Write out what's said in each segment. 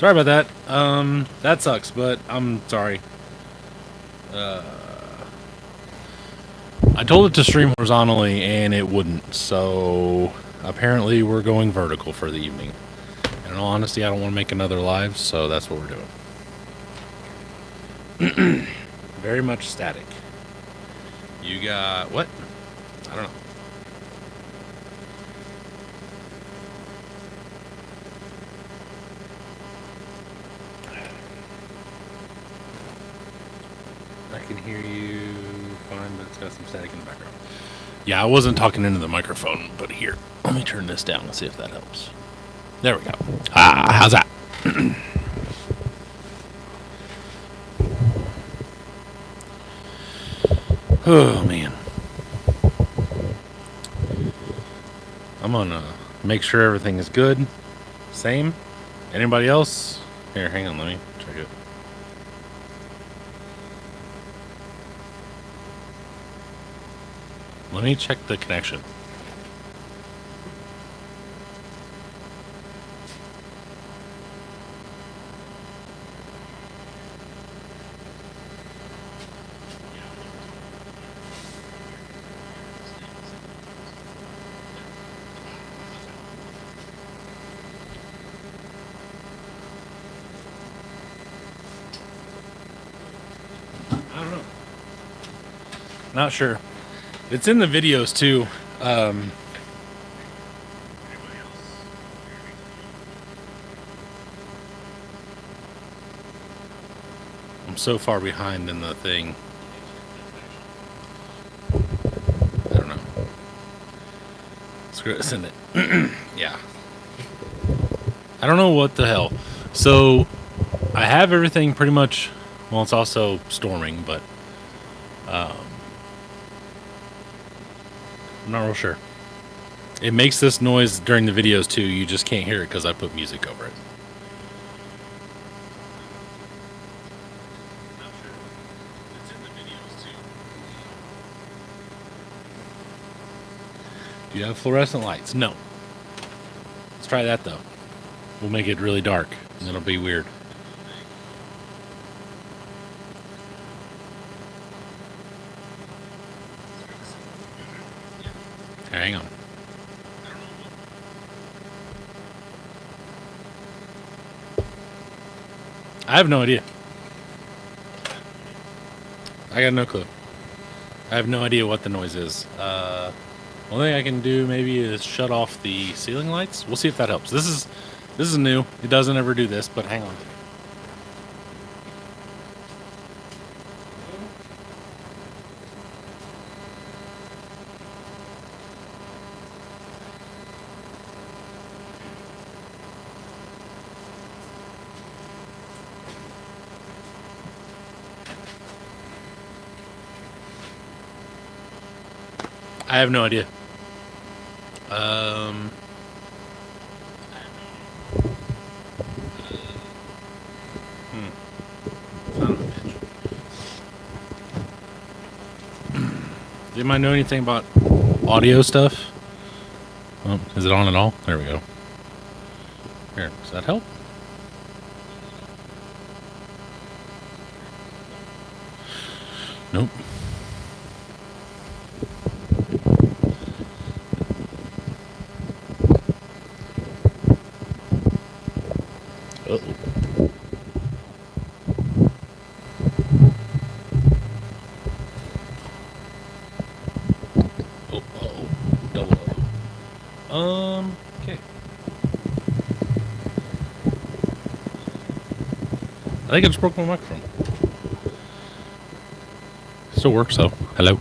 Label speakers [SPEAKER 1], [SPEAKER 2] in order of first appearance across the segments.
[SPEAKER 1] Sorry about that. That sucks, but I'm sorry. I told it to stream horizontally, and it wouldn't. So apparently, we're going vertical for the evening. And in all honesty, I don't want to make another live, so that's what we're doing. Very much static. You got what? I don't know. I can hear you fine, but it's got some static in the background. Yeah, I wasn't talking into the microphone, but here, let me turn this down and see if that helps. There we go. How's that? Oh, man. I'm gonna make sure everything is good. Same. Anybody else? Here, hang on, let me check it. Let me check the connection. I don't know. Not sure. It's in the videos too. I'm so far behind in the thing. I don't know. Screw it, send it. Yeah. I don't know what the hell. So I have everything pretty much. Well, it's also storming, but I'm not real sure. It makes this noise during the videos too. You just can't hear it because I put music over it. Do you have fluorescent lights? No. Let's try that though. We'll make it really dark, and it'll be weird. Hang on. I have no idea. I got no clue. I have no idea what the noise is. Only thing I can do maybe is shut off the ceiling lights. We'll see if that helps. This is new. It doesn't ever do this, but hang on. I have no idea. Son of a bitch. Does anybody know anything about audio stuff? Oh, is it on at all? There we go. Here, does that help? Nope. Uh-oh. Oh, uh-oh. Double uh-oh. Okay. I think I just broke my microphone. Still works though. Hello.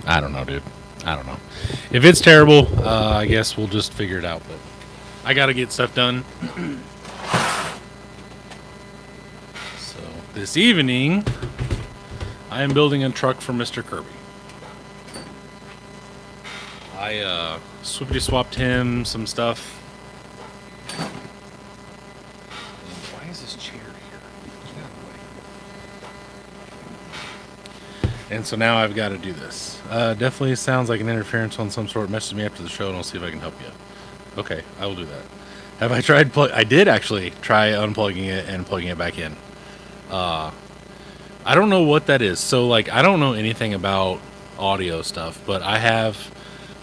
[SPEAKER 1] I don't know, dude. I don't know. If it's terrible, I guess we'll just figure it out. But I gotta get stuff done. So this evening, I am building a truck for Mr. Kirby. I swippity swapped him some stuff. Why is this chair here? Get out of the way. And so now I've got to do this. Definitely sounds like an interference on some sort. Message me after the show and I'll see if I can help you. Okay, I will do that. Have I tried I did actually try unplugging it and plugging it back in. I don't know what that is. So, like, I don't know anything about audio stuff, but I have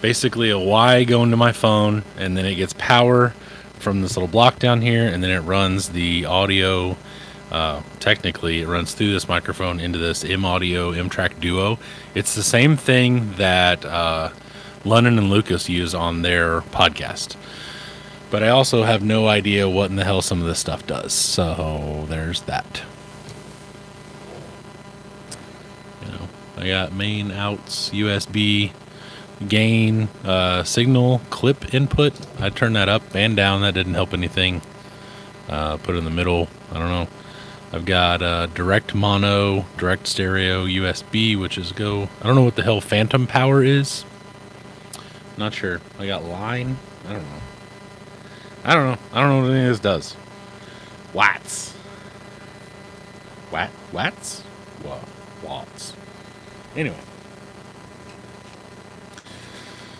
[SPEAKER 1] basically a Y going to my phone, and then it gets power from this little block down here, and then it runs the audio. Technically, it runs through this microphone into this M Audio M-Track Duo. It's the same thing that Lennon and Lucas use on their podcast. But I also have no idea what in the hell some of this stuff does. So there's that. You know, I got main, outs, USB, gain, signal, clip input. I turned that up and down. That didn't help anything. Put it in the middle. I don't know. I've got direct mono, direct stereo, USB, which is go. I don't know what the hell phantom power is. Not sure. I got line. I don't know. I don't know what any of this does. Watts. Watts? Watts. Anyway.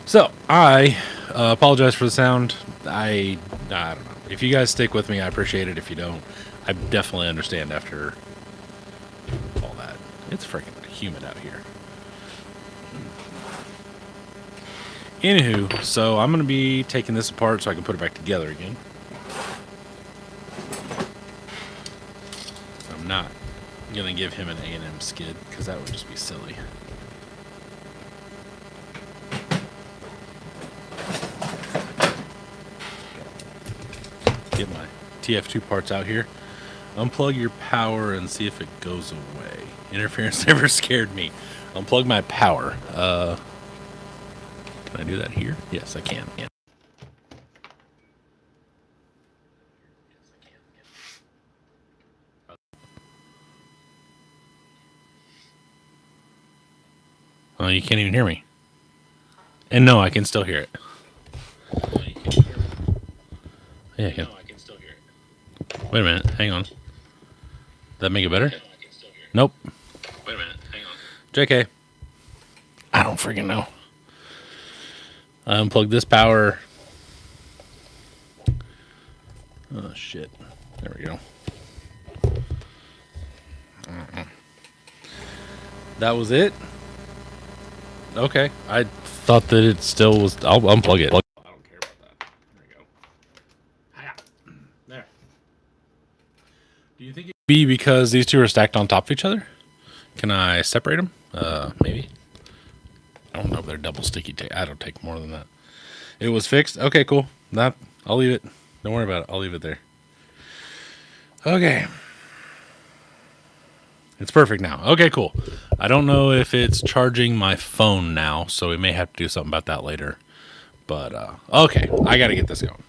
[SPEAKER 1] So, I apologize for the sound. I don't know. If you guys stick with me, I appreciate it. If you don't, I definitely understand after all that. It's freaking humid out here. Anywho, so I'm going to be taking this apart so I can put it back together again. I'm not going to give him an A&M skid because that would just be silly. Get my TF2 parts out here. Unplug your power and see if it goes away. Interference never scared me. Unplug my power. Can I do that here? Yes, I can. Yeah. Oh, you can't even hear me. And no, I can still hear it. Yeah, I can. Wait a minute. Hang on. Does that make it better? Nope. Wait a minute. Hang on. JK. I don't freaking know. I unplugged this power. Oh, shit. There we go. That was it? Okay. I thought that it still was. I'll unplug it. I don't care about that. There we go. There. Do you think it could be because these two are stacked on top of each other? Can I separate them? Maybe. I don't know if they're double sticky tape. I don't take more than that. It was fixed? Okay, cool. I'll leave it. Don't worry about it. I'll leave it there. Okay. It's perfect now. Okay, cool. I don't know if it's charging my phone now, so we may have to do something about that later. But, okay. I got to get this going.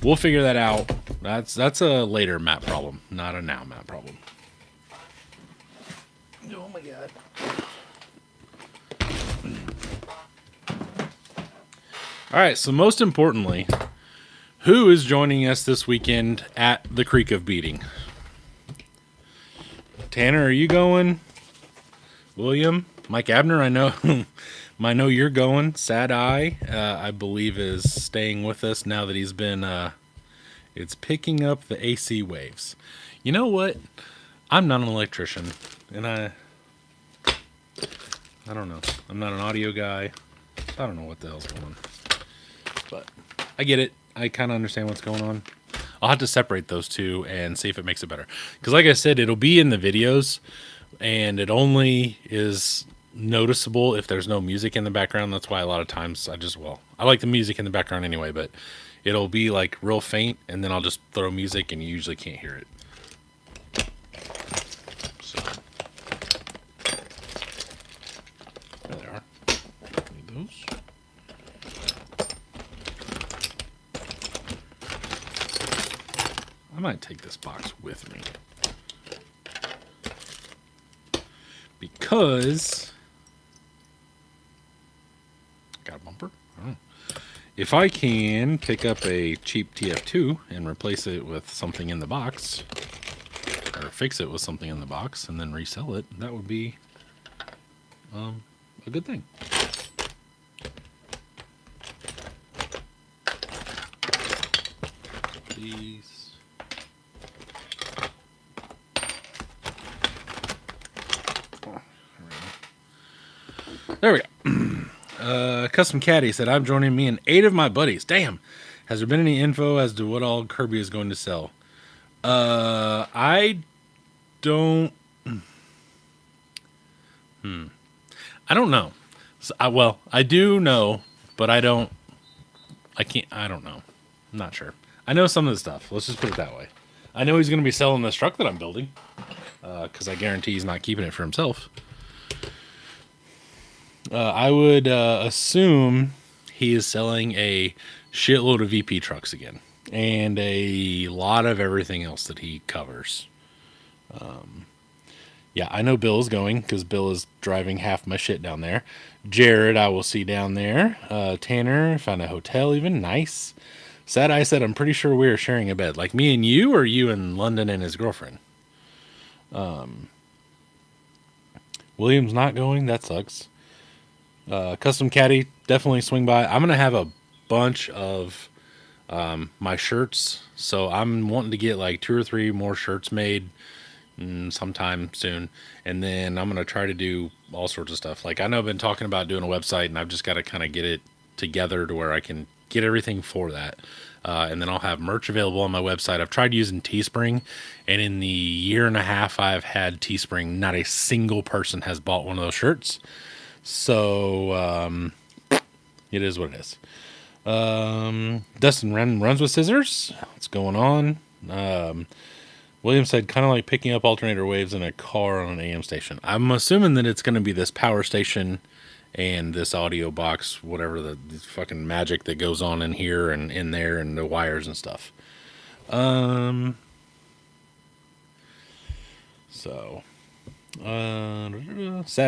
[SPEAKER 1] We'll figure that out. That's a later map problem, not a now map problem. Oh, my God. All right, so most importantly, who is joining us this weekend at the Creek of Beating? Tanner, are you going? William? Mike Abner, I know I know you're going. Sad Eye, I believe, is staying with us now that he's been, it's picking up the AC waves. You know what? I'm not an electrician, and I don't know. I'm not an audio guy. I don't know what the hell's going on. But I get it. I kind of understand what's going on. I'll have to separate those two and see if it makes it better. Because like I said, it'll be in the videos, and it only is noticeable if there's no music in the background. That's why a lot of times I like the music in the background anyway, but it'll be like real faint, and then I'll just throw music, and you usually can't hear it. So there they are. Need those. I might take this box with me because got a bumper. Oh. If I can pick up a cheap TF2 and replace it with something in the box, or fix it with something in the box and then resell it, that would be a good thing. These. There we go. Custom Caddy said, I'm joining me and 8 of my buddies. Damn. Has there been any info as to what all Kirby is going to sell? I don't. I don't know. So, well, I do know, but I don't. I can't. I don't know. I'm not sure. I know some of the stuff. Let's just put it that way. I know he's going to be selling this truck that I'm building, because I guarantee he's not keeping it for himself. I would assume he is selling a shitload of VP trucks again, and a lot of everything else that he covers. Yeah, I know Bill is going because Bill is driving half my shit down there. Jared, I will see down there. Tanner, found a hotel even. Nice. Sad Eye said, I'm pretty sure we are sharing a bed. Like me and you, or you and London and his girlfriend? William's not going. That sucks. Custom Caddy, definitely swing by. I'm going to have a bunch of my shirts. So I'm wanting to get like 2 or 3 more shirts made sometime soon, and then I'm gonna try to do all sorts of stuff. Like I know I've been talking about doing a website, and I've just got to kind of get it together to where I can get everything for that, and then I'll have merch available on my website. I've tried using Teespring, and in the year and a half I've had Teespring, not a single person has bought one of those shirts. So it is what it is. Dustin runs with scissors. What's going on? William said, kind of like picking up alternator waves in a car on an AM station. I'm assuming that it's going to be this power station and this audio box, whatever the fucking magic that goes on in here and in there and the wires and stuff. Sad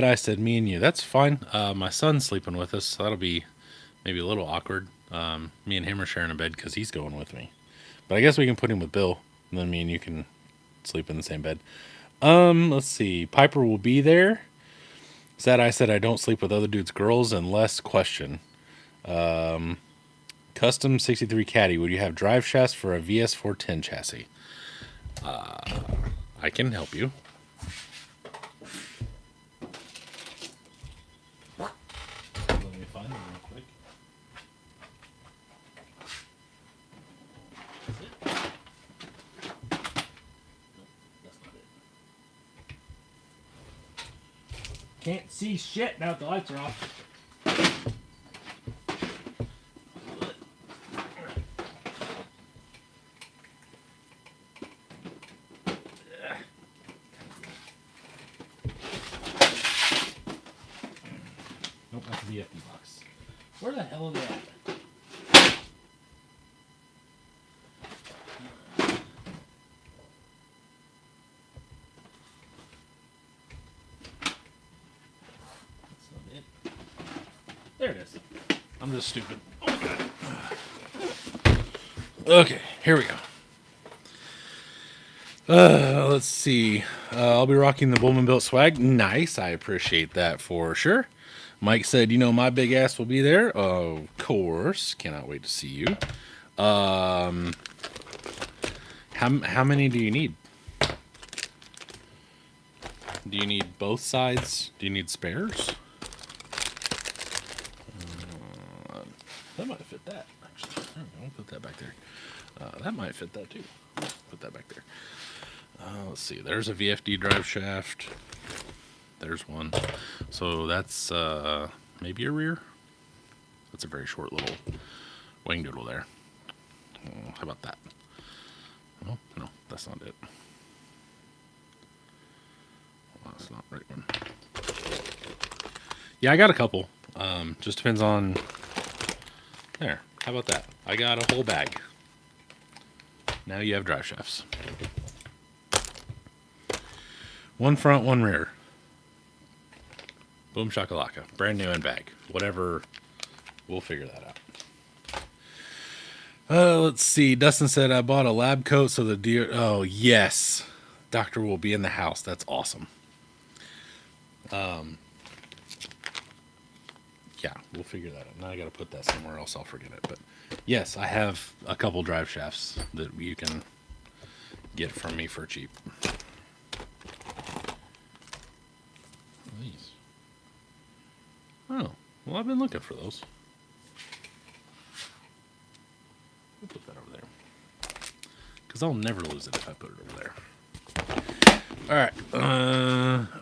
[SPEAKER 1] Eye said, me and you. That's fine. My son's sleeping with us, so that'll be maybe a little awkward. Me and him are sharing a bed because he's going with me. But I guess we can put him with Bill, and then me and you can sleep in the same bed. Let's see. Piper will be there. Sad Eye said, I don't sleep with other dudes' girls unless question. Custom 63 Caddy, would you have drive shafts for a VS410 chassis? I can help you. Let me find them real quick. Can't see shit now that the lights are off. Nope, that's the VFD box. Where the hell are they at? There it is. I'm just stupid. Oh my god. Okay, here we go. Let's see. I'll be rocking the Bowman Built swag. Nice. I appreciate that for sure. Mike said, my big ass will be there. Of course. Cannot wait to see you. How many do you need? Do you need both sides? Do you need spares? That might fit that, actually. I'll put that back there. That might fit that, too. Put that back there. Let's see. There's a VFD drive shaft. There's one. So that's maybe a rear. That's a very short little wing doodle there. How about that? Oh, no, that's not it. Well, that's not the right one. Yeah, I got a couple. Just depends on... There. How about that? I got a whole bag. Now you have drive shafts. One front, one rear. Boom shakalaka. Brand new in bag. Whatever. We'll figure that out. Let's see. Dustin said, I bought a lab coat so the deer... Oh, yes. Doctor will be in the house. That's awesome. yeah, we'll figure that out. Now I got to put that somewhere else. I'll forget it. But yes, I have a couple drive shafts that you can get from me for cheap. These. Oh, well, I've been looking for those. We'll put that over there. Because I'll never lose it if I put it over there. All right.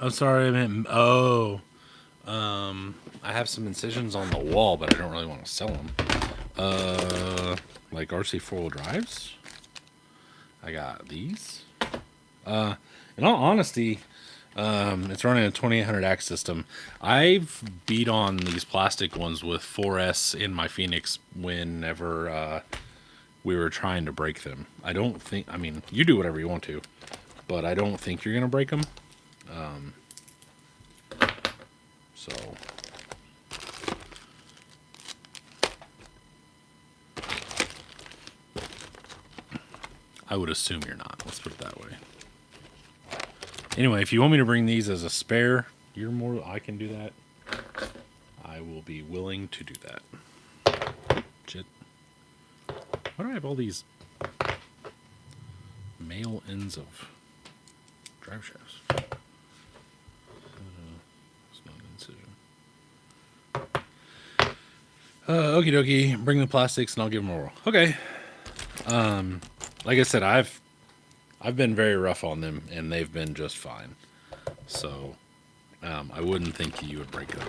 [SPEAKER 1] I'm sorry. I meant. Oh. I have some incisions on the wall, but I don't really want to sell them. Like RC 4-wheel drives. I got these. In all honesty, it's running a 2800 axe system. I've beat on these plastic ones with 4S in my Phoenix whenever we were trying to break them. I don't think. I mean, you do whatever you want to, but I don't think you're gonna break them. So. I would assume you're not. Let's put it that way. Anyway, if you want me to bring these as a spare, I can do that. I will be willing to do that. Shit. Why do I have all these male ends of drive shafts? It's not an incision. Okie dokie. Bring the plastics and I'll give them a whirl. Okay. Like I said, I've been very rough on them, and they've been just fine. So, I wouldn't think you would break them.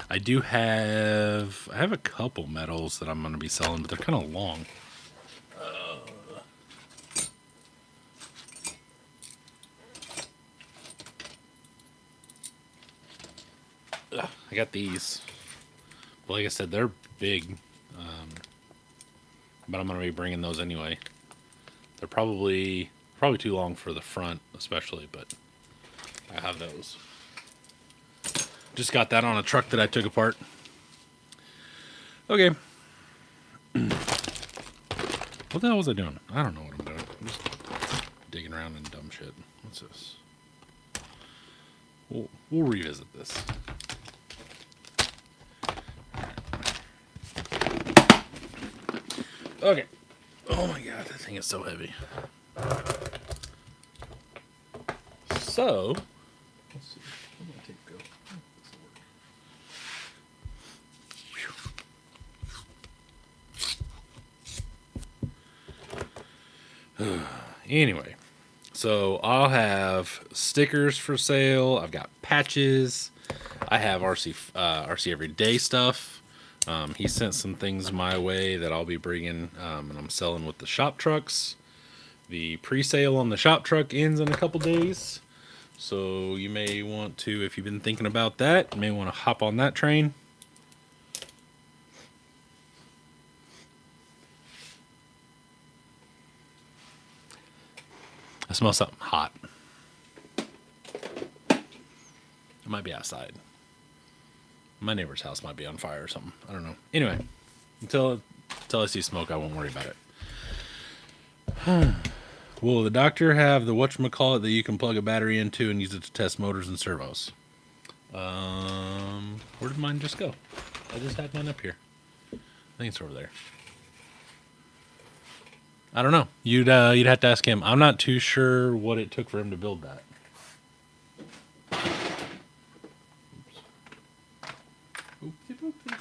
[SPEAKER 1] I have a couple metals that I'm going to be selling, but they're kind of long. I got these. Well, like I said, they're big, but I'm going to be bringing those anyway. They're probably too long for the front, especially, but I have those. Just got that on a truck that I took apart. Okay. What the hell was I doing? I don't know what I'm doing. I'm just digging around in dumb shit. What's this? We'll revisit this. Okay. Oh my god, that thing is so heavy. So, let's see. Where did my tape go? Anyway, so I'll have stickers for sale. I've got patches. I have RC Everyday stuff. He sent some things my way that I'll be bringing, and I'm selling with the shop trucks. The pre-sale on the shop truck ends in a couple days, so you may want to, if you've been thinking about that, you may want to hop on that train. I smell something hot. It might be outside. My neighbor's house might be on fire or something. I don't know. Anyway, until I see smoke, I won't worry about it. Will the doctor have the whatchamacallit that you can plug a battery into and use it to test motors and servos? Where did mine just go? I just had mine up here. I think it's over there. I don't know. You'd have to ask him. I'm not too sure what it took for him to build that. Oopsie doopsie.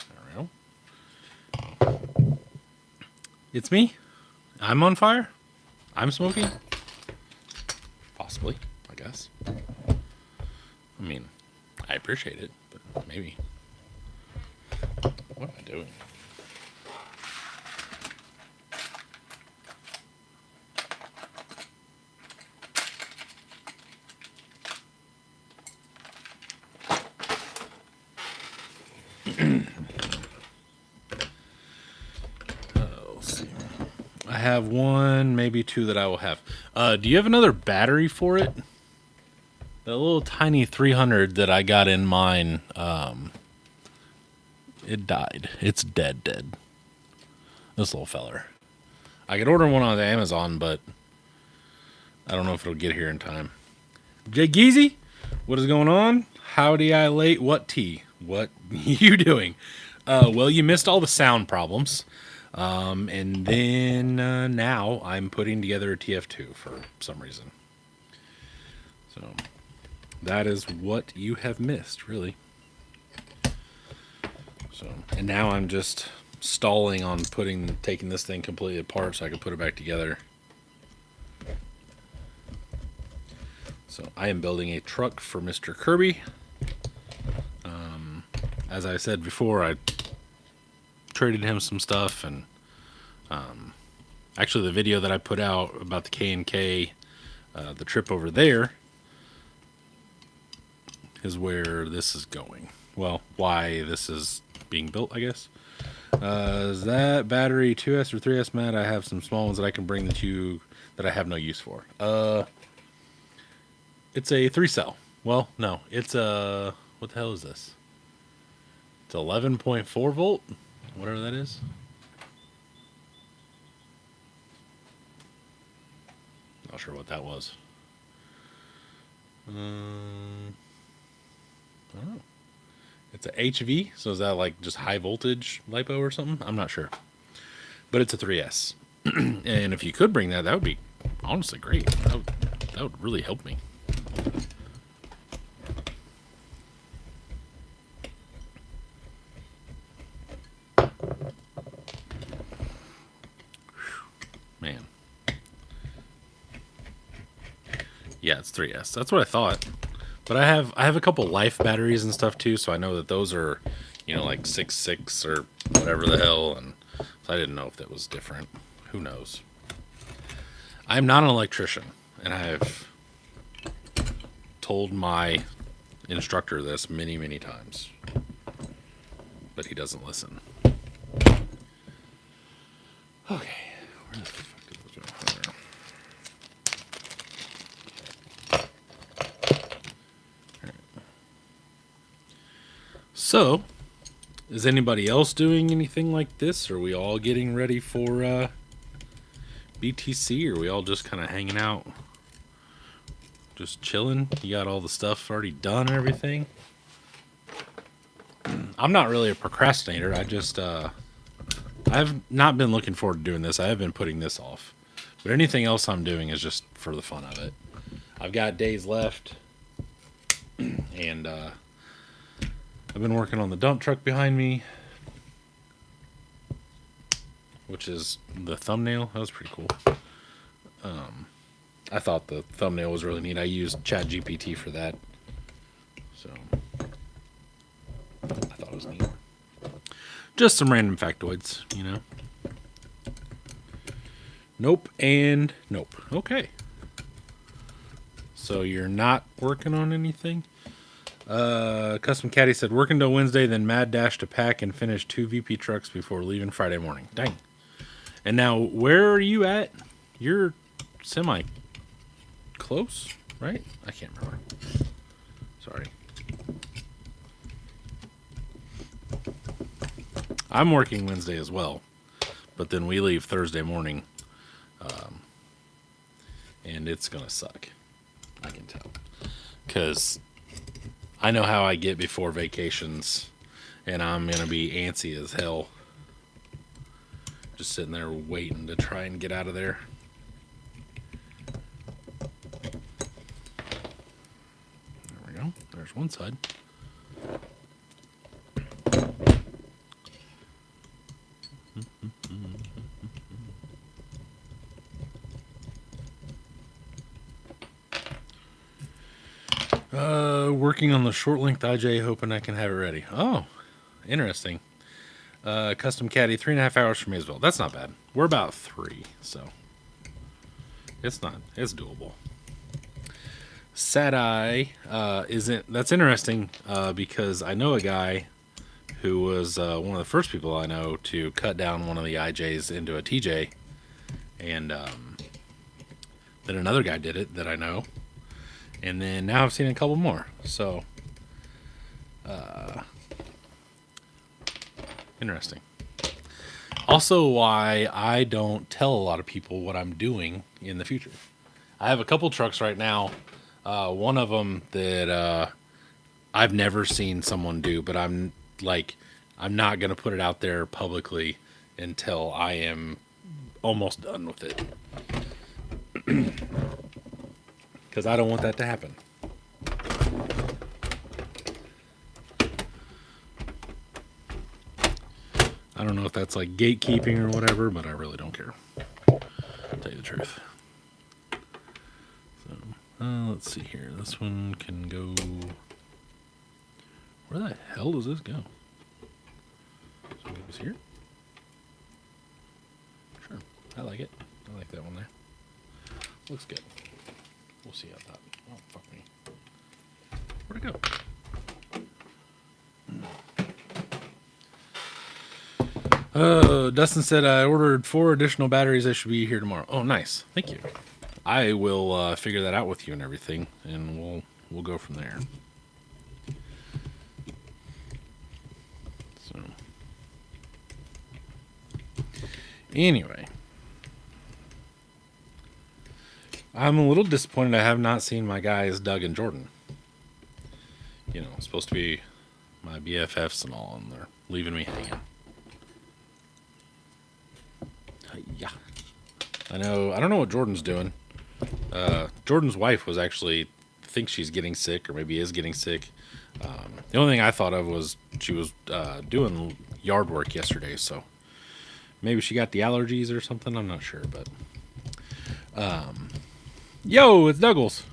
[SPEAKER 1] There we go. It's me. I'm on fire? I'm smoking? Possibly, I guess. I mean, I appreciate it, but maybe. What am I doing? I have one, maybe two that I will have. Do you have another battery for it? The little tiny 300 that I got in mine It died. It's dead. This little feller. I could order one on Amazon, but I don't know if it'll get here in time. Jay Geezy, what is going on? Howdy, I late. What tea? What you doing? Well, you missed all the sound problems. And then now I'm putting together a TF2 for some reason. So that is what you have missed, really. So, and now I'm just stalling on taking this thing completely apart so I can put it back together. So I am building a truck for Mr. Kirby. As I said before, I traded him some stuff, and actually the video that I put out about the K&K, the trip over there, is where this is going. Well, why this is being built, I guess. Is that battery 2S or 3S, Matt? I have some small ones that I can bring that I have no use for. It's a 3-cell. Well, no, it's a, what the hell is this? It's 11.4 volt, whatever that is. Not sure what that was. I don't know. It's a HV, so is that like just high voltage LiPo or something? I'm not sure. But it's a 3S. And if you could bring that, that would be honestly great. That would really help me. Man. Yeah, it's 3S. That's what I thought. But I have a couple life batteries and stuff too, so I know that those are, like 6.6 or whatever the hell, and so I didn't know if that was different. Who knows? I'm not an electrician, and I've told my instructor this many, many times, but he doesn't listen. Okay, where the fuck did this go? There. So, is anybody else doing anything like this? Are we all getting ready for BTC? Or are we all just kind of hanging out? Just chilling? You got all the stuff already done and everything? I'm not really a procrastinator. I've not been looking forward to doing this. I have been putting this off. But anything else I'm doing is just for the fun of it. I've got days left. And, I've been working on the dump truck behind me, which is the thumbnail. That was pretty cool. I thought the thumbnail was really neat. I used ChatGPT for that, so I thought it was neat. Just some random factoids, Nope and nope. Okay. So you're not working on anything? Custom Caddy said, working till Wednesday, then mad dash to pack and finish 2 VP trucks before leaving Friday morning. Dang. And now, where are you at? You're semi close, right? I can't remember. Sorry. I'm working Wednesday as well, but then we leave Thursday morning, and it's gonna suck. I can tell. Because I know how I get before vacations, and I'm going to be antsy as hell. Just sitting there waiting to try and get out of there. There we go. There's one side. Working on the short length IJ, hoping I can have it ready. Oh, interesting. Custom Caddy, 3.5 hours from me as well. That's not bad. We're about 3, so it's doable. Sad Eye that's interesting because I know a guy who was one of the first people I know to cut down one of the IJs into a TJ, and then another guy did it that I know. And then now I've seen a couple more. So, Interesting. Also, why I don't tell a lot of people what I'm doing in the future. I have a couple trucks right now. One of them that I've never seen someone do, but I'm not gonna put it out there publicly until I am almost done with it, because I don't want that to happen. I don't know if that's like gatekeeping or whatever, but I really don't care. To tell you the truth. So, let's see here. This one can go. Where the hell does this go? So it goes here. Sure, I like it. I like that one there. Looks good. We'll see how that. Oh fuck me. Where'd it go? Dustin said I ordered 4 additional batteries. They should be here tomorrow. Oh, nice. Thank you. I will figure that out with you and everything, and we'll go from there. So, anyway, I'm a little disappointed I have not seen my guys Doug and Jordan. You know, it's supposed to be my BFFs and all, and they're leaving me hanging. Yeah. I know. I don't know what Jordan's doing. Jordan's wife was actually, thinks she's getting sick, or maybe is getting sick. The only thing I thought of was she was doing yard work yesterday, so maybe she got the allergies or something. I'm not sure, but yo, it's Douglas.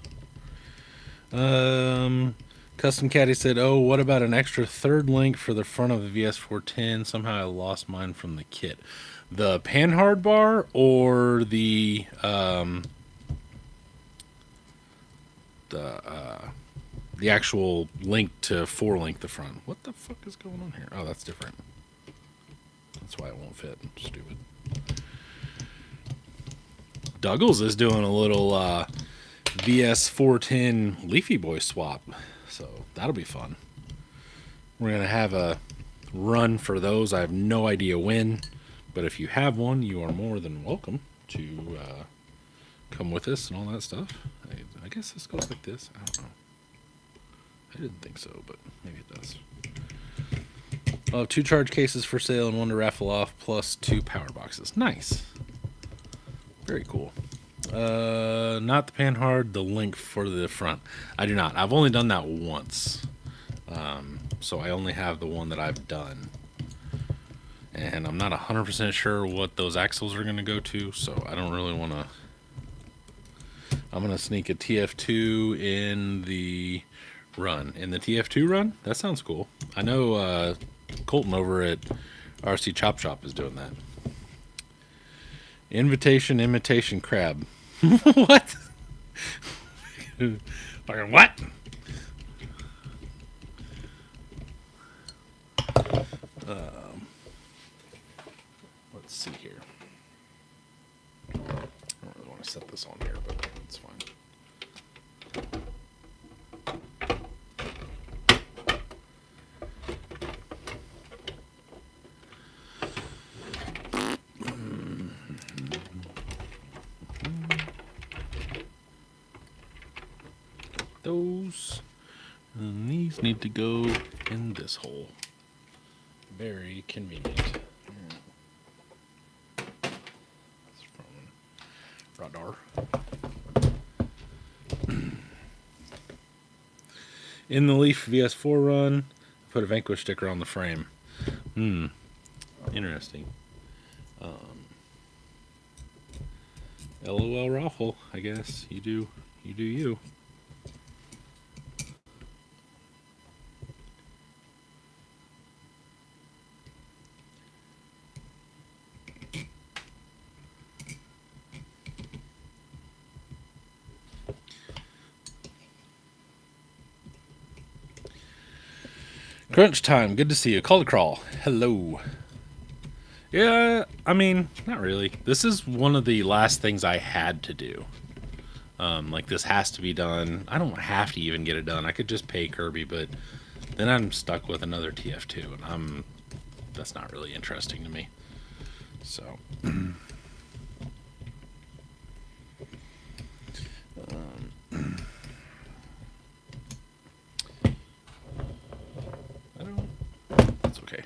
[SPEAKER 1] Custom Caddy said, "Oh, what about an extra third link for the front of the VS410? Somehow I lost mine from the kit." The panhard bar or the actual link to 4-link the front. What the fuck is going on here? Oh, that's different. That's why it won't fit. Stupid. Douglas is doing a little VS410 Leafy Boy swap, so that'll be fun. We're gonna have a run for those. I have no idea when. But if you have one, you are more than welcome to come with us and all that stuff. I guess this goes like this. I don't know. I didn't think so, but maybe it does. I'll have 2 charge cases for sale and 1 to raffle off, plus 2 power boxes. Nice. Very cool. Not the panhard, the link for the front. I do not. I've only done that once. So I only have the one that I've done. And I'm not 100% sure what those axles are going to go to, so I don't really want to. I'm going to sneak a TF2 in the run. In the TF2 run? That sounds cool. I know Colton over at RC Chop Shop is doing that. Invitation, imitation, crab. What? What? Let's see here. I don't really want to set this on here, but it's fine. Those and these need to go in this hole. Very convenient. Radar. In the Leaf VS4 run, put a Vanquish sticker on the frame. Interesting. LOL raffle, I guess. You do you. Crunch time. Good to see you. Call to crawl. Hello. Yeah, I mean, not really. This is one of the last things I had to do. Like, this has to be done. I don't have to even get it done. I could just pay Kirby, but then I'm stuck with another TF2, and that's not really interesting to me. So, I don't. That's okay.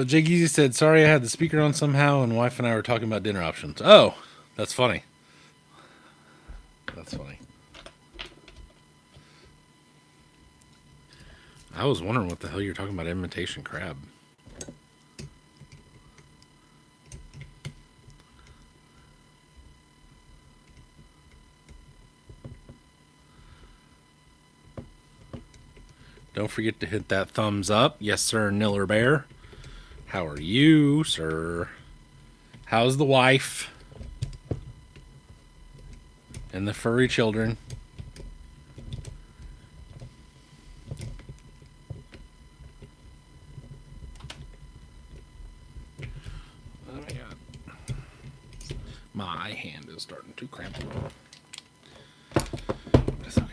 [SPEAKER 1] Jake Easy said, "Sorry, I had the speaker on somehow, and wife and I were talking about dinner options." Oh, that's funny. That's funny. I was wondering what the hell you're talking about imitation crab. Don't forget to hit that thumbs up. Yes, sir, Niller Bear. How are you, sir? How's the wife? And the furry children? Oh my god. My hand is starting to cramp. That's okay.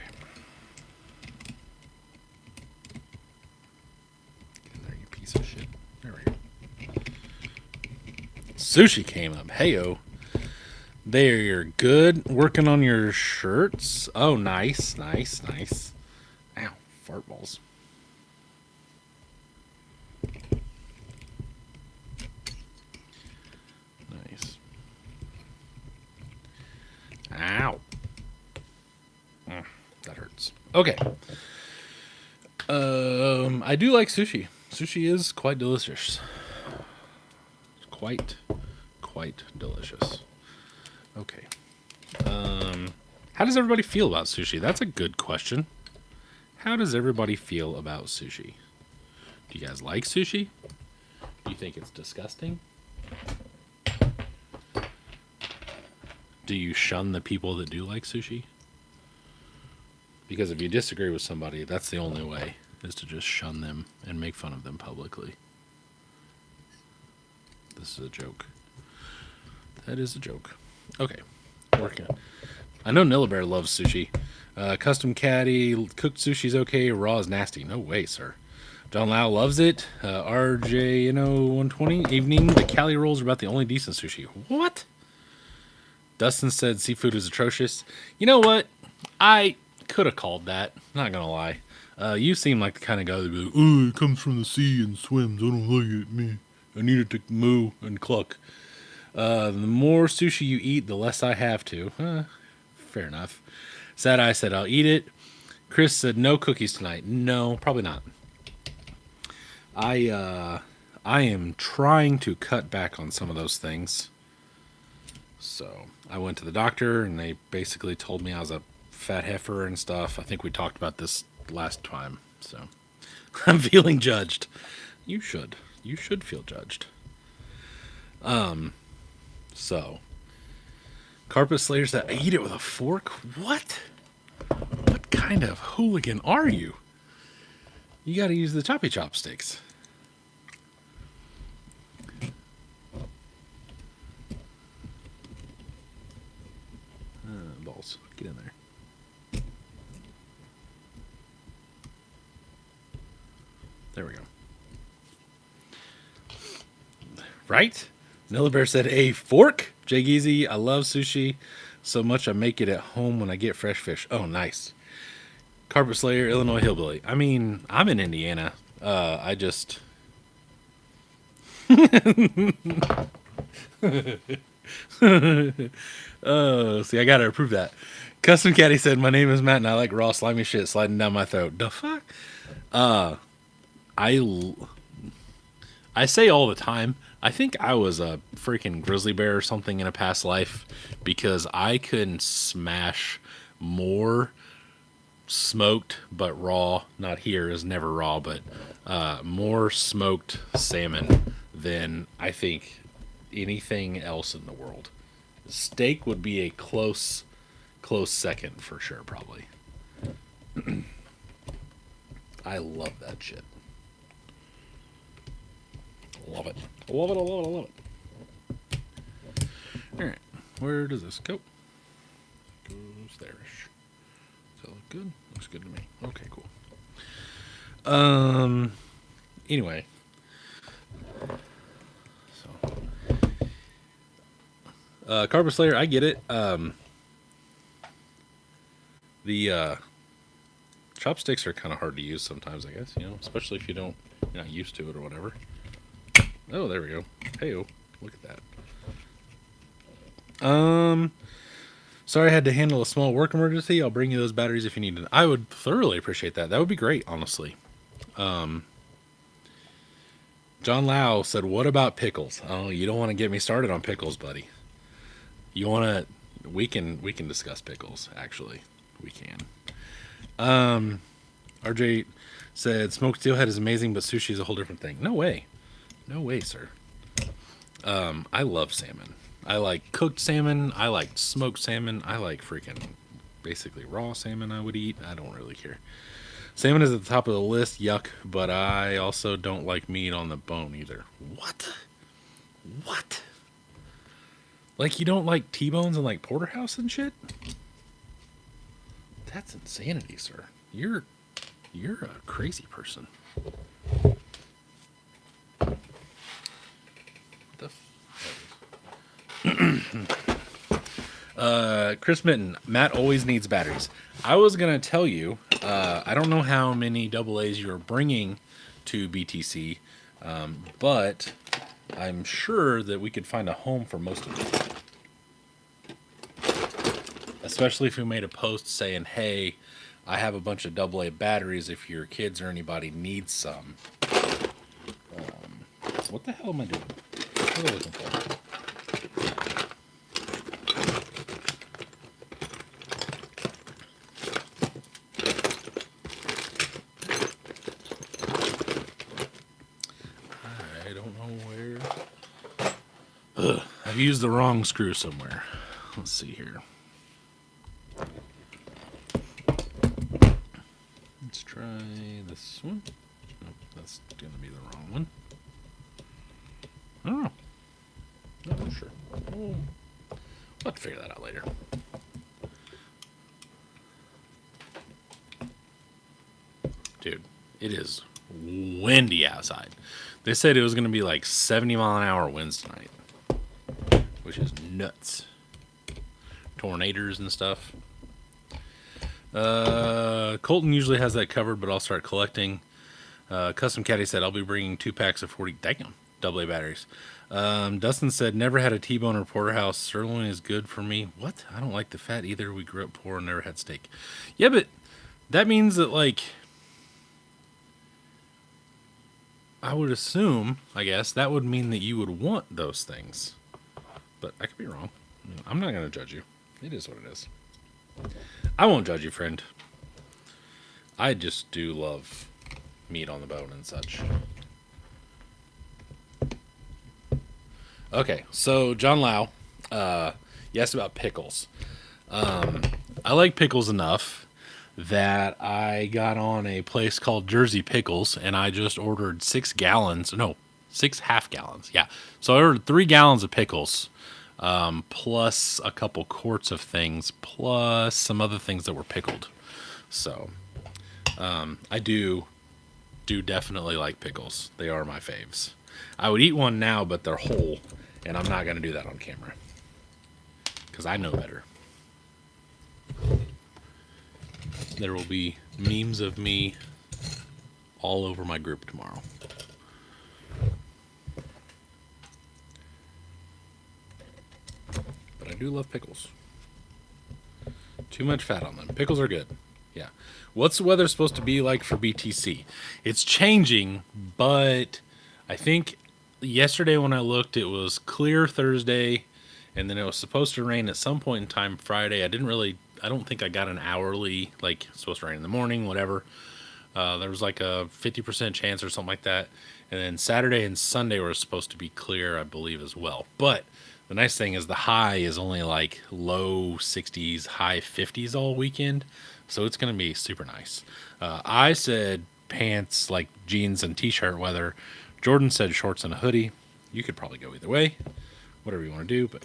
[SPEAKER 1] Get in there, you piece of shit. There we go. Sushi came up. Heyo. They're good. Working on your shirts. Oh, nice, nice, nice. Ow, fart balls. Nice. Ow. That hurts. Okay. I do like sushi. Sushi is quite delicious. Quite delicious. Okay. How does everybody feel about sushi? That's a good question. How does everybody feel about sushi? Do you guys like sushi? Do you think it's disgusting? Do you shun the people that do like sushi? Because if you disagree with somebody, that's the only way, is to just shun them and make fun of them publicly. This is a joke. That is a joke. Okay. Working. I know Nilla Bear loves sushi. Custom Caddy, cooked sushi's okay, raw is nasty. No way, sir. John Lau loves it. RJ120, evening. The Cali rolls are about the only decent sushi. What? Dustin said seafood is atrocious. You know what? I could have called that. Not gonna lie. You seem like the kind of guy that'd be like, "Oh, it comes from the sea and swims. I don't like it. Me, I need it to moo and cluck." The more sushi you eat, the less I have to. Fair enough. Sad Eye said, "I'll eat it." Chris said, "No cookies tonight." No, probably not. I am trying to cut back on some of those things. So I went to the doctor, and they basically told me I was a fat heifer and stuff. I think we talked about this last time. So I'm feeling judged. You should. You should feel judged. So Carpet Slayer said, "I eat it with a fork." What? What kind of hooligan are you? You got to use the choppy chopsticks. Balls. Get in there. There we go. Right? Nilla Bear said, "A fork." Jay Geezy, "I love sushi so much I make it at home when I get fresh fish." Oh, nice. Carpet Slayer, Illinois Hillbilly. I mean, I'm in Indiana. I just... See, I gotta approve that. Custom Caddy said, "My name is Matt and I like raw slimy shit sliding down my throat." The fuck? I say all the time, I think I was a freaking grizzly bear or something in a past life, because I couldn't smash more smoked but raw, not here is never raw, but more smoked salmon than I think anything else in the world. Steak would be a close second for sure, probably. I love that shit. Love it. I love it, I love it, I love it. Alright. Where does this go? Goes there. Does that look good? Looks good to me. Okay, cool. Anyway. Carpet Slayer, I get it. The chopsticks are kind of hard to use sometimes, I guess. Especially if you're not used to it or whatever. Oh, there we go. Hey-o, look at that. Sorry I had to handle a small work emergency. I'll bring you those batteries if you need it. I would thoroughly appreciate that. That would be great, honestly. John Lau said, "What about pickles?" Oh, you don't want to get me started on pickles, buddy. You want to? We can discuss pickles. Actually, we can. RJ said, "Smoked steelhead is amazing, but sushi is a whole different thing." No way, sir. I love salmon. I like cooked salmon. I like smoked salmon. I like freaking basically raw salmon. I would eat. I don't really care. Salmon is at the top of the list. Yuck. But I also don't like meat on the bone either. What? What? Like you don't like T-bones and like porterhouse and shit? That's insanity, sir. You're a crazy person. What the Chris Mitten, Matt always needs batteries. I was gonna tell you, I don't know how many AA's you're bringing to BTC, but I'm sure that we could find a home for most of them. Especially if we made a post saying, "Hey, I have a bunch of AA batteries. If your kids or anybody needs some." What the hell am I doing? What am I looking for? I don't know where. Ugh, I've used the wrong screw somewhere. Let's see here. Let's try this one. Nope, that's going to be the wrong one. I don't know. Not sure. We'll have to figure that out later. Dude, it is windy outside. They said it was going to be like 70-mile-an-hour winds tonight, which is nuts. Tornadoes and stuff. Colton usually has that covered, but I'll start collecting. Custom Caddy said I'll be bringing 2 packs of 40 AA batteries. Dustin said never had a T-bone or porterhouse. Sirloin is good for me. What? I don't like the fat either. We grew up poor and never had steak. Yeah, but that means that like I would assume, I guess, that would mean that you would want those things. But I could be wrong. I'm not going to judge you. It is what it is. I won't judge you, friend. I just do love meat on the bone and such. Okay, so John Lau, you asked about pickles. I like pickles enough that I got on a place called Jersey Pickles, and I just ordered 6 half gallons. Yeah, so I ordered 3 gallons of pickles, plus a couple quarts of things, plus some other things that were pickled. So I do definitely like pickles. They are my faves. I would eat one now, but they're whole, and I'm not going to do that on camera because I know better. There will be memes of me all over my group tomorrow. But I do love pickles. Too much fat on them. Pickles are good. Yeah. What's the weather supposed to be like for BTC? It's changing, but I think yesterday when I looked, it was clear Thursday, and then it was supposed to rain at some point in time Friday. I don't think I got an hourly, like, it's supposed to rain in the morning, whatever. There was like a 50% chance or something like that. And then Saturday and Sunday were supposed to be clear, I believe, as well. But the nice thing is the high is only like low 60s, high 50s all weekend. So it's going to be super nice. I said pants, like jeans and t-shirt weather. Jordan said shorts and a hoodie. You could probably go either way. Whatever you want to do, but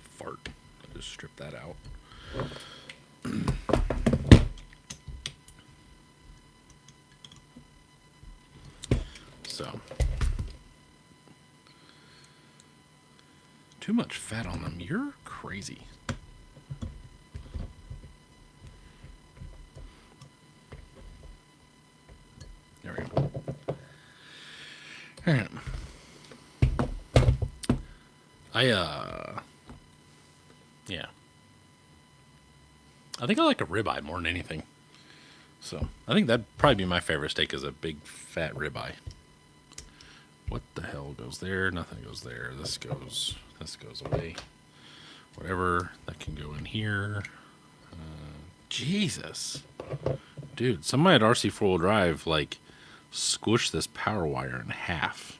[SPEAKER 1] fart. I'll just strip that out. So, You're crazy. There we go. All right. Yeah. I think I like a ribeye more than anything. So I think that'd probably be my favorite steak is a big fat ribeye. What the hell goes there? Nothing goes there. This goes away. Whatever that can go in here. Jesus, dude, somebody at RC 4-wheel drive like squished this power wire in half.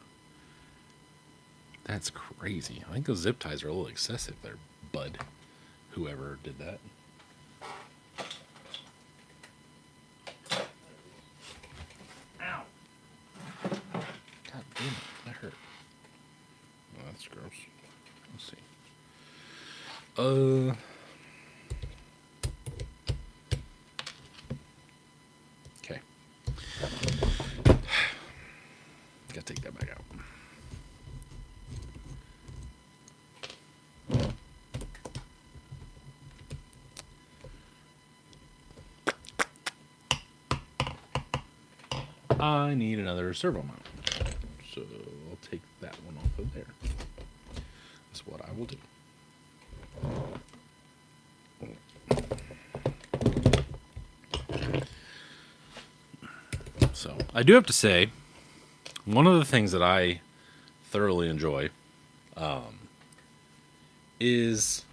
[SPEAKER 1] That's crazy. I think those zip ties are a little excessive there, bud. Whoever did that. Ow. God damn it. That hurt. Oh, that's gross. Let's see. Okay. Gotta take that back out. I need another servo mount. So I'll take that one off of there. That's what I will do. So I do have to say, one of the things that I thoroughly enjoy is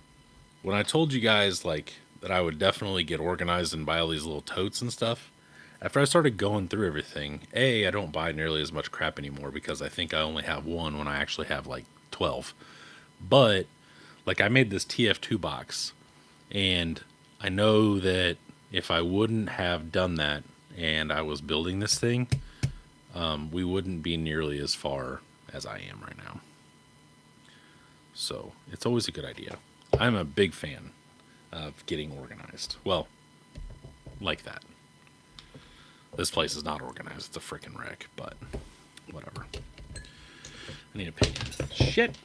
[SPEAKER 1] when I told you guys like that I would definitely get organized and buy all these little totes and stuff. After I started going through everything, I don't buy nearly as much crap anymore because I think I only have one when I actually have like 12. But like I made this TF2 box, and I know that if I wouldn't have done that and I was building this thing, we wouldn't be nearly as far as I am right now. So it's always a good idea. I'm a big fan of getting organized. Well, like that. This place is not organized. It's a freaking wreck, but whatever. I need a pig. Shit.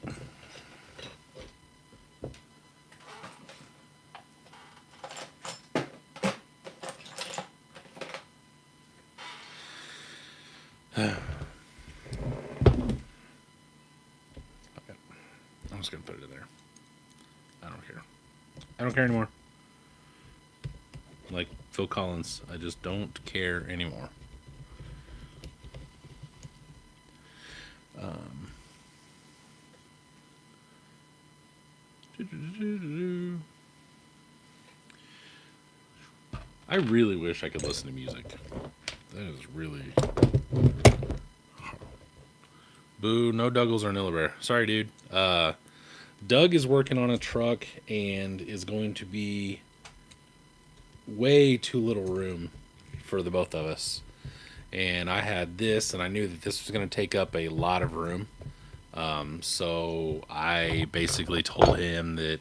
[SPEAKER 1] Okay. I'm just going to put it in there. I don't care. I don't care anymore. Like Phil Collins, I just don't care anymore. I really wish I could listen to music. That is really... Boo, no Douglas or Nillabear. Sorry, dude. Doug is working on a truck and is going to be way too little room for the both of us. And I had this, and I knew that this was going to take up a lot of room. So I basically told him that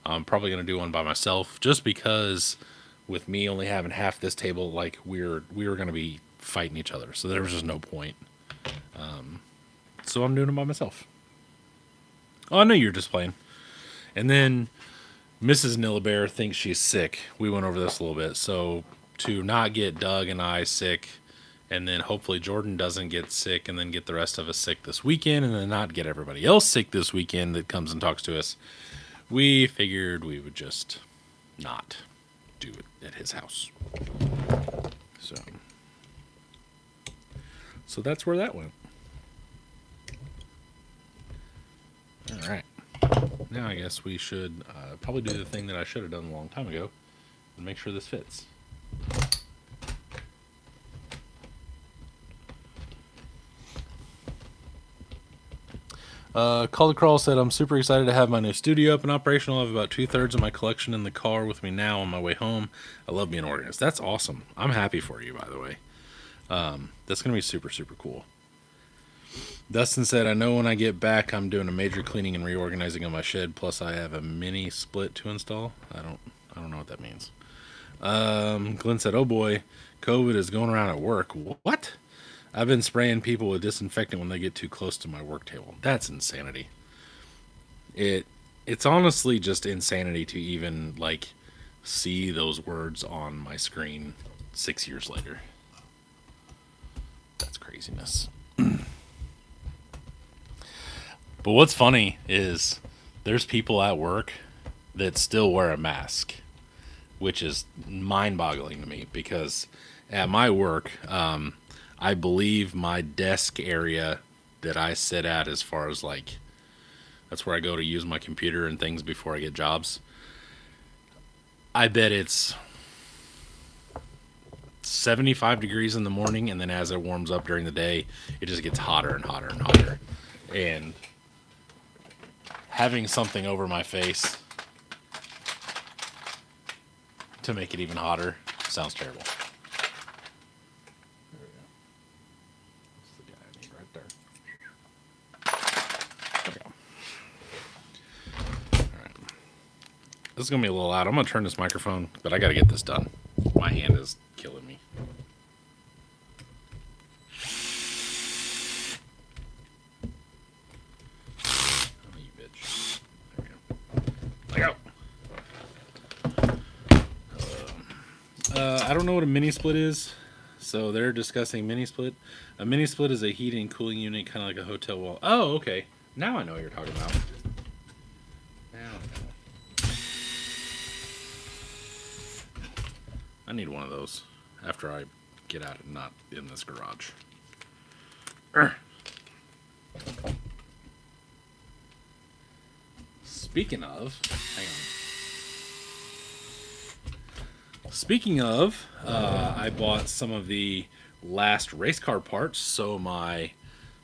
[SPEAKER 1] I'm probably going to do one by myself, just because with me only having half this table, like we were going to be fighting each other. So there was just no point. So I'm doing it by myself. Oh, I know you're just playing. And then Mrs. Nillabear thinks she's sick. We went over this a little bit. So to not get Doug and I sick, and then hopefully Jordan doesn't get sick, and then get the rest of us sick this weekend, and then not get everybody else sick this weekend that comes and talks to us, we figured we would just not do it at his house. So that's where that went. All right. Now I guess we should probably do the thing that I should have done a long time ago and make sure this fits. Calder Crawl said, I'm super excited to have my new studio up and operational. I have about 2/3 of my collection in the car with me now on my way home. I love being organized. That's awesome. I'm happy for you, by the way. That's going to be super, super cool. Dustin said, I know when I get back, I'm doing a major cleaning and reorganizing of my shed. Plus, I have a mini split to install. I don't know what that means. Glenn said, oh boy, COVID is going around at work. What? I've been spraying people with disinfectant when they get too close to my work table. That's insanity. It's honestly just insanity to even like see those words on my screen 6 years later. That's craziness. But what's funny is there's people at work that still wear a mask, which is mind boggling to me because at my work, I believe my desk area that I sit at, as far as like, that's where I go to use my computer and things before I get jobs. I bet it's 75 degrees in the morning, and then as it warms up during the day, it just gets hotter and hotter and hotter. And having something over my face to make it even hotter sounds terrible. There we go. That's the guy I need right there. There we go. All right. This is going to be a little loud. I'm going to turn this microphone, but I got to get this done. My hand is killing me. Oh, you bitch. There we go. I don't know what a mini split is, so they're discussing mini split. A mini split is a heating and cooling unit, kind of like a hotel wall. Oh, okay. Now I know what you're talking about. Now I know. I need one of those after I get out and not in this garage. Speaking of, hang on. Speaking of, I bought some of the last race car parts, so my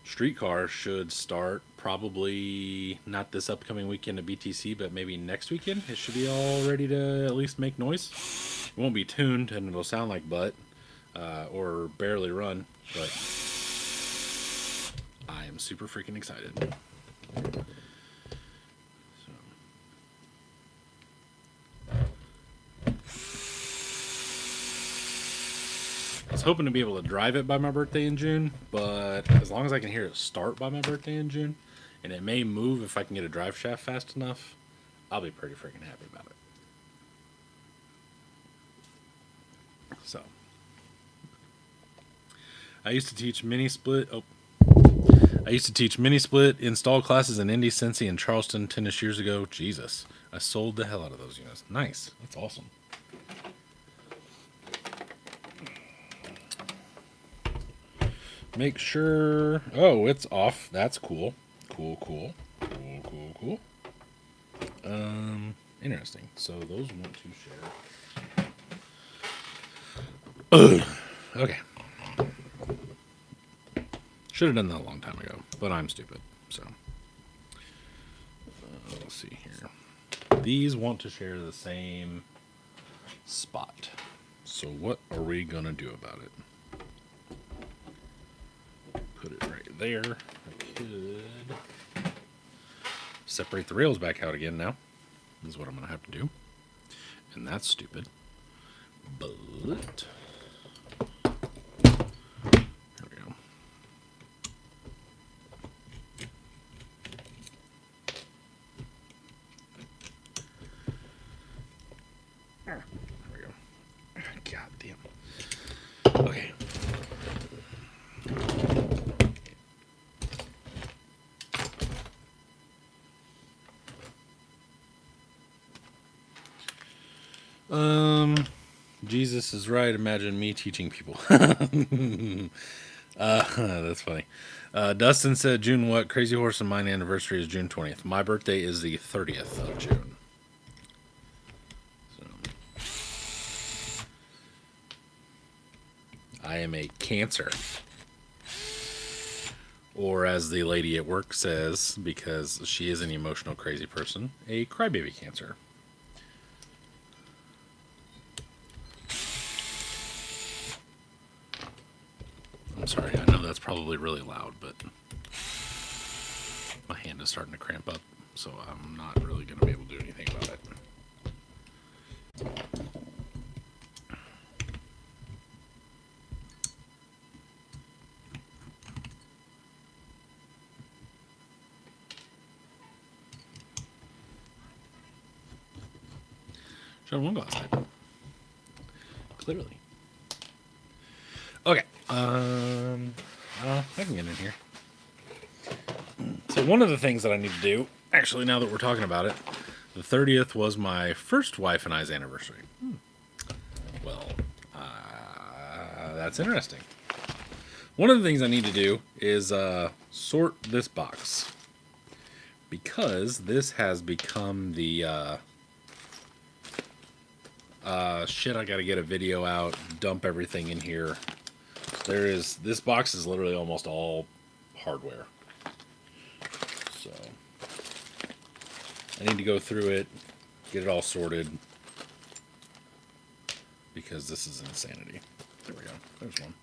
[SPEAKER 1] street car should start probably not this upcoming weekend at BTC, but maybe next weekend. It should be all ready to at least make noise. It won't be tuned, and it'll sound like butt or barely run, but I am super freaking excited. I was hoping to be able to drive it by my birthday in June, but as long as I can hear it start by my birthday in June, and it may move if I can get a drive shaft fast enough, I'll be pretty freaking happy about it. So, I used to teach mini split. I used to teach mini split install classes in Indy, Cincy, and Charleston 10ish years ago. Jesus, I sold the hell out of those units. Nice, that's awesome. Make sure. Oh, it's off. That's cool. Cool. Interesting. So those want to share. Okay. Should have done that a long time ago, but I'm stupid. So let's see here. These want to share the same spot. So what are we gonna do about it? Put it right there. I could separate the rails back out again now. This is what I'm going to have to do. And that's stupid. But there we go. There we go. God damn. Okay. Jesus is right. Imagine me teaching people. That's funny. Dustin said, June what? Crazy Horse and mine anniversary is June 20th. My birthday is the 30th of June. So, I am a Cancer. Or as the lady at work says, because she is an emotional crazy person, a crybaby Cancer. I'm sorry, I know that's probably really loud, but my hand is starting to cramp up, so I'm not really going to be able to do anything about it. Should one go outside? Clearly. Okay. I can get in here. So one of the things that I need to do, actually, now that we're talking about it, the 30th was my first wife and I's anniversary. Well, that's interesting. One of the things I need to do is sort this box, because this has become the shit. I gotta get a video out, dump everything in here. This box is literally almost all hardware, so I need to go through it, get it all sorted, because this is insanity. There we go. There's one.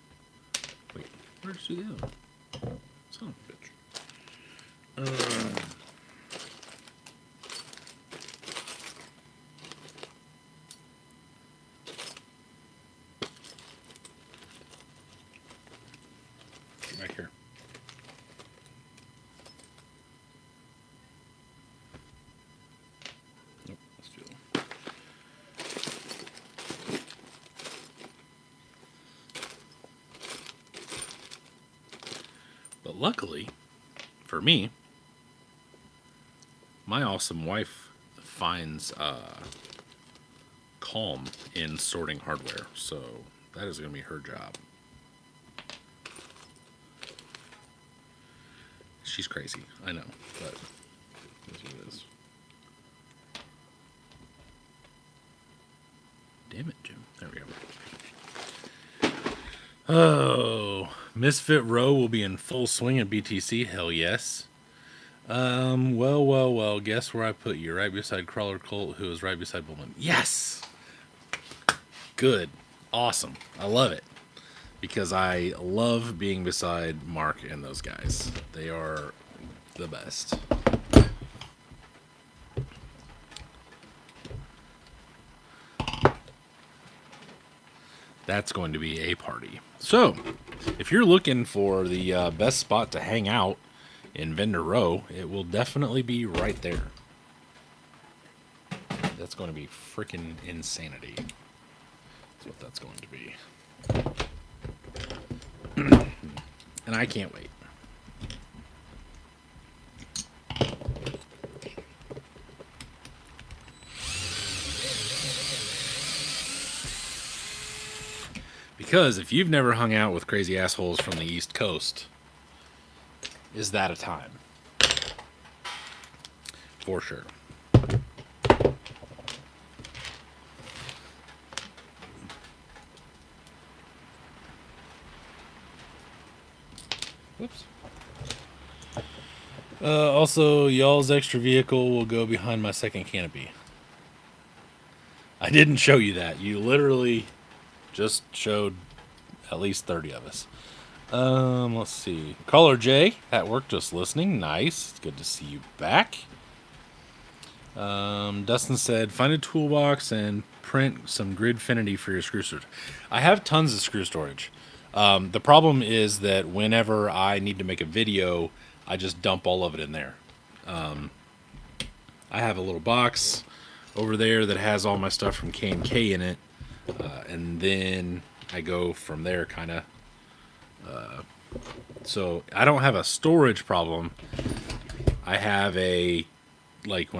[SPEAKER 1] Wait, where'd you see the other one? Son of a bitch. Get back here. Nope, let's do it. But luckily, for me, my awesome wife finds calm in sorting hardware, so that is going to be her job. She's crazy, I know, but that's what it is. Damn it, Jim. There we go. Oh, Misfit Row will be in full swing at BTC. Hell yes. Well. Guess where I put you? Right beside Crawler Colt, who is right beside Bullman. Yes. Good. Awesome. I love it, because I love being beside Mark and those guys. They are the best. That's going to be a party. So, if you're looking for the best spot to hang out in Vendor Row, it will definitely be right there. That's going to be freaking insanity. That's what that's going to be. And I can't wait. Because if you've never hung out with crazy assholes from the East Coast, is that a time? For sure. Whoops. Also, y'all's extra vehicle will go behind my second canopy. I didn't show you that. You literally just showed at least 30 of us. Let's see. Caller J at work, just listening. Nice. It's good to see you back. Dustin said, find a toolbox and print some Gridfinity for your screw storage. I have tons of screw storage. The problem is that whenever I need to make a video, I just dump all of it in there. I have a little box over there that has all my stuff from K&K in it, and then I go from there, kind of. So I don't have a storage problem. I have when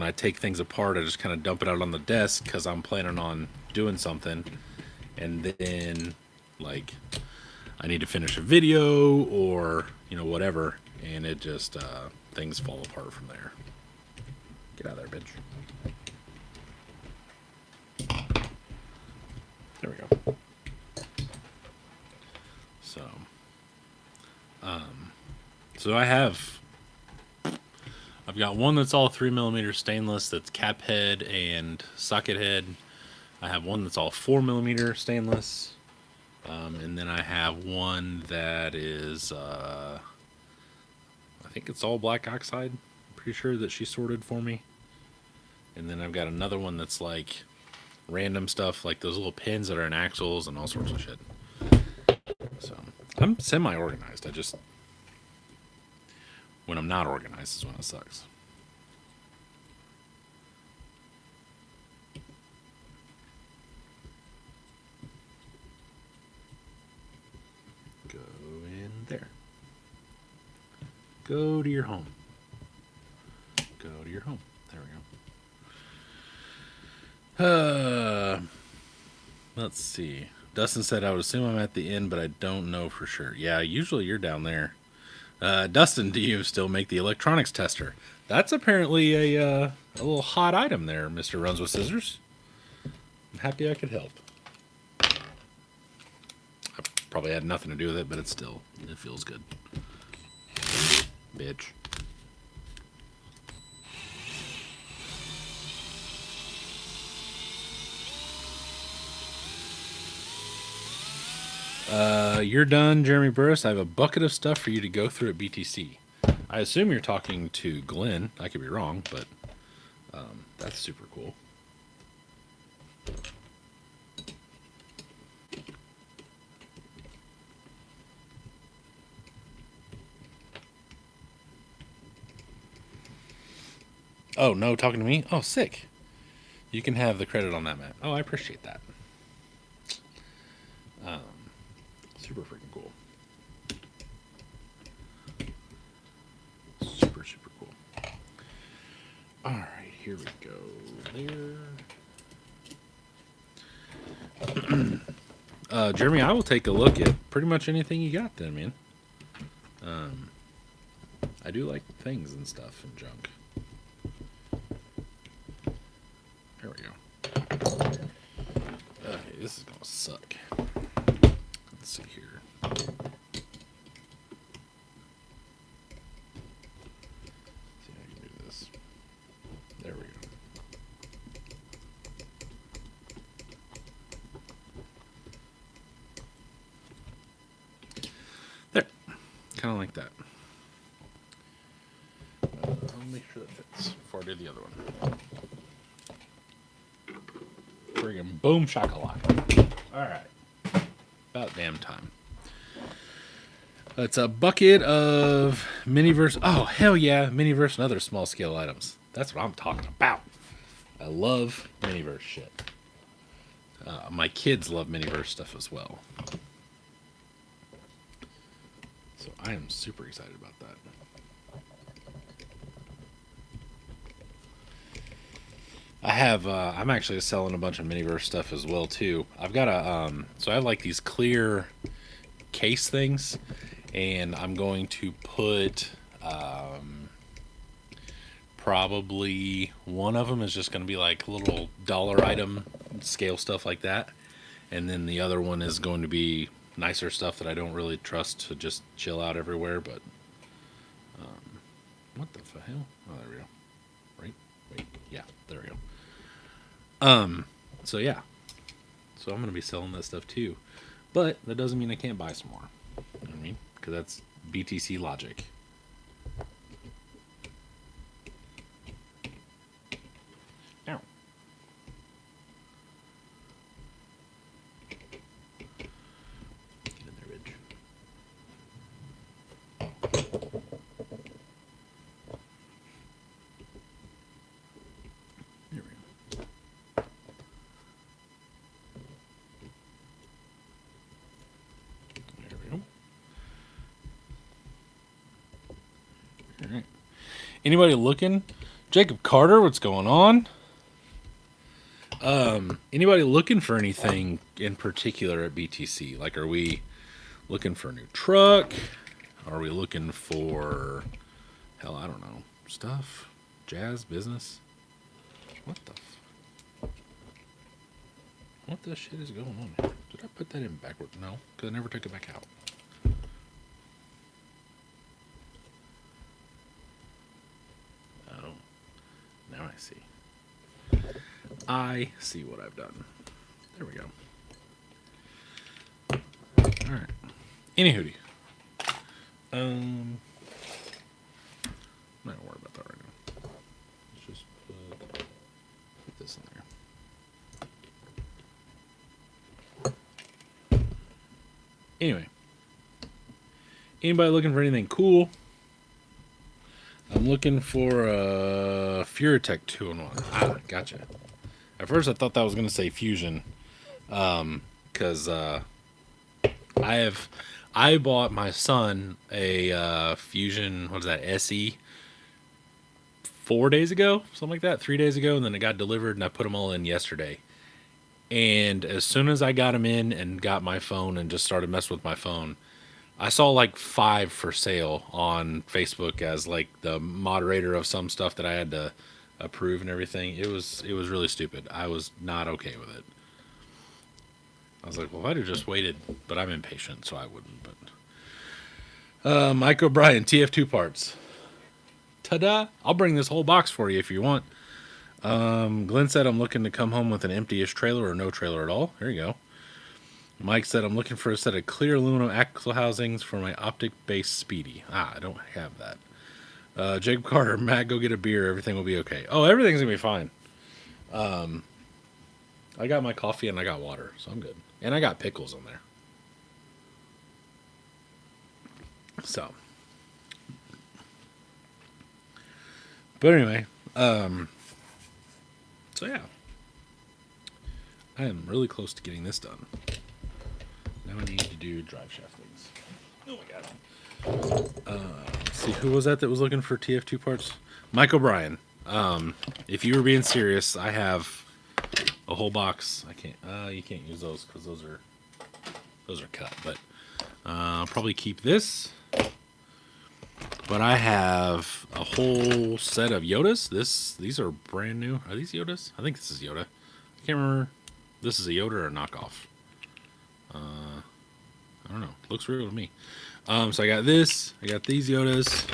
[SPEAKER 1] I take things apart, I just kind of dump it out on the desk because I'm planning on doing something, and then I need to finish a video or whatever, and it just things fall apart from there. Get out of there, bitch. There we go. So I've got one that's all 3mm stainless, that's cap head and socket head. I have one that's all 4mm stainless. And then I have one that is, I think it's all black oxide. I'm pretty sure that she sorted for me. And then I've got another one that's like random stuff, like those little pins that are in axles and all sorts of shit. So I'm semi-organized. When I'm not organized is when it sucks. There. Go to your home. Go to your home. There we go. Let's see. Dustin said, I would assume I'm at the end, but I don't know for sure. Yeah, usually you're down there. Dustin, do you still make the electronics tester? That's apparently a little hot item there, Mr. Runs with Scissors. I'm happy I could help. I probably had nothing to do with it, but it feels good. Bitch. You're done, Jeremy Burris. I have a bucket of stuff for you to go through at BTC. I assume you're talking to Glenn. I could be wrong, but that's super cool. Oh, no, talking to me? Oh, sick. You can have the credit on that, Matt. Oh, I appreciate that. Super freaking cool. Super cool. All right, here we go. There. Jeremy, I will take a look at pretty much anything you got then, man. I do like things and stuff and junk. There we go. Okay, this is gonna suck. Let's see here. See how I can do this. There we go. There. Kind of like that. I'll make sure that fits before I do the other one. Friggin' boom shakalaka. Alright. About damn time. It's a bucket of Miniverse. Oh, hell yeah. Miniverse and other small scale items. That's what I'm talking about. I love Miniverse shit. My kids love Miniverse stuff as well. So I am super excited about that. I'm actually selling a bunch of Miniverse stuff as well too. I've got so I have like these clear case things, and I'm going to put, probably one of them is just going to be like little dollar item scale stuff like that. And then the other one is going to be nicer stuff that I don't really trust to just chill out everywhere. But, what the hell? Oh, there we go. Right? Wait. Yeah, there we go. So yeah. So I'm going to be selling that stuff too. But that doesn't mean I can't buy some more. You know what I mean? Because that's BTC logic. Ow. Get in there, bitch. There we go. There we go. All right. Anybody looking? Jacob Carter, what's going on? Anybody looking for anything in particular at BTC? Like, are we looking for a new truck? Are we looking for, hell, I don't know, stuff? Jazz, business? What the shit is going on here? Did I put that in backward? No, because I never took it back out. Oh, now I see. I see what I've done. There we go. All right. Anywho, I'm not gonna worry about that right now. Let's just put this in there. Anyway, anybody looking for anything cool? I'm looking for a Furitech 2-in-1. Ah, gotcha. At first, I thought that was going to say Fusion, because I I bought my son a Fusion, what is that, SE, 4 days ago, something like that, 3 days ago, and then it got delivered, and I put them all in yesterday. And as soon as I got them in and got my phone and just started messing with my phone, I saw like 5 for sale on Facebook as like the moderator of some stuff that I had to approve and everything. It was really stupid. I was not okay with it. I was like, well, I'd have just waited, but I'm impatient, so I wouldn't. But Mike O'Brien, TF2 parts. Ta-da! I'll bring this whole box for you if you want. Glenn said I'm looking to come home with an empty-ish trailer or no trailer at all. There you go. Mike said I'm looking for a set of clear aluminum axle housings for my optic-based Speedy. I don't have that. Jacob Carter, Matt, go get a beer. Everything will be okay. Oh, everything's going to be fine. I got my coffee and I got water, so I'm good. And I got pickles in there. So. But anyway, so yeah. I am really close to getting this done. Now I need to do drive shaft things. Oh my god. Let's see, who was that was looking for TF2 parts? Mike O'Brien. If you were being serious, I have a whole box. I can't. You can't use those because those are cut. But I'll probably keep this. But I have a whole set of Yodas. These are brand new. Are these Yodas? I think this is Yoda. I can't remember. This is a Yoda or a knockoff. I don't know. Looks real to me. So I got this. I got these Yodas.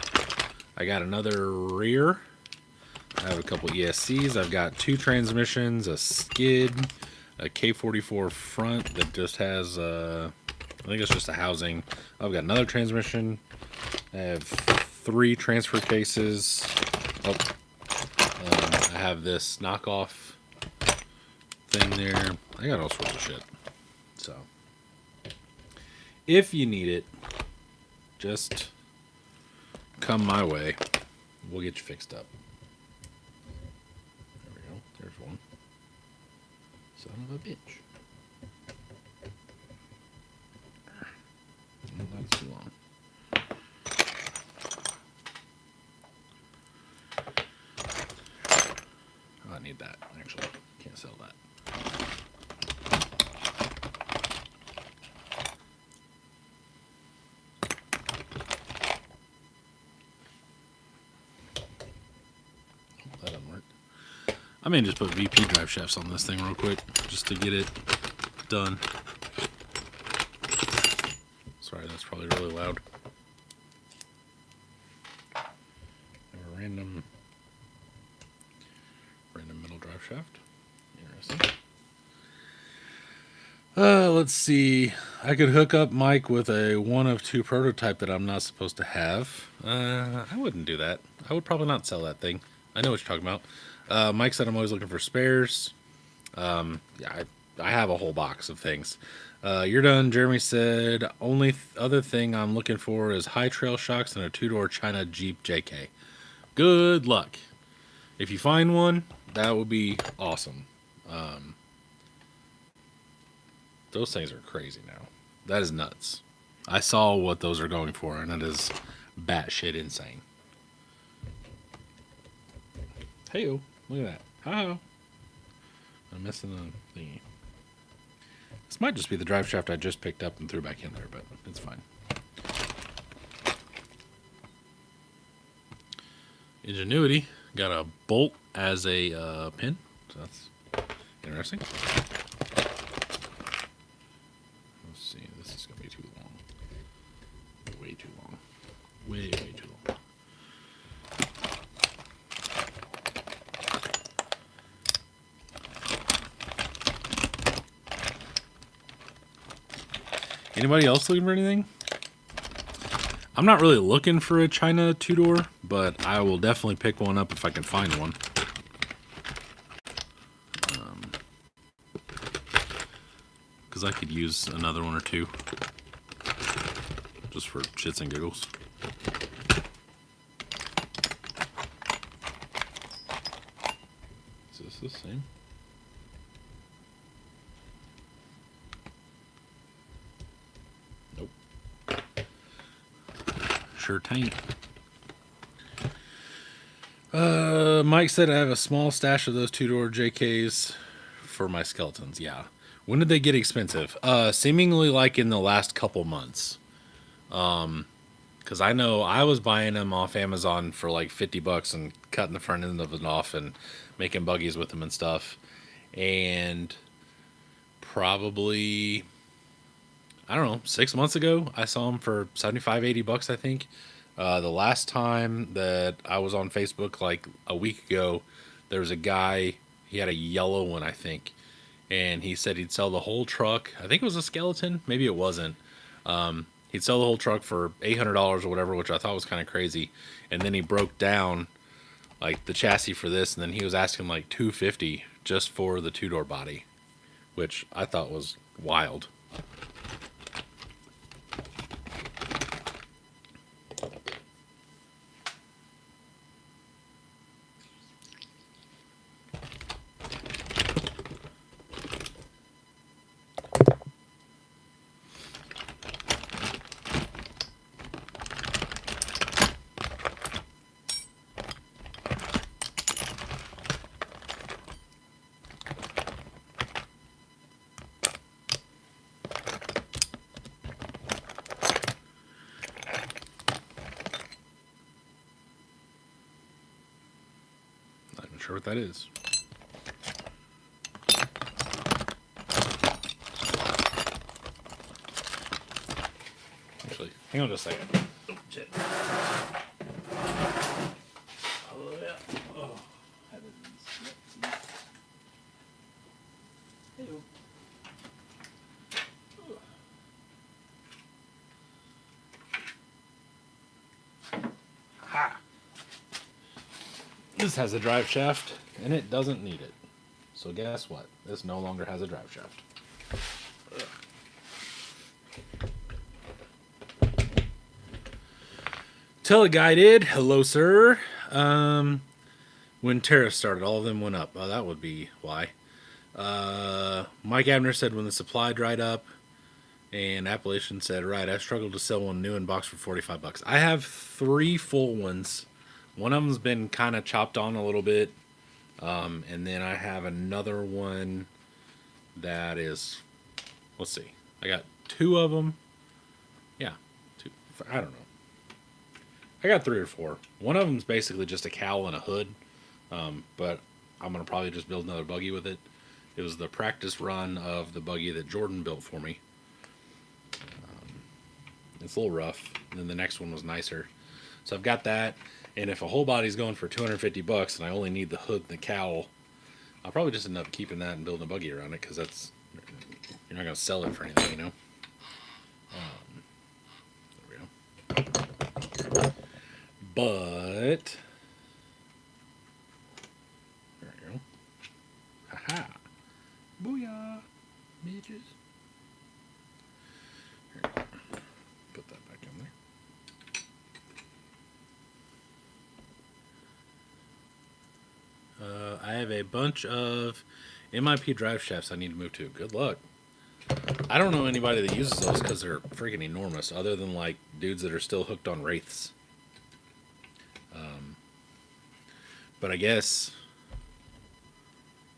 [SPEAKER 1] I got another rear. I have a couple ESCs. I've got 2 transmissions, a skid, a K44 front that just has, I think it's just a housing. I've got another transmission. I have 3 transfer cases. Oh, I have this knockoff thing there. I got all sorts of shit. So, if you need it, just come my way. We'll get you fixed up. There we go. There's one. Son of a bitch. That's too long. Oh, I need that, actually. Can't sell that. That doesn't work. I may just put VP drive shafts on this thing real quick, just to get it done. Sorry, that's probably really loud. Have a random middle drive shaft. Interesting. Let's see. I could hook up Mike with a 1 of 2 prototype that I'm not supposed to have. I wouldn't do that. I would probably not sell that thing. I know what you're talking about. Mike said I'm always looking for spares. Yeah, I have a whole box of things. You're done. Jeremy said, only other thing I'm looking for is high trail shocks and a 2-door China Jeep JK. Good luck. If you find one, that would be awesome. Those things are crazy now. That is nuts. I saw what those are going for, and it is batshit insane. Hey-o, look at that. Hi-ho. I'm missing the thingy. This might just be the drive shaft I just picked up and threw back in there, but it's fine. Ingenuity. Got a bolt as a pin, so that's interesting. Let's see. This is going to be too long. Way too long. Way too long. Anybody else looking for anything? I'm not really looking for a China 2-door, but I will definitely pick one up if I can find one. Because I could use another one or two. Just for shits and giggles. Is this the same? Nope. Sure tain't. Mike said I have a small stash of those two-door JKs for my skeletons. Yeah. When did they get expensive? Seemingly like in the last couple months. Because I know I was buying them off Amazon for like $50 and cutting the front end of it off and making buggies with them and stuff. And probably, I don't know, 6 months ago, I saw them for $75-$80, I think. The last time that I was on Facebook, like a week ago, there was a guy, he had a yellow one, I think. And he said he'd sell the whole truck. I think it was a skeleton. Maybe it wasn't. He'd sell the whole truck for $800 or whatever, which I thought was kind of crazy. And then he broke down like the chassis for this, and then he was asking like $250 just for the two-door body, which I thought was wild. Not even sure what that is. Actually, hang on just a second. Oh, shit. Oh, yeah. Oh, heavens. Hey-o. Ha! This has a drive shaft, and it doesn't need it. So guess what? This no longer has a drive shaft. Teleguided, hello sir. When tariffs started, all of them went up. Oh, that would be why. Mike Abner said when the supply dried up, and Appalachian said, right, I struggled to sell one new in box for $45. I have 3 full ones. One of them's been kind of chopped on a little bit. And then I have another one that is, let's see. I got 2 of them. Yeah, 2. I don't know. I got 3 or 4. One of them's basically just a cowl and a hood. But I'm going to probably just build another buggy with it. It was the practice run of the buggy that Jordan built for me. It's a little rough. And then the next one was nicer. So I've got that. And if a whole body's going for $250 and I only need the hood and the cowl, I'll probably just end up keeping that and building a buggy around it because that's, you're not going to sell it for anything, you know? There we go. But, there we go. Haha. Booyah, bitches. There we go. Put that back in there. I have a bunch of MIP drive shafts I need to move to. Good luck. I don't know anybody that uses those because they're freaking enormous, other than like dudes that are still hooked on Wraiths. But I guess,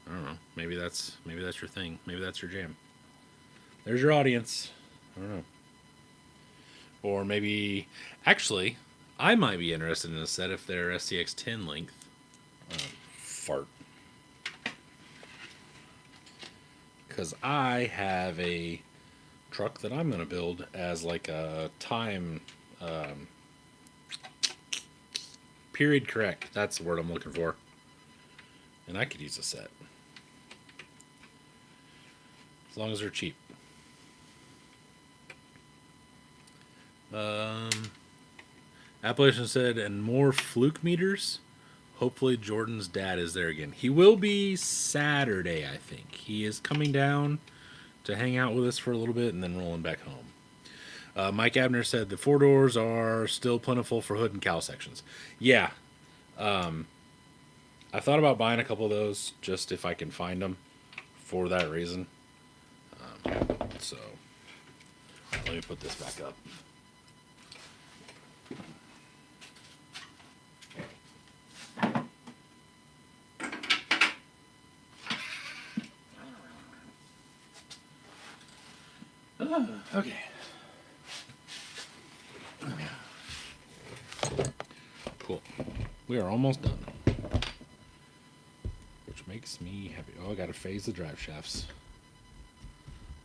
[SPEAKER 1] I don't know. Maybe that's your thing. Maybe that's your jam. There's your audience. I don't know. Or maybe, actually, I might be interested in a set if they're SCX 10 length. Fart. Because I have a truck that I'm going to build as like a time period correct. That's the word I'm looking for. And I could use a set. As long as they're cheap. Appalachian said, and more fluke meters. Hopefully Jordan's dad is there again. He will be Saturday, I think. He is coming down to hang out with us for a little bit and then rolling back home. Mike Abner said the 4 doors are still plentiful for hood and cowl sections. Yeah. I thought about buying a couple of those just if I can find them for that reason. So let me put this back up. Okay. Cool. We are almost done. Which makes me happy. Oh, I gotta phase the drive shafts.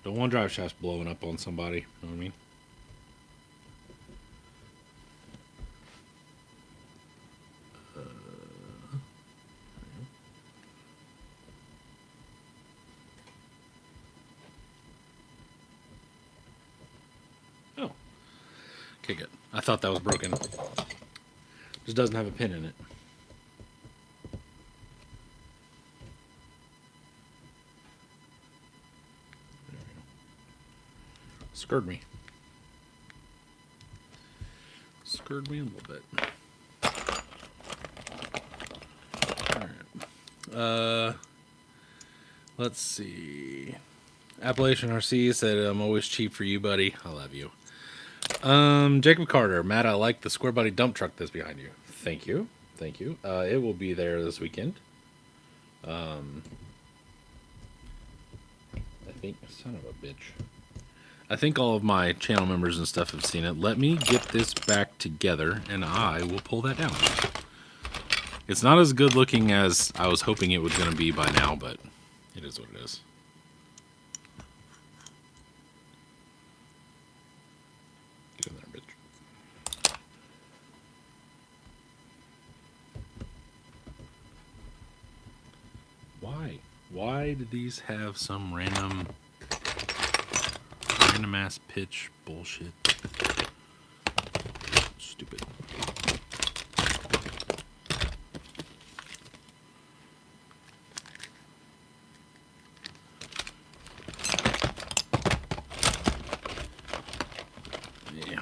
[SPEAKER 1] Don't want drive shafts blowing up on somebody. You know what I mean? Oh. Okay, good. I thought that was broken. Just doesn't have a pin in it. Scared me. Scared me a little bit. Alright. Let's see. Appalachian RC said, I'm always cheap for you, buddy. I love you. Jacob Carter. Matt, I like the square body dump truck that's behind you. Thank you. Thank you. It will be there this weekend. I think, son of a bitch. I think all of my channel members and stuff have seen it. Let me get this back together, and I will pull that down. It's not as good looking as I was hoping it was going to be by now, but it is what it is. Get in there, bitch. Why? Why did these have some random ass pitch bullshit? Stupid. Yeah.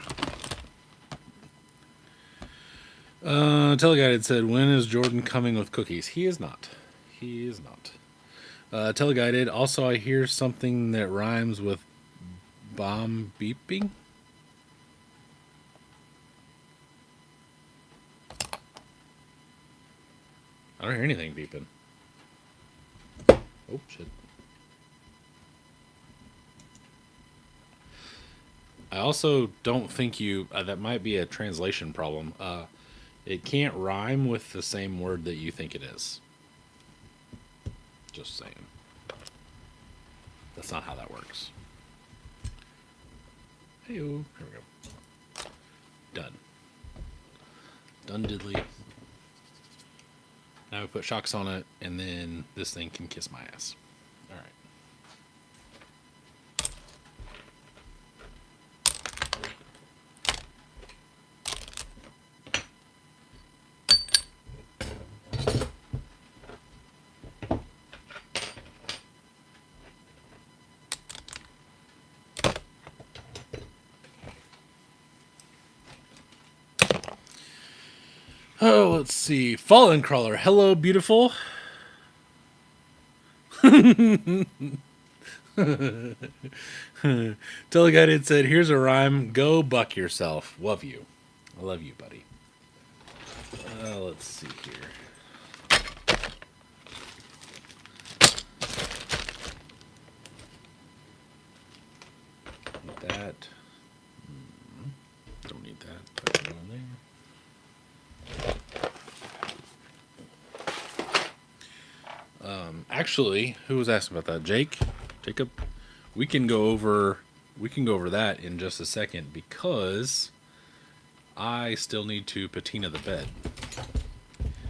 [SPEAKER 1] Teleguided said, when is Jordan coming with cookies? He is not. He is not. Teleguided, also I hear something that rhymes with bomb beeping. I don't hear anything beeping. Oh, shit. I also don't think you... that might be a translation problem. It can't rhyme with the same word that you think it is. Just saying. That's not how that works. Hey-o. Here we go. Done. Done diddly. Now we put shocks on it, and then this thing can kiss my ass. All right. Oh, let's see. Fallen Crawler. Hello, beautiful. Teleguided said, here's a rhyme. Go buck yourself. Love you. I love you, buddy. Let's see here. Need that. Don't need that. Put it on there. Actually, who was asking about that? Jacob. We can go over that in just a second because I still need to patina the bed.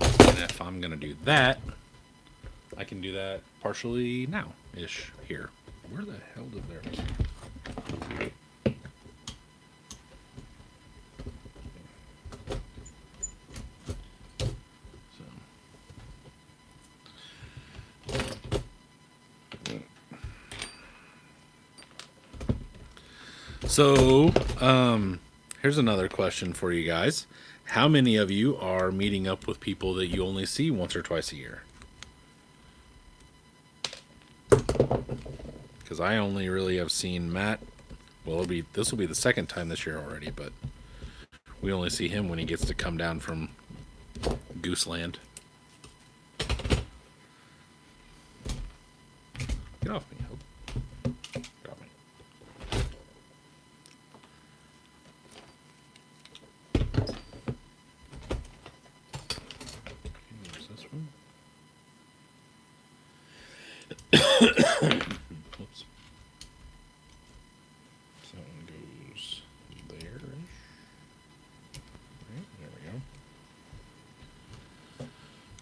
[SPEAKER 1] And if I'm gonna do that, I can do that partially now-ish here. Where the hell did there? So, here's another question for you guys. How many of you are meeting up with people that you only see once or twice a year? Because I only really have seen Matt. Well, this will be the second time this year already, but we only see him when he gets to come down from Gooseland. Get off me, Hope. Get off me.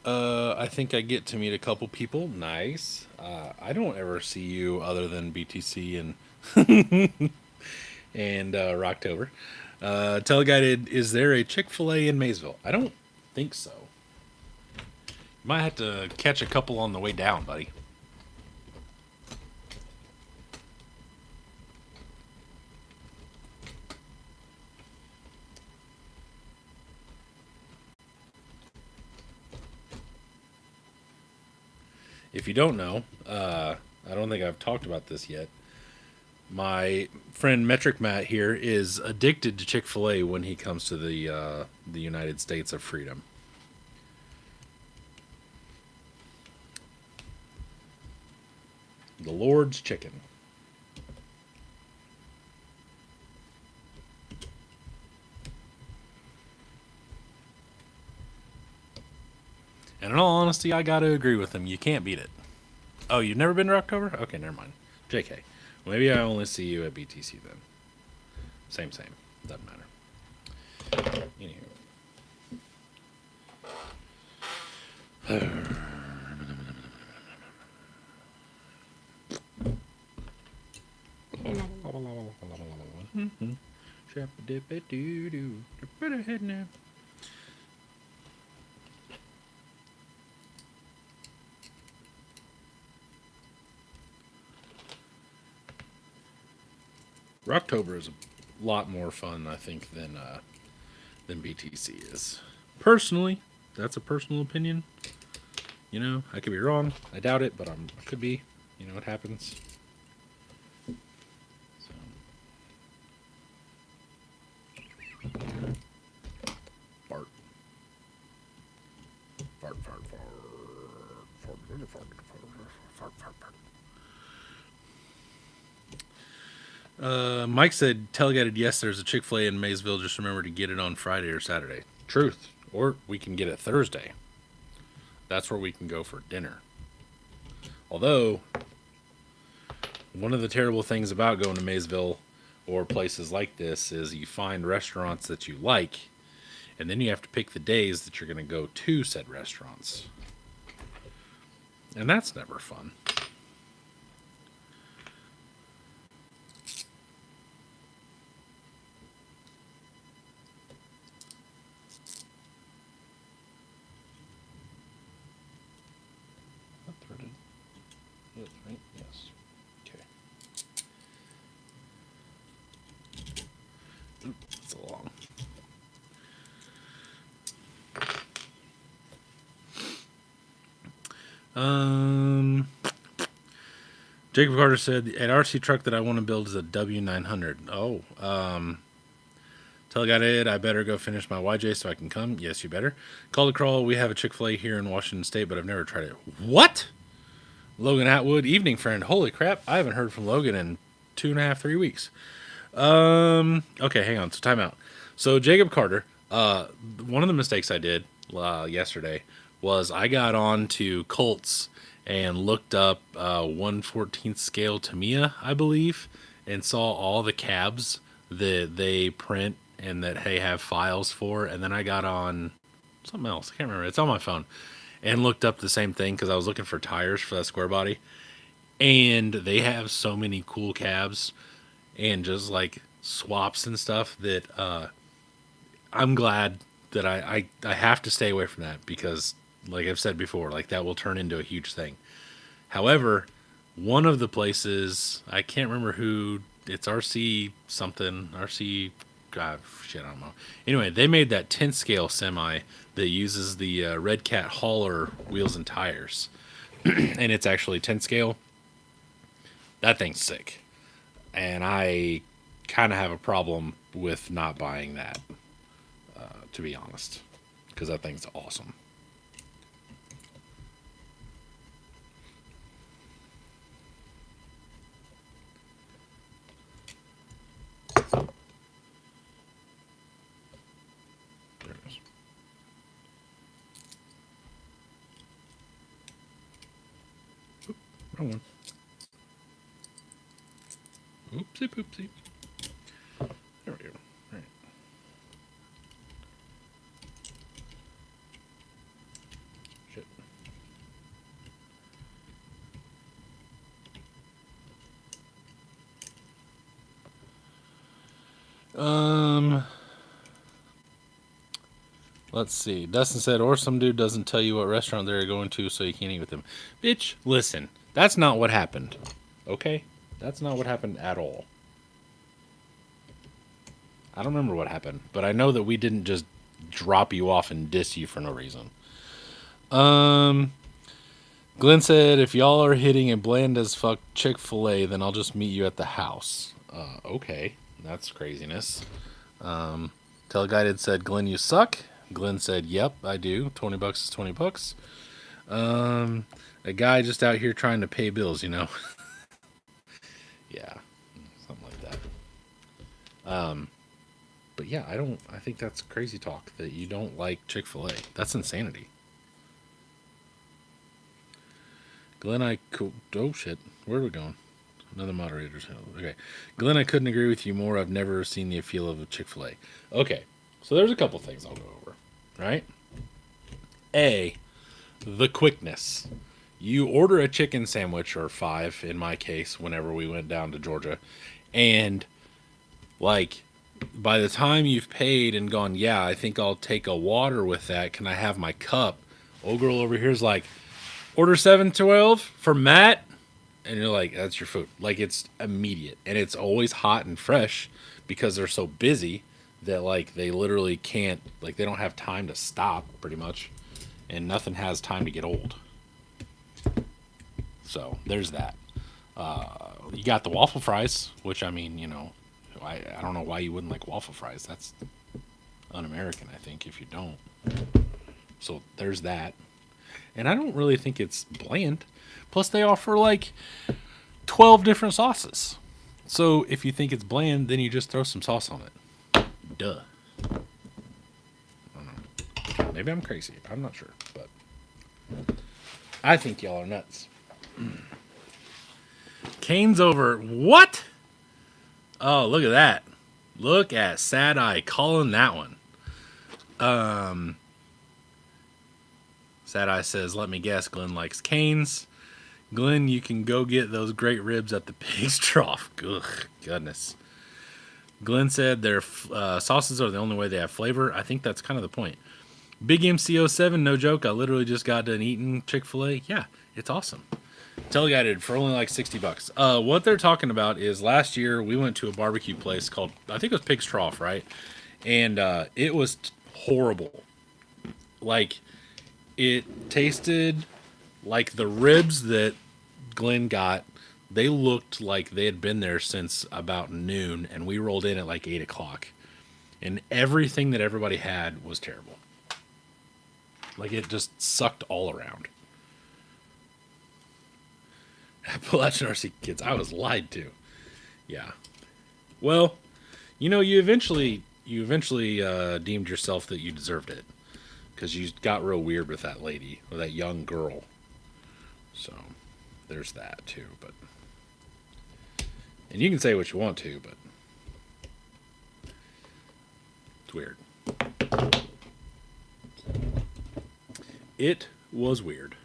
[SPEAKER 1] I think I get to meet a couple people. Nice. I don't ever see you other than BTC and Rocktober. Teleguided, is there a Chick-fil-A in Maysville? I don't think so. You might have to catch a couple on the way down, buddy. If you don't know, I don't think I've talked about this yet. My friend Metric Matt here is addicted to Chick-fil-A when he comes to the United States of Freedom. The Lord's Chicken. And in all honesty, I gotta agree with him. You can't beat it. Oh, you've never been to October? Okay, never mind. JK. Maybe I only see you at BTC then. Same. Doesn't matter. Anywho. Now. Rocktober is a lot more fun, I think, than BTC is. Personally, that's a personal opinion. You know, I could be wrong. I doubt it, but I could be. You know, it happens. So. Fart. Fart. Mike said, "Teleguided, yes, there's a Chick-fil-A in Maysville. Just remember to get it on Friday or Saturday." Truth. Or we can get it Thursday. That's where we can go for dinner. Although, one of the terrible things about going to Maysville or places like this is you find restaurants that you like, and then you have to pick the days that you're going to go to said restaurants. And that's never fun. Right? Yes. Okay. Ooh, that's a long. Jacob Carter said, "An RC truck that I want to build is a W900. Oh, Teleguided, I better go finish my YJ so I can come. Yes, you better. Call to crawl. We have a Chick-fil-A here in Washington State, but I've never tried it. What? Logan Atwood, evening friend. Holy crap! I haven't heard from Logan in 2.5, 3 weeks. Okay, hang on. So time out. So Jacob Carter, one of the mistakes I did yesterday was I got on to Colts and looked up 1/14 scale Tamiya, I believe, and saw all the cabs that they print and that they have files for. And then I got on something else. I can't remember. It's on my phone. And looked up the same thing because I was looking for tires for that square body. And they have so many cool cabs and just like swaps and stuff that I'm glad that I have to stay away from that because, like I've said before, like that will turn into a huge thing. However, one of the places, I can't remember who, it's RC something, RC, God, shit, I don't know. Anyway, they made that 10 scale semi that uses the Red Cat hauler wheels and tires. And it's actually 10 scale. That thing's sick. And I kind of have a problem with not buying that, to be honest, because that thing's awesome. There it is. Oop, wrong one. Oopsie poopsie. There we go. All right. Shit. Um, let's see. Dustin said, or some dude doesn't tell you what restaurant they're going to, so you can't eat with them. Bitch, listen. That's not what happened. Okay? That's not what happened at all. I don't remember what happened, but I know that we didn't just drop you off and diss you for no reason. Um, Glenn said, if y'all are hitting a bland as fuck Chick-fil-A, then I'll just meet you at the house. Okay. That's craziness. Teleguided said, Glenn, you suck. Glenn said, yep, I do. $20 is $20. A guy just out here trying to pay bills, you know? Yeah, something like that. But yeah, I think that's crazy talk that you don't like Chick-fil-A. That's insanity. Glenn, oh shit, where are we going? Another moderator's handle. Okay. Glenn, I couldn't agree with you more. I've never seen the appeal of a Chick-fil-A. Okay, so there's a couple things I'll go over. Right? A, the quickness. You order a chicken sandwich, or 5 in my case, whenever we went down to Georgia, and like by the time you've paid and gone, yeah, I think I'll take a water with that. Can I have my cup? Old girl over here's like, order 712 for Matt. And you're like, that's your food. Like, it's immediate. And it's always hot and fresh because they're so busy that, like, they literally can't, like, they don't have time to stop, pretty much. And nothing has time to get old. So, there's that. You got the waffle fries, which, I mean, you know, I don't know why you wouldn't like waffle fries. That's un-American, I think, if you don't. So, there's that. And I don't really think it's bland. Plus, they offer like 12 different sauces. So if you think it's bland, then you just throw some sauce on it. Duh. I don't know. Maybe I'm crazy. I'm not sure. But I think y'all are nuts. Cane's over. What? Oh, look at that. Look at Sad Eye calling that one. Sad Eye says, let me guess, Glenn likes Cane's. Glenn, you can go get those great ribs at the pig's trough. Ugh, goodness. Glenn said their sauces are the only way they have flavor. I think that's kind of the point. Big MC07, no joke. I literally just got done eating Chick-fil-A. Yeah, it's awesome. Teleguided for only like $60. What they're talking about is last year we went to a barbecue place called, I think it was Pig's Trough, right? And it was horrible. Like, it tasted like the ribs that Glenn got. They looked like they had been there since about noon, and we rolled in at like 8 o'clock. And everything that everybody had was terrible. Like, it just sucked all around. Appalachian RC kids, I was lied to. Yeah. Well, you know, you eventually deemed yourself that you deserved it, because you got real weird with that lady, or that young girl. So there's that too. But, and you can say what you want to, but it's weird. It was weird.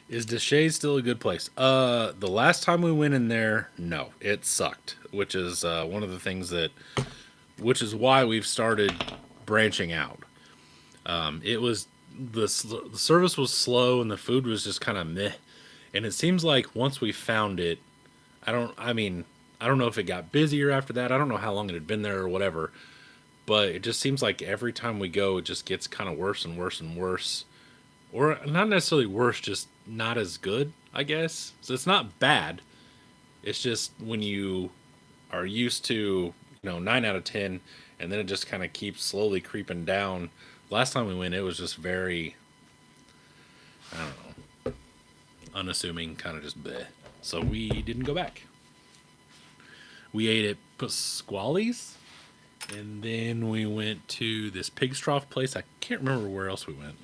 [SPEAKER 1] Is Deshays still a good place? The last time we went in there, no, it sucked. Which is one of the things which is why we've started branching out. It was the service was slow and the food was just kind of meh. And it seems like once we found it, I don't know if it got busier after that. I don't know how long it had been there or whatever. But it just seems like every time we go, it just gets kind of worse and worse and worse. Or not necessarily worse, just not as good, I guess. So it's not bad. It's just when you are used to, 9 out of 10, and then it just kind of keeps slowly creeping down. Last time we went, it was just very, I don't know, unassuming, kind of just bleh. So we didn't go back. We ate at Pasquale's, and then we went to this Pig's Trough place. I can't remember where else we went.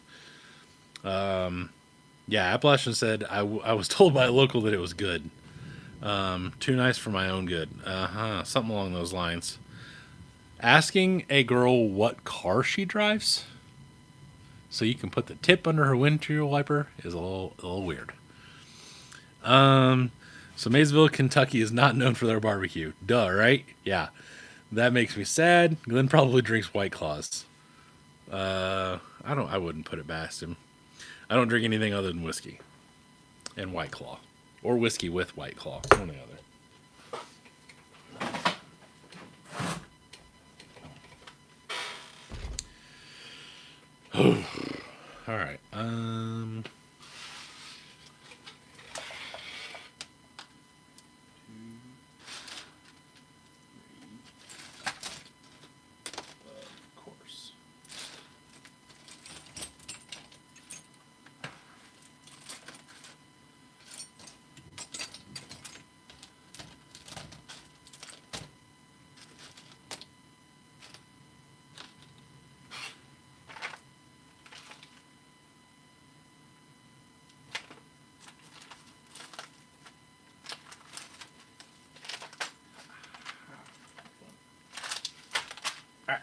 [SPEAKER 1] Yeah, Appalachian said, I was told by a local that it was good. Too nice for my own good. Something along those lines. Asking a girl what car she drives so you can put the tip under her windshield wiper is a little weird. So Maysville, Kentucky is not known for their barbecue. Duh, right? Yeah. That makes me sad. Glenn probably drinks White Claws. I wouldn't put it past him. I don't drink anything other than whiskey and White Claw. Or whiskey with White Claw. One or the other. All right. Of course. All right.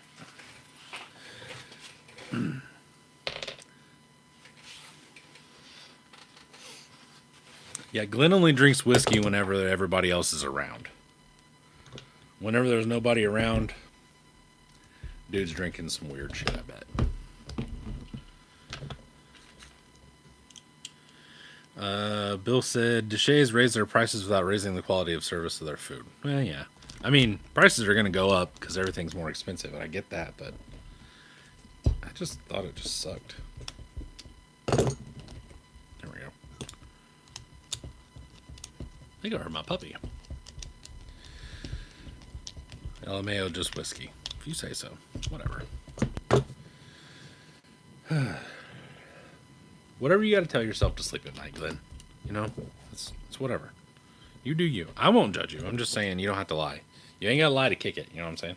[SPEAKER 1] Yeah, Glenn only drinks whiskey whenever everybody else is around. Whenever there's nobody around, dude's drinking some weird shit, I bet. Bill said, Deshays raise their prices without raising the quality of service of their food. Well, yeah. I mean, prices are going to go up because everything's more expensive, and I get that, but I just thought it just sucked. There we go. I think I heard my puppy. LMAO, just whiskey. If you say so. Whatever. Whatever you got to tell yourself to sleep at night, Glenn. You know, it's whatever. You do you. I won't judge you. I'm just saying you don't have to lie. You ain't got to lie to kick it. You know what I'm saying?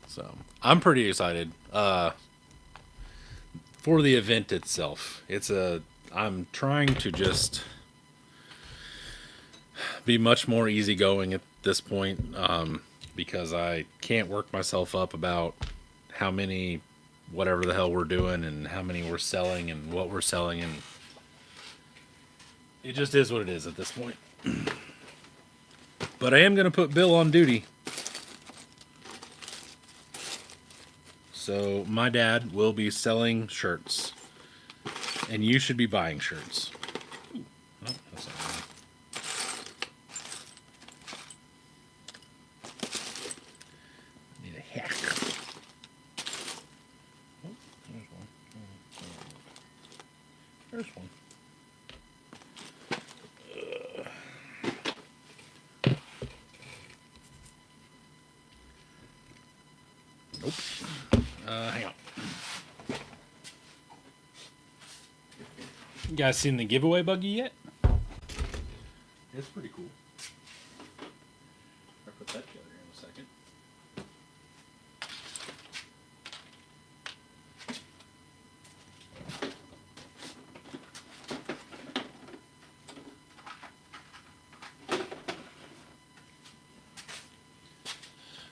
[SPEAKER 1] So, I'm pretty excited for the event itself. I'm trying to just be much more easygoing at this point because I can't work myself up about how many whatever the hell we're doing and how many we're selling and what we're selling, and it just is what it is at this point. But I am going to put Bill on duty. So my dad will be selling shirts and you should be buying shirts. Ooh, oh, that's not right. Need a hack. Oh, there's one. There's one. Nope. Hang on. You guys seen the giveaway buggy yet? It's pretty cool. I'll put that together in a second.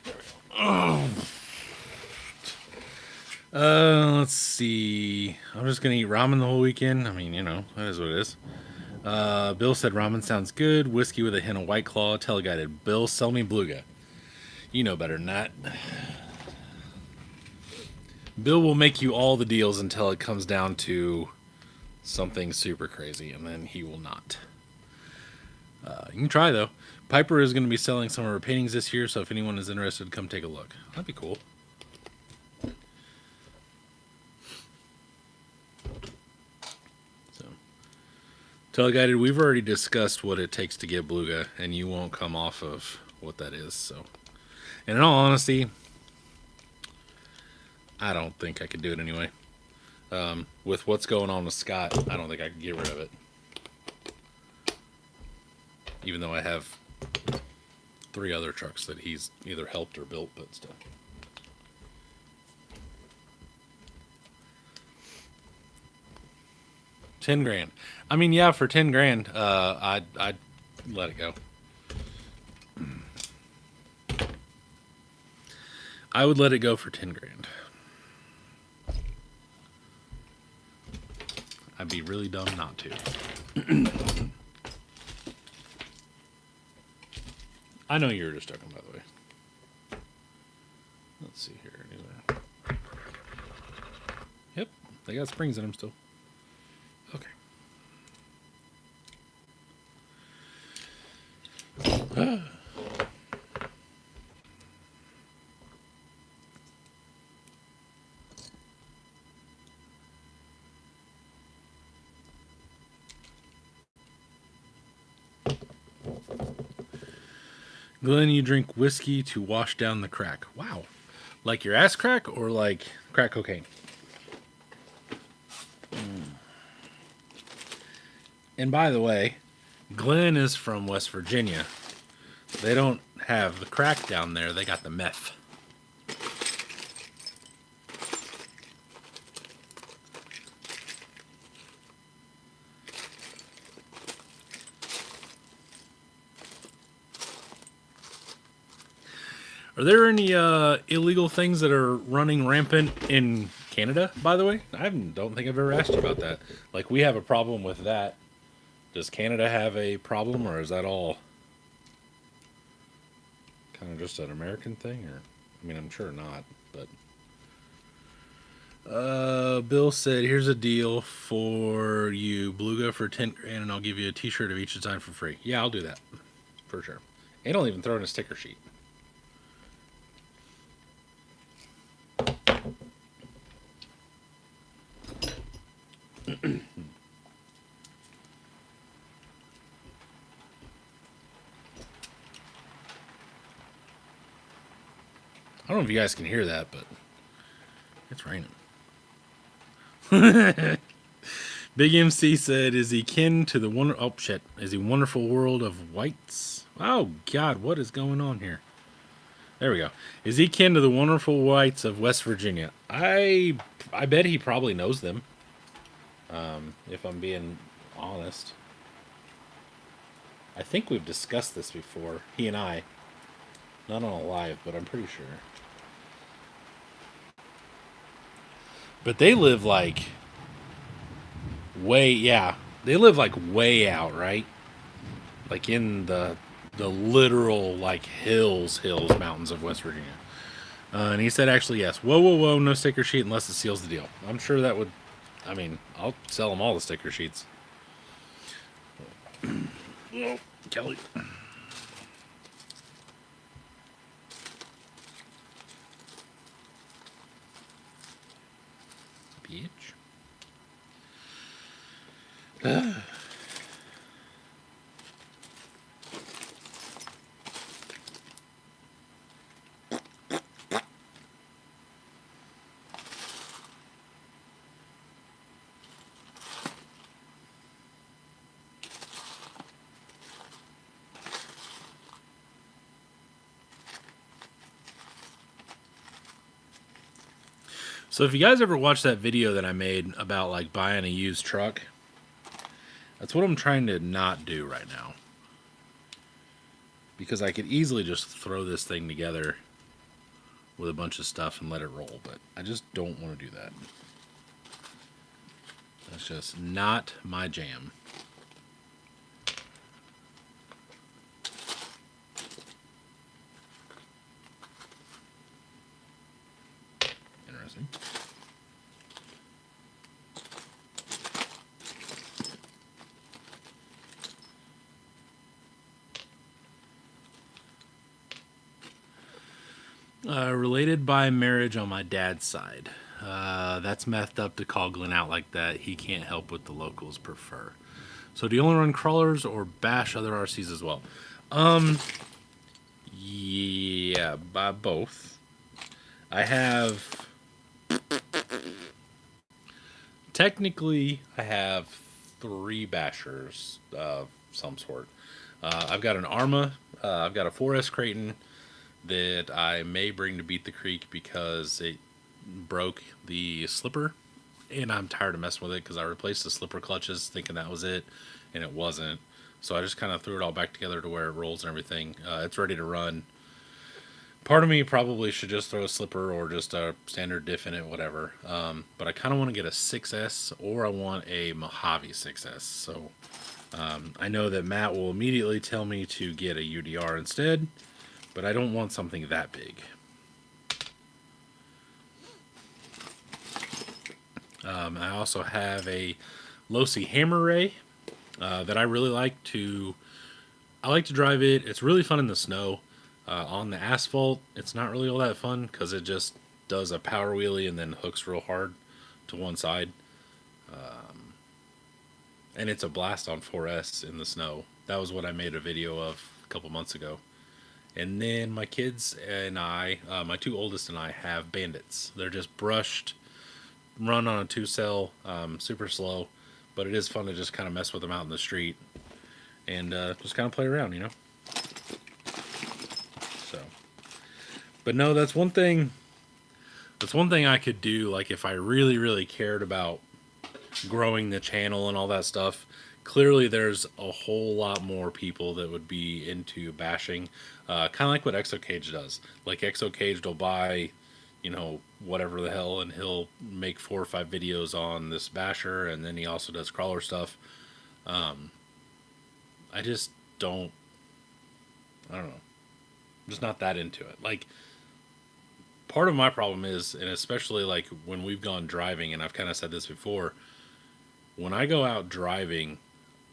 [SPEAKER 1] There we go. Let's see. I'm just gonna eat ramen the whole weekend. I mean, you know, that is what it is. Bill said ramen sounds good. Whiskey with a hint of White Claw. Teleguided. Bill, sell me Bluga. You know better than that. Bill will make you all the deals until it comes down to something super crazy, and then he will not. You can try, though. Piper is going to be selling some of her paintings this year, so if anyone is interested, come take a look. That'd be cool. So, Teleguided, we've already discussed what it takes to get Bluga, and you won't come off of what that is. So, and in all honesty, I don't think I could do it anyway. With what's going on with Scott, I don't think I could get rid of it. Even though I have 3 other trucks that he's either helped or built, but still. 10 grand. I mean, yeah, for 10 grand, I'd let it go. I would let it go for 10 grand. I'd be really dumb not to. I know you're just joking, by the way. Let's see here. Yep, they got springs in them still. Okay. Glenn, you drink whiskey to wash down the crack. Wow. Like your ass crack or like crack cocaine? And by the way, Glenn is from West Virginia. They don't have the crack down there. They got the meth. Are there any illegal things that are running rampant in Canada, by the way? I don't think I've ever asked you about that. Like, we have a problem with that. Does Canada have a problem, or is that all kind of just an American thing? Or, I mean, I'm sure not, but... Bill said, here's a deal for you, Beluga, for 10 grand, and I'll give you a t-shirt of each design for free. Yeah, I'll do that. For sure. And I'll even throw in a sticker sheet. I don't know if you guys can hear that, but it's raining. Big MC said, "Is he kin to the wonder? Oh shit! Is he wonderful world of whites? Oh God, what is going on here? There we go. Is he kin to the wonderful whites of West Virginia? I bet he probably knows them. If I'm being honest, I think we've discussed this before. He and I, not on a live, but I'm pretty sure. But they live like they live like way out, right? Like in the literal like hills, mountains of West Virginia. And he said, actually, yes. Whoa, no sticker sheet unless it seals the deal. I'm sure that would, I mean, I'll sell them all the sticker sheets. Oh, Kelly. Bitch. So if you guys ever watched that video that I made about like buying a used truck, that's what I'm trying to not do right now. Because I could easily just throw this thing together with a bunch of stuff and let it roll, but I just don't want to do that. That's just not my jam. Interesting. Related by marriage on my dad's side. That's messed up to call Glenn out like that. He can't help what the locals prefer. So do you only run crawlers or bash other RCs as well? Yeah, by both. I have... Technically, I have 3 bashers of some sort. I've got an Arma. I've got a 4S Creighton that I may bring to Beat the Creek because it broke the slipper and I'm tired of messing with it because I replaced the slipper clutches thinking that was it, and it wasn't. So I just kind of threw it all back together to where it rolls and everything. It's ready to run. Part of me probably should just throw a slipper or just a standard diff in it, whatever. But I kind of want to get a 6S or I want a Mojave 6S. So I know that Matt will immediately tell me to get a UDR instead, but I don't want something that big. I also have a Losi Hammer Ray that I really like to. I like to drive it. It's really fun in the snow. On the asphalt, it's not really all that fun because it just does a power wheelie and then hooks real hard to one side. And it's a blast on 4S in the snow. That was what I made a video of a couple months ago. And then my kids and I, my two oldest and I, have Bandits. They're just brushed, run on a 2-cell, super slow, but it is fun to just kind of mess with them out in the street and just kind of play around, you know? So, but no, that's one thing. That's one thing I could do, like if I really, really cared about growing the channel and all that stuff. Clearly, there's a whole lot more people that would be into bashing, kind of like what ExoCage does. Like ExoCage will buy, you know, whatever the hell, and he'll make 4 or 5 videos on this basher, and then he also does crawler stuff. I just don't. I don't know. I'm just not that into it. Like, part of my problem is, and especially like when we've gone driving, and I've kind of said this before, when I go out driving,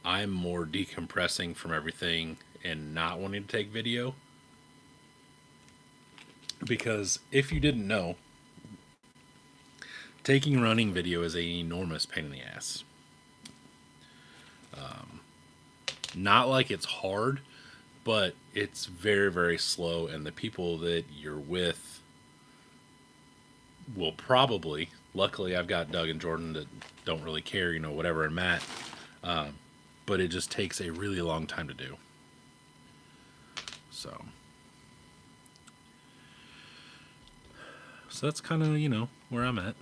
[SPEAKER 1] I'm more decompressing from everything and not wanting to take video. Because if you didn't know, taking running video is an enormous pain in the ass. Not like it's hard, but it's very, very slow, and the people that you're with will probably, luckily I've got Doug and Jordan that don't really care, you know, whatever, and Matt, but it just takes a really long time to do. So that's kind of, you know, where I'm at.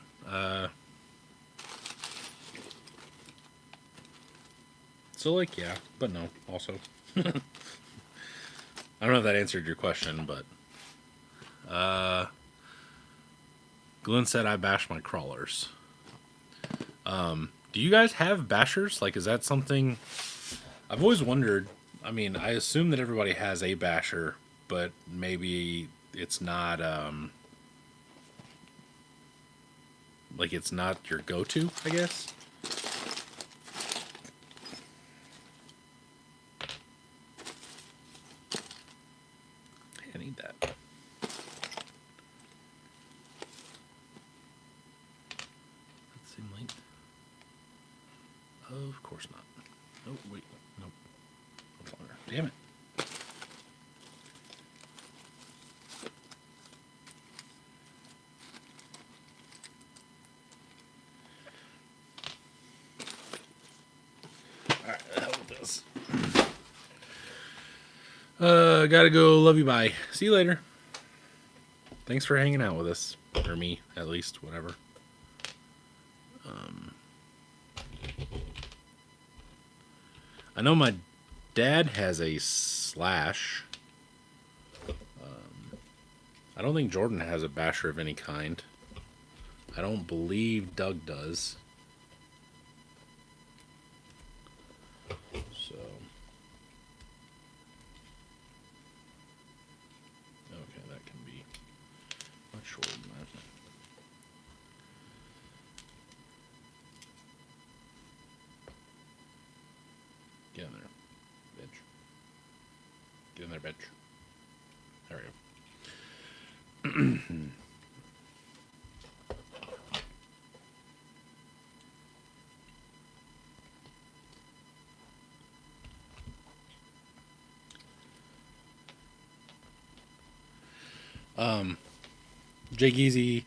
[SPEAKER 1] So like, yeah, but no, also. I don't know if that answered your question, but Glenn said I bash my crawlers. Do you guys have bashers? Like, is that something I've always wondered? I mean, I assume that everybody has a basher, but maybe it's not like it's not your go-to, I guess. I need that. Let's see, length. Of course not. Oh, wait. Nope. That's longer. Damn it. Alright, the hell with this. Gotta go. Love you. Bye. See you later. Thanks for hanging out with us. Or me, at least. Whatever. I know my dad has a slash. I don't think Jordan has a basher of any kind. I don't believe Doug does. So. Okay, that can be much shorter than that. Get in there, bitch. Get in there, bitch. There we go. Jake Easy,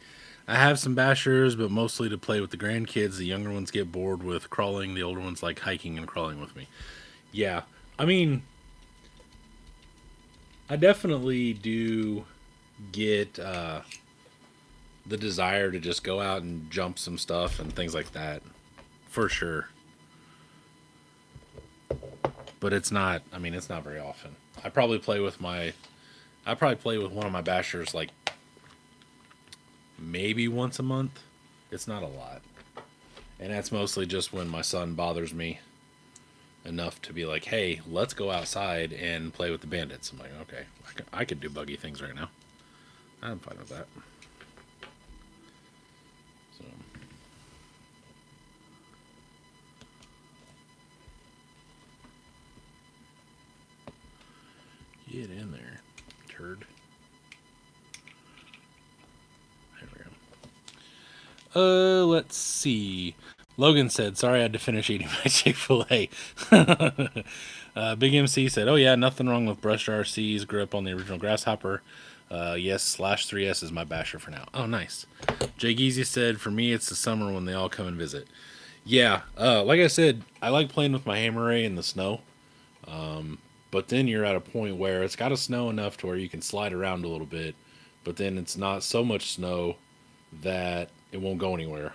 [SPEAKER 1] I have some bashers, but mostly to play with the grandkids. The younger ones get bored with crawling. The older ones like hiking and crawling with me. Yeah, I mean, I definitely do get the desire to just go out and jump some stuff and things like that, for sure. But it's not. I mean, it's not very often. I probably play with my. I probably play with one of my bashers like maybe once a month. It's not a lot, and that's mostly just when my son bothers me enough to be like, "Hey, let's go outside and play with the bandits." I'm like, "Okay, I could do buggy things right now. I'm fine with that." So, get in there, turd. There we go. Let's see. Logan said, "Sorry, I had to finish eating my Chick-fil-A." Big MC said, "Oh yeah, nothing wrong with brushed RC's grip on the original Grasshopper. Yes, slash 3S is my basher for now." Oh, nice. Jay Geezy said, "For me, it's the summer when they all come and visit." Yeah, like I said, I like playing with my hammer ray in the snow. But then you're at a point where it's got to snow enough to where you can slide around a little bit, but then it's not so much snow that it won't go anywhere.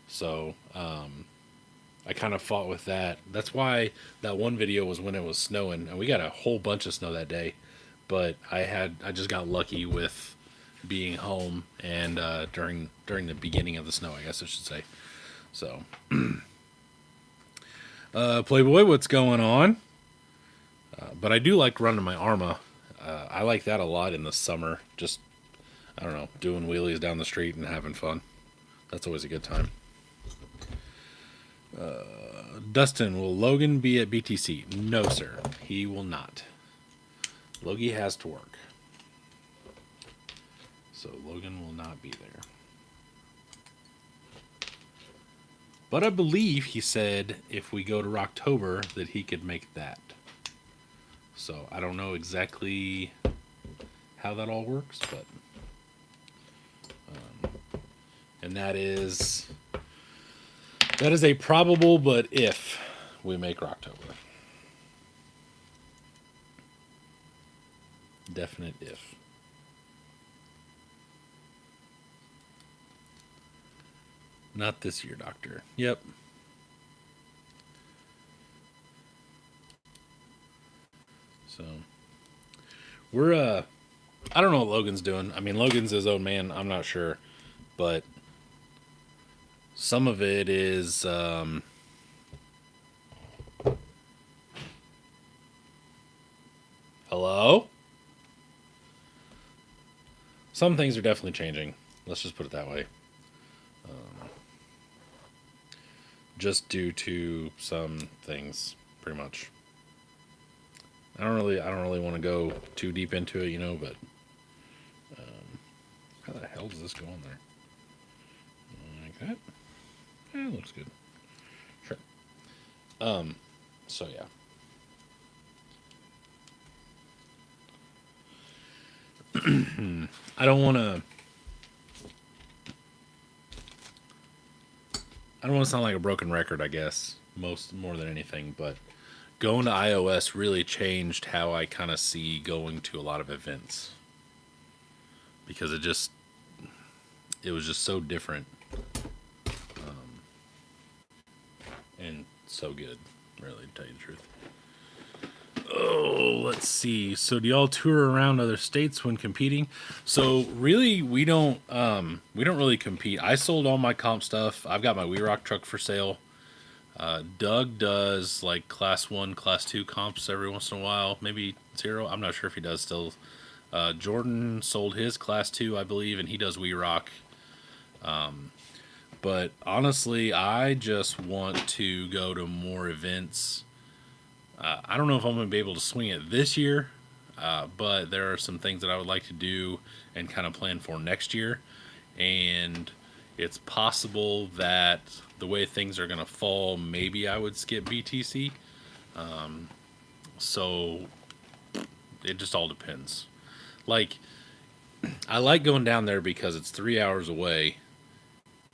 [SPEAKER 1] So I kind of fought with that. That's why that one video was when it was snowing, and we got a whole bunch of snow that day. But I just got lucky with being home and during the beginning of the snow, I guess I should say. So, Playboy, what's going on? But I do like running my Arma. I like that a lot in the summer. Just, I don't know, doing wheelies down the street and having fun. That's always a good time. Dustin, will Logan be at BTC? No, sir. He will not. Logie has to work. So Logan will not be there. But I believe he said if we go to Rocktober that he could make that. So I don't know exactly how that all works, but and that is a probable, but if we make Rocktober, definite if. Not this year, Doctor. Yep. So we're I don't know what Logan's doing. I mean, Logan's his own man. I'm not sure, but some of it is hello. Some things are definitely changing. Let's just put it that way. Just due to some things, pretty much. I don't really want to go too deep into it, but how the hell does this go on there? Like that? Yeah, it looks good. Sure. So yeah. I don't want to. I don't want to sound like a broken record, I guess, more than anything, but going to iOS really changed how I kind of see going to a lot of events. Because it was just so different. And so good, really, to tell you the truth. Oh, let's see. So do y'all tour around other states when competing? So really, we don't really compete. I sold all my comp stuff. I've got my We Rock truck for sale. Doug does like class 1, class 2 comps every once in a while, maybe 0. I'm not sure if he does still. Jordan sold his class 2, I believe, and he does We Rock. But honestly, I just want to go to more events. I don't know if I'm going to be able to swing it this year, but there are some things that I would like to do and kind of plan for next year. And it's possible that the way things are going to fall, maybe I would skip BTC. So it just all depends. Like, I like going down there because it's 3 hours away.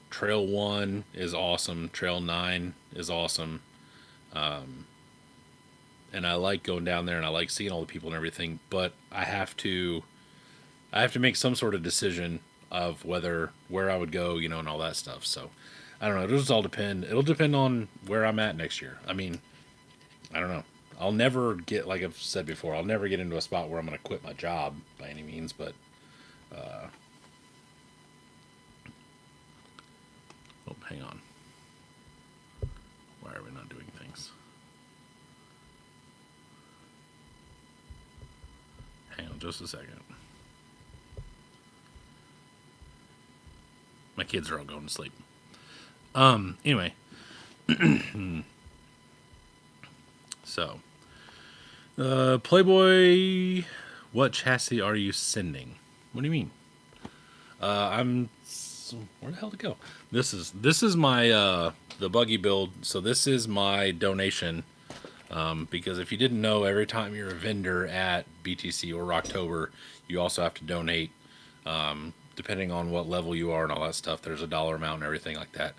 [SPEAKER 1] Trail 1 is awesome. Trail 9 is awesome. And I like going down there and I like seeing all the people and everything, but I have to make some sort of decision of where I would go, and all that stuff. So I don't know. It'll just all depend. It'll depend on where I'm at next year. I mean, I don't know. I'll never get, like I've said before, I'll never get into a spot where I'm going to quit my job by any means, but oh, hang on. Why are we not doing things? Hang on just a second. My kids are all going to sleep. Anyway. So, Playboy, what chassis are you sending? What do you mean? Where the hell to go? This is my the buggy build. So this is my donation. Because if you didn't know, every time you're a vendor at BTC or Rocktober, you also have to donate. Depending on what level you are and all that stuff, there's a dollar amount and everything like that.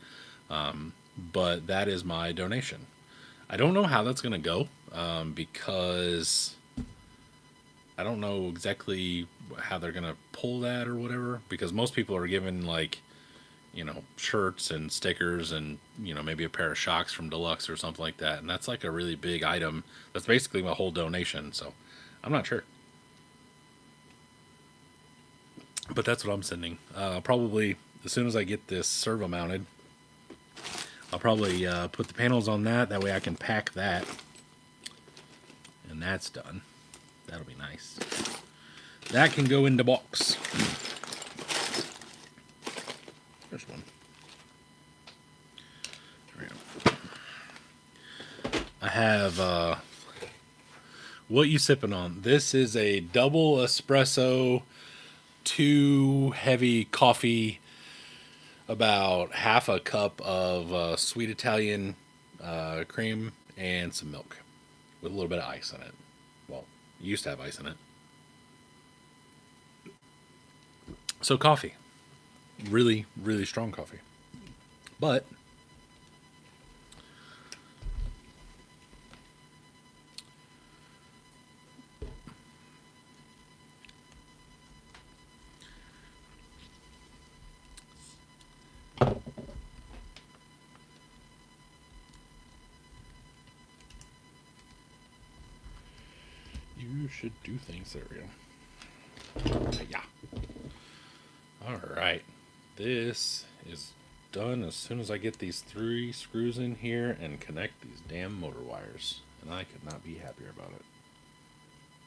[SPEAKER 1] But that is my donation. I don't know how that's going to go because I don't know exactly how they're going to pull that or whatever. Because most people are given shirts and stickers and maybe a pair of shocks from Deluxe or something like that, and that's like a really big item. That's basically my whole donation. So I'm not sure. But that's what I'm sending. Probably as soon as I get this servo mounted, I'll probably put the panels on that. That way I can pack that. And that's done. That'll be nice. That can go in the box. First one. There we go. I have... what you sipping on? This is a double espresso, 2 heavy coffee, about half a cup of sweet Italian cream, and some milk with a little bit of ice in it. Well, it used to have ice in it. So coffee. Really, really strong coffee. But you should do things. There we go. Yeah. All right. This is done as soon as I get these 3 screws in here and connect these damn motor wires. And I could not be happier about it.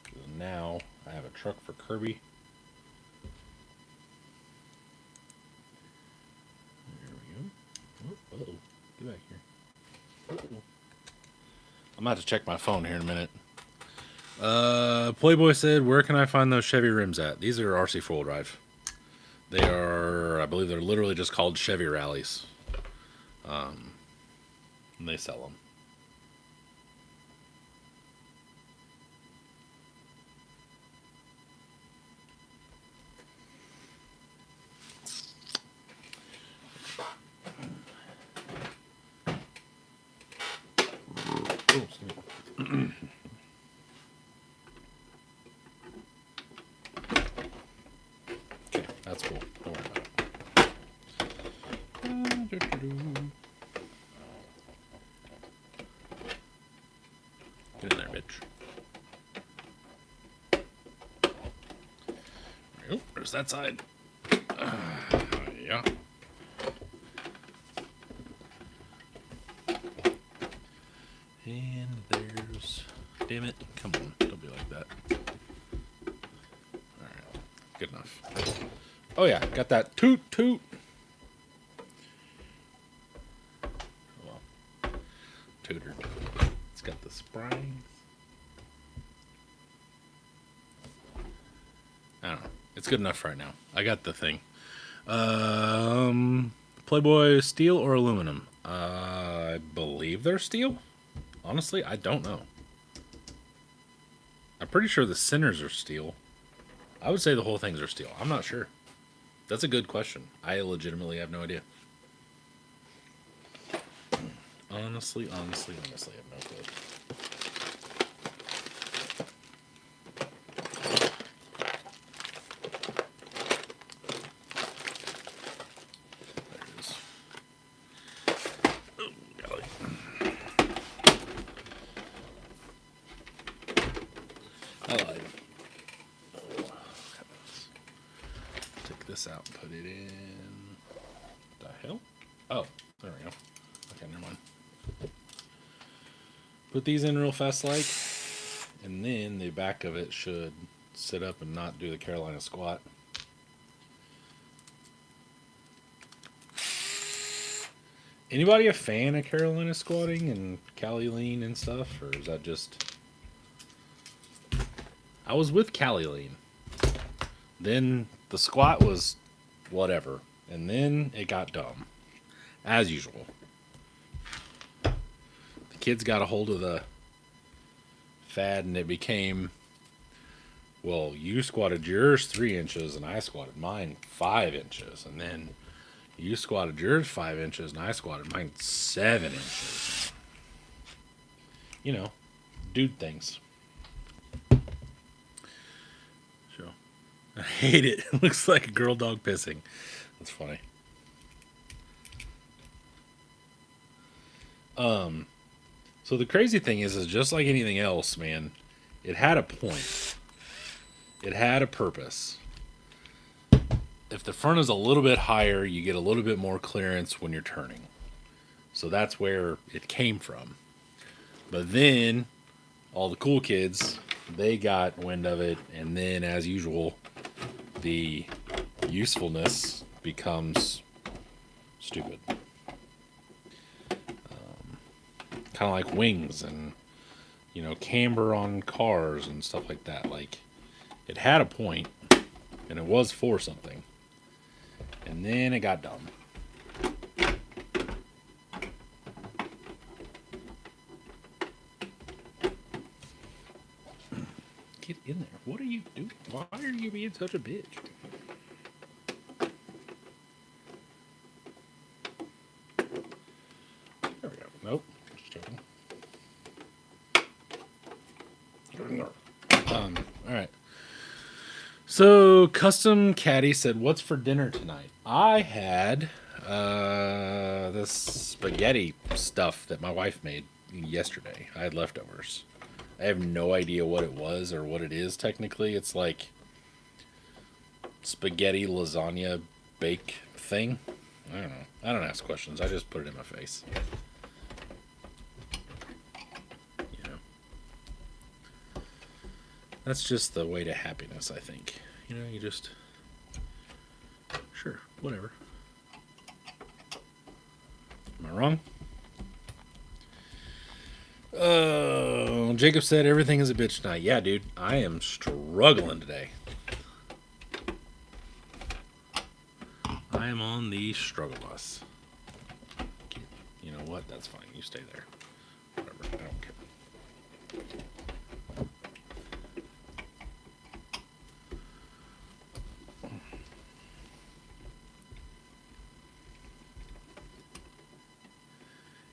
[SPEAKER 1] Because now I have a truck for Kirby. There we go. Oh, uh-oh. Get back here. Uh-oh. I'm about to check my phone here in a minute. Playboy said, where can I find those Chevy rims at? These are RC 4-wheel drive. They are, I believe they're literally just called Chevy Rallies. And they sell them. Oh, excuse me. Okay, that's cool. Don't worry about it. Get in there, bitch. There we go. There's that side. Yeah. And there's... Damn it. Come on. Don't be like that. Alright. Good enough. Oh yeah. Got that toot toot. Well, tutor. It's got the springs. I don't know. It's good enough right now. I got the thing. Playboy steel or aluminum? I believe they're steel. Honestly, I don't know. I'm pretty sure the centers are steel. I would say the whole things are steel. I'm not sure. That's a good question. I legitimately have no idea. Honestly, I have no clue. I lied. Take this out and put it in. The hell? Oh, there we go. Okay, never mind. Put these in real fast, like, and then the back of it should sit up and not do the Carolina squat. Anybody a fan of Carolina squatting and Cali lean and stuff, or is that just? I was with Cali lean. Then the squat was whatever, and then it got dumb, as usual. The kids got a hold of the fad, and it became, well, you squatted yours 3 inches, and I squatted mine 5 inches, and then you squatted yours 5 inches, and I squatted mine 7 inches. You know, dude things. So, I hate it. It looks like a girl dog pissing. That's funny. So the crazy thing is just like anything else, man, it had a point. It had a purpose. If the front is a little bit higher, you get a little bit more clearance when you're turning. So that's where it came from. But then all the cool kids, they got wind of it, and then as usual, the usefulness becomes stupid. Kind of like wings and, you know, camber on cars and stuff like that. Like, it had a point, and it was for something. And then it got dumb. Get in there. What are you doing? Why are you being such a bitch? There we go. Nope. Just joking. All right. So, Custom Caddy said, "What's for dinner tonight?" I had this spaghetti stuff that my wife made yesterday. I had leftovers. I have no idea what it was or what it is technically. It's like spaghetti lasagna bake thing. I don't know. I don't ask questions. I just put it in my face. You know. That's just the way to happiness, I think. You know, you just... Sure, whatever. Am I wrong? Jacob said everything is a bitch tonight. Yeah, dude, I am struggling today. I am on the struggle bus. You know what? That's fine. You stay there. Whatever. I don't care.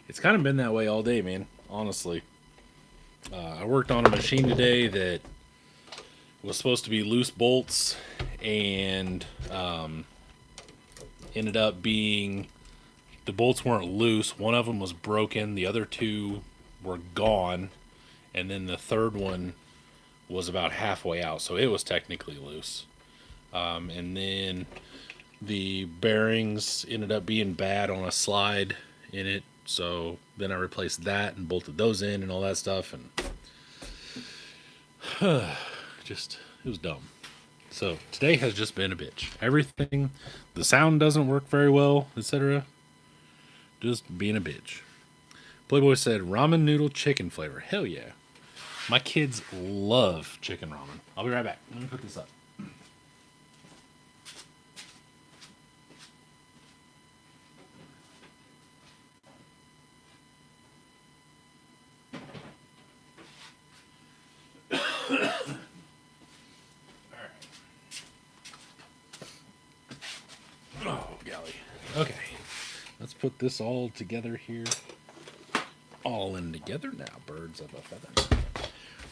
[SPEAKER 1] It's kind of been that way all day, man. Honestly. I worked on a machine today that was supposed to be loose bolts and ended up being the bolts weren't loose. One of them was broken. The other two were gone. And then the third one was about halfway out. So it was technically loose. And then the bearings ended up being bad on a slide in it. So then I replaced that and bolted those in and all that stuff. And just, it was dumb. So today has just been a bitch. Everything, the sound doesn't work very well, etc. Just being a bitch. Playboy said ramen noodle chicken flavor. Hell yeah. My kids love chicken ramen. I'll be right back. Let me put this up. Oh, golly. Okay. Let's put this all together here. All in together now. Birds of a feather.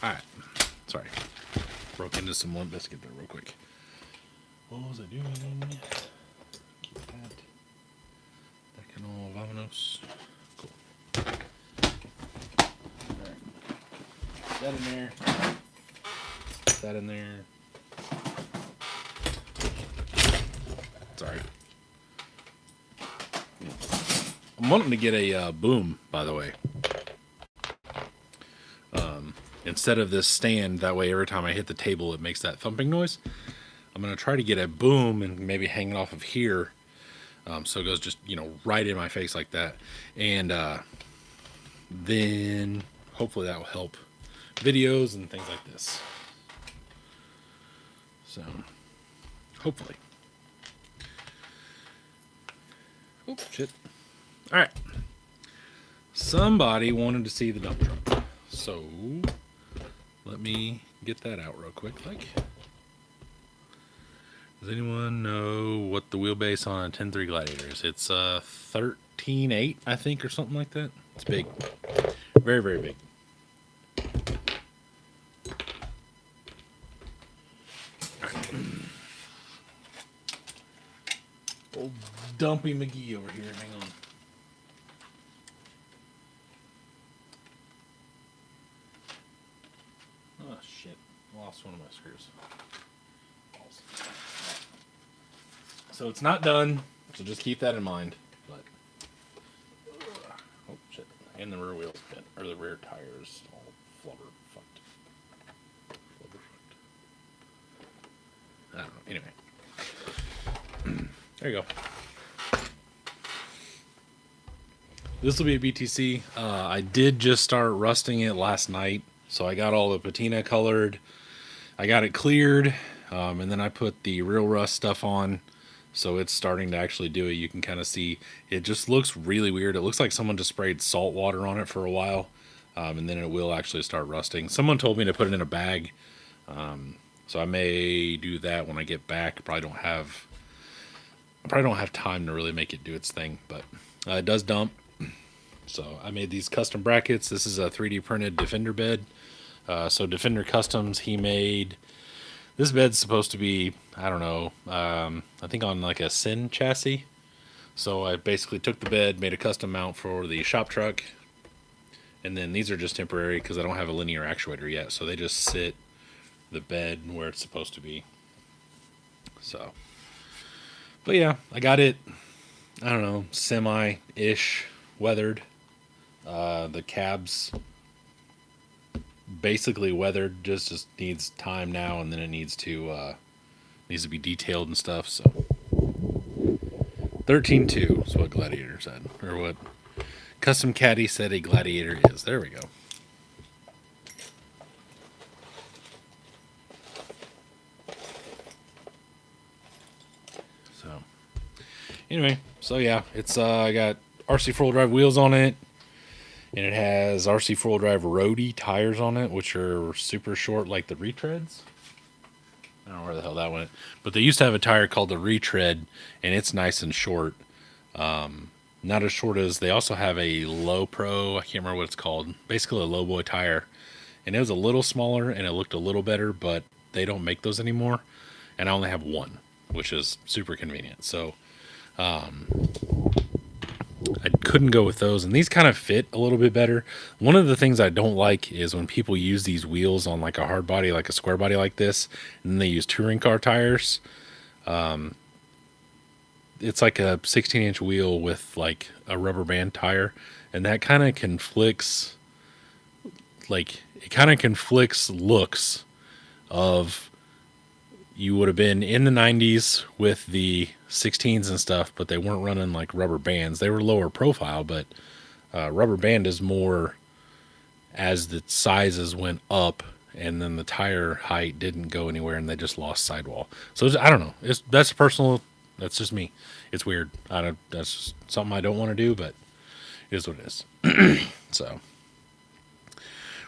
[SPEAKER 1] Alright. Sorry. Broke into some Limp Biscuit there real quick. What was I doing? Keep that. That can all vamonos. Cool. Alright. Put that in there. that in there. Sorry. I'm wanting to get a boom, by the way. Instead of this stand, that way every time I hit the table it makes that thumping noise. I'm going to try to get a boom and maybe hang it off of here. So it goes just, right in my face like that. And then hopefully that will help videos and things like this. So, hopefully. Oh, shit. All right. Somebody wanted to see the dump truck. So, let me get that out real quick. Does anyone know what the wheelbase on a 10.3 Gladiator is? It's 13.8, I think, or something like that. It's big. Very, very big. Old Dumpy McGee over here. Hang on. Oh, shit. Lost one of my screws. So it's not done, so just keep that in mind. But oh shit! And the rear wheels bent, or the rear tires all flubber fucked. I don't know. Anyway, there you go. This will be a BTC. I did just start rusting it last night, so I got all the patina colored. I got it cleared, and then I put the real rust stuff on. So it's starting to actually do it. You can kind of see it just looks really weird. It looks like someone just sprayed salt water on it for a while, and then it will actually start rusting. Someone told me to put it in a bag, so I may do that when I get back. I probably don't have time to really make it do its thing, but it does dump. So I made these custom brackets. This is a 3D printed Defender bed. So Defender Customs, he made. This bed's supposed to be, I don't know, I think on like a Sin chassis. So I basically took the bed, made a custom mount for the shop truck, and then these are just temporary because I don't have a linear actuator yet. So they just sit the bed where it's supposed to be. So, but yeah, I got it, I don't know, semi-ish weathered. The cab's basically weathered, just needs time now, and then it needs to be detailed and stuff. So 13.2 is what Gladiator said, or what Custom Caddy said a Gladiator is. There we go. So anyway, so yeah, it's I got RC four-wheel drive wheels on it. And it has RC four-wheel drive roadie tires on it, which are super short, like the retreads. I don't know where the hell that went. But they used to have a tire called the retread, and it's nice and short. Not as short as, they also have a low pro, I can't remember what it's called. Basically a low boy tire. And it was a little smaller, and it looked a little better, but they don't make those anymore. And I only have one, which is super convenient. So, I couldn't go with those, and these kind of fit a little bit better. One of the things I don't like is when people use these wheels on like a hard body, like a square body like this, and then they use touring car tires. It's like a 16-inch wheel with like a rubber band tire, and that kind of conflicts, looks of you would have been in the 90s with the 16s and stuff, but they weren't running like rubber bands. They were lower profile, but rubber band is more as the sizes went up, and then the tire height didn't go anywhere, and they just lost sidewall. So I don't know. That's personal. That's just me. It's weird. That's just something I don't want to do, but it is what it is. So,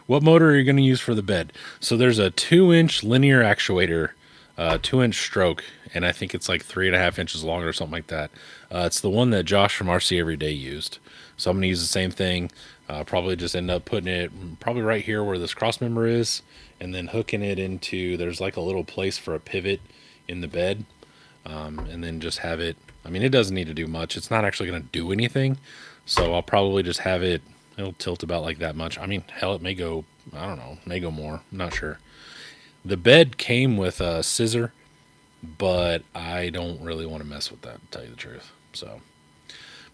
[SPEAKER 1] what motor are you going to use for the bed? So there's a 2-inch linear actuator. 2-inch stroke, and I think it's like 3.5 inches long or something like that. It's the one that Josh from RC Everyday used. So I'm going to use the same thing. Probably just end up putting it probably right here where this cross member is, and then hooking it into, there's like a little place for a pivot in the bed, and then just have it. I mean, it doesn't need to do much. It's not actually going to do anything, so I'll probably just have it. It'll tilt about like that much. I mean, hell, it may go, I don't know, may go more. I'm not sure. The bed came with a scissor, but I don't really want to mess with that, to tell you the truth. So,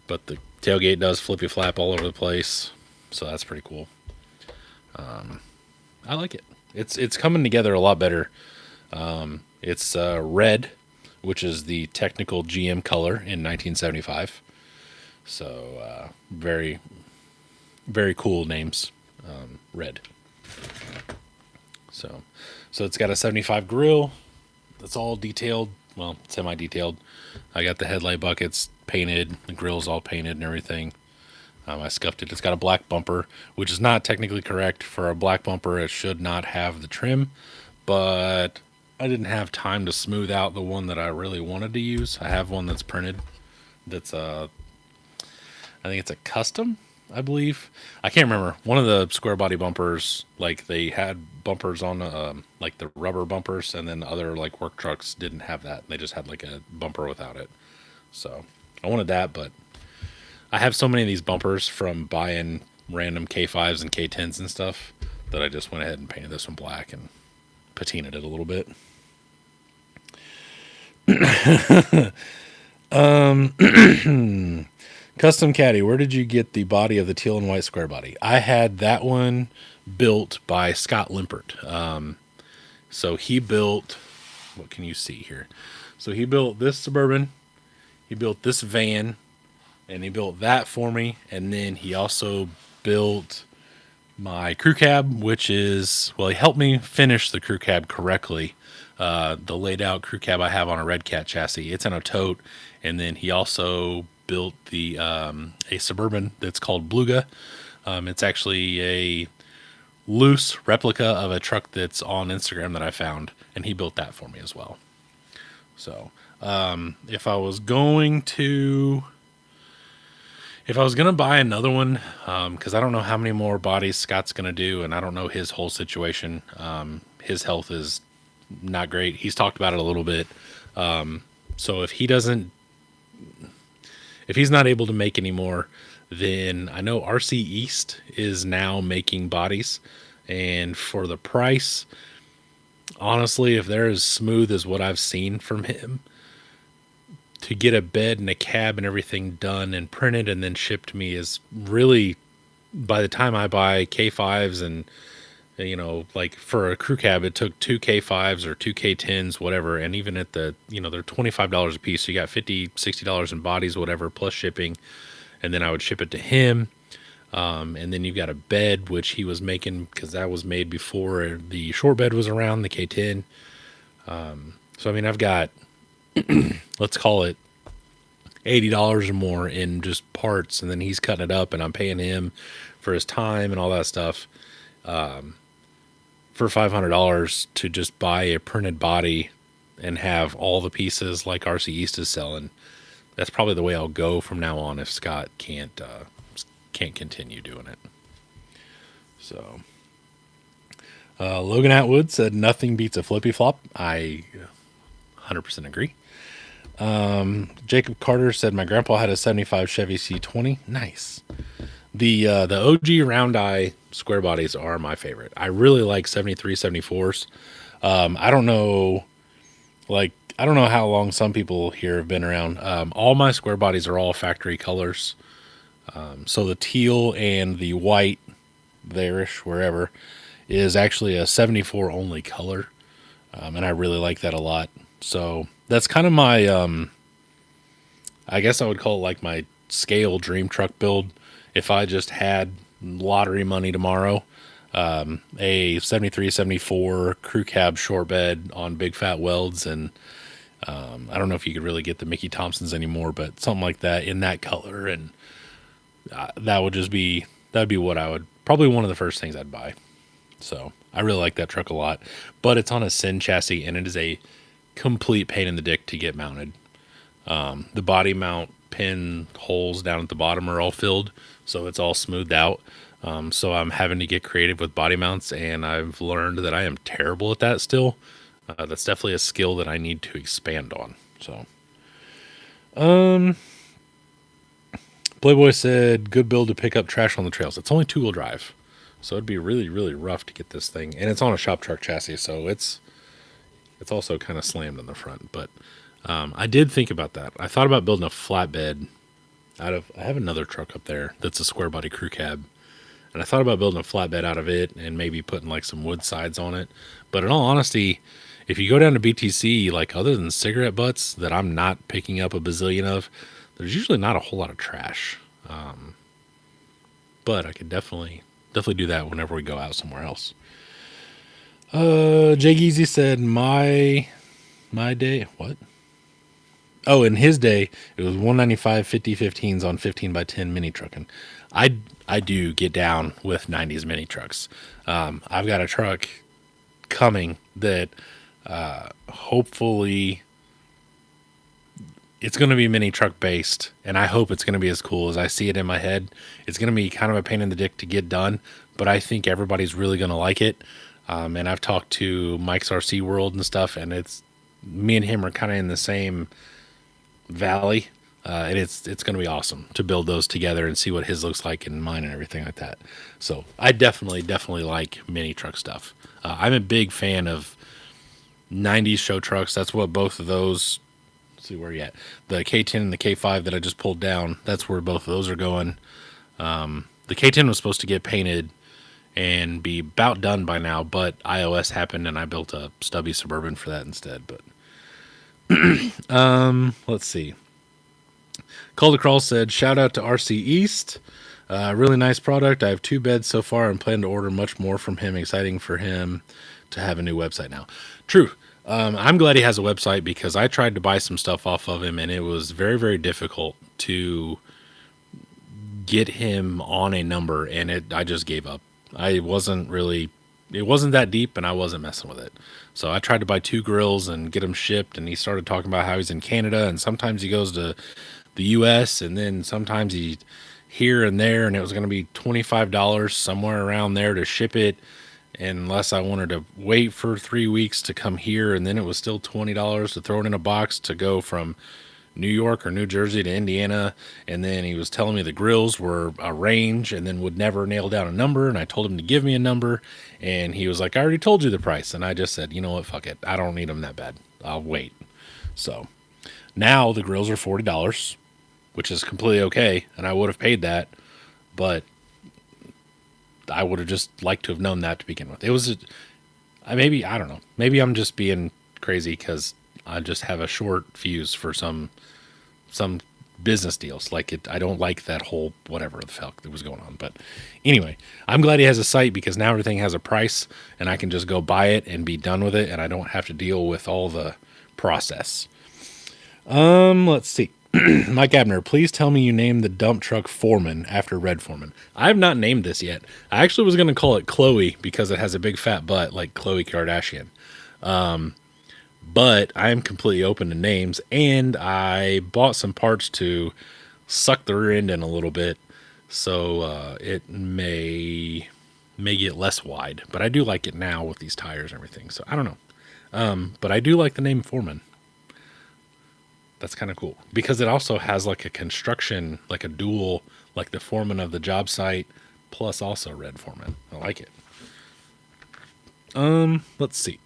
[SPEAKER 1] but the tailgate does flippy flap all over the place, so that's pretty cool. I like it. It's coming together a lot better. It's red, which is the technical GM color in 1975. So very very cool names. Red. So it's got a 75 grill. It's all detailed. Well, semi-detailed. I got the headlight buckets painted. The grill's all painted and everything. I scuffed it. It's got a black bumper, which is not technically correct for a black bumper. It should not have the trim, but I didn't have time to smooth out the one that I really wanted to use. I have one that's printed. That's I think it's a custom, I believe. I can't remember. One of the square body bumpers, like they had bumpers on, like the rubber bumpers, and then the other like work trucks didn't have that. They just had like a bumper without it. So I wanted that, but I have so many of these bumpers from buying random K5s and K10s and stuff that I just went ahead and painted this one black and patinaed it a little bit. Custom Caddy, where did you get the body of the teal and white square body? I had that one built by Scott Limpert. So he built, what can you see here? So he built this Suburban, he built this van, and he built that for me. And then he also built my crew cab, which is, well, he helped me finish the crew cab correctly. The laid out crew cab I have on a Red Cat chassis. It's in a tote. And then he also built the a Suburban that's called Bluga. It's actually a loose replica of a truck that's on Instagram that I found, and he built that for me as well. So if I was going to buy another one, because I don't know how many more bodies Scott's going to do, and I don't know his whole situation. His health is not great. He's talked about it a little bit. So if he's not able to make any more, then I know RC East is now making bodies. And for the price, honestly, if they're as smooth as what I've seen from him, to get a bed and a cab and everything done and printed and then shipped to me is really, by the time I buy K5s and, like for a crew cab, it took 2 K5s or 2 K10s, whatever. And even at the, they're $25 a piece. So you got $50, $60 in bodies, whatever, plus shipping. And then I would ship it to him. And then you've got a bed, which he was making because that was made before the short bed was around, the K10. So, I mean, I've got, let's call it $80 or more in just parts. And then he's cutting it up and I'm paying him for his time and all that stuff. For $500 to just buy a printed body and have all the pieces like RC East is selling. That's probably the way I'll go from now on if Scott can't continue doing it. So, Logan Atwood said nothing beats a flippy flop. I 100% agree. Jacob Carter said my grandpa had a 75 Chevy C20. Nice. The OG round eye square bodies are my favorite. I really like 73, 74s. I don't know how long some people here have been around. All my square bodies are all factory colors. So the teal and the white there-ish, wherever, is actually a 74 only color. And I really like that a lot. So that's kind of my, I guess I would call it like my scale dream truck build. If I just had lottery money tomorrow, a 73, 74 crew cab short bed on big fat welds. And I don't know if you could really get the Mickey Thompsons anymore, but something like that in that color. And that'd be what I would, probably one of the first things I'd buy. So I really like that truck a lot, but it's on a Sin chassis and it is a complete pain in the dick to get mounted. The body mount pin holes down at the bottom are all filled, so it's all smoothed out. So I'm having to get creative with body mounts, and I've learned that I am terrible at that still. That's definitely a skill that I need to expand on. So, Playboy said, good build to pick up trash on the trails. It's only 2-wheel drive. So it'd be really, really rough to get this thing. And it's on a shop truck chassis, so it's also kind of slammed in the front. But I did think about that. I thought about building a flatbed out of. I have another truck up there that's a square body crew cab, and I thought about building a flatbed out of it and maybe putting like some wood sides on it. But in all honesty, if you go down to BTC, like other than cigarette butts that I'm not picking up a bazillion of, there's usually not a whole lot of trash. But I could definitely do that whenever we go out somewhere else. Jay Geezy said my day. What? Oh, in his day, it was 195 5015s on 15 by 10 mini trucking. I do get down with 90s mini trucks. I've got a truck coming that hopefully it's going to be mini truck based, and I hope it's going to be as cool as I see it in my head. It's going to be kind of a pain in the dick to get done, but I think everybody's really going to like it. And I've talked to Mike's RC World and stuff, and it's me and him are kind of in the same valley, and it's going to be awesome to build those together and see what his looks like and mine and everything like that. So I definitely like mini truck stuff. I'm a big fan of 90s show trucks. That's what both of those. Let's see where you at. The K10 and the K5 that I just pulled down. That's where both of those are going. The K10 was supposed to get painted and be about done by now, but iOS happened and I built a stubby Suburban for that instead. But let's see. Call to Crawl said, shout out to RC East. Really nice product. I have 2 beds so far and plan to order much more from him. Exciting for him to have a new website now. True. I'm glad he has a website because I tried to buy some stuff off of him and it was very, very difficult to get him on a number, and I just gave up. It wasn't that deep and I wasn't messing with it. So I tried to buy 2 grills and get them shipped, and he started talking about how he's in Canada and sometimes he goes to the US and then sometimes he's here and there, and it was going to be $25 somewhere around there to ship it unless I wanted to wait for 3 weeks to come here, and then it was still $20 to throw it in a box to go from New York or New Jersey to Indiana. And then he was telling me the grills were a range and then would never nail down a number, and I told him to give me a number, and he was like, I already told you the price. And I just said, you know what, fuck it, I don't need them that bad, I'll wait. So now the grills are $40, which is completely okay, and I would have paid that, but I would have just liked to have known that to begin with. It was maybe, I don't know, maybe I'm just being crazy because I just have a short fuse for some business deals. Like I don't like that whole whatever the fuck that was going on. But anyway, I'm glad he has a site because now everything has a price and I can just go buy it and be done with it, and I don't have to deal with all the process. Let's see. Mike Abner, please tell me you named the dump truck Foreman after Red Foreman. I have not named this yet. I actually was going to call it Chloe because it has a big fat butt like Khloe Kardashian. But I'm completely open to names, and I bought some parts to suck the rear end in a little bit, so it may get less wide. But I do like it now with these tires and everything, so I don't know. But I do like the name Foreman. That's kind of cool because it also has like a construction, like a dual, like the foreman of the job site, plus also Red Foreman. I like it. Let's see.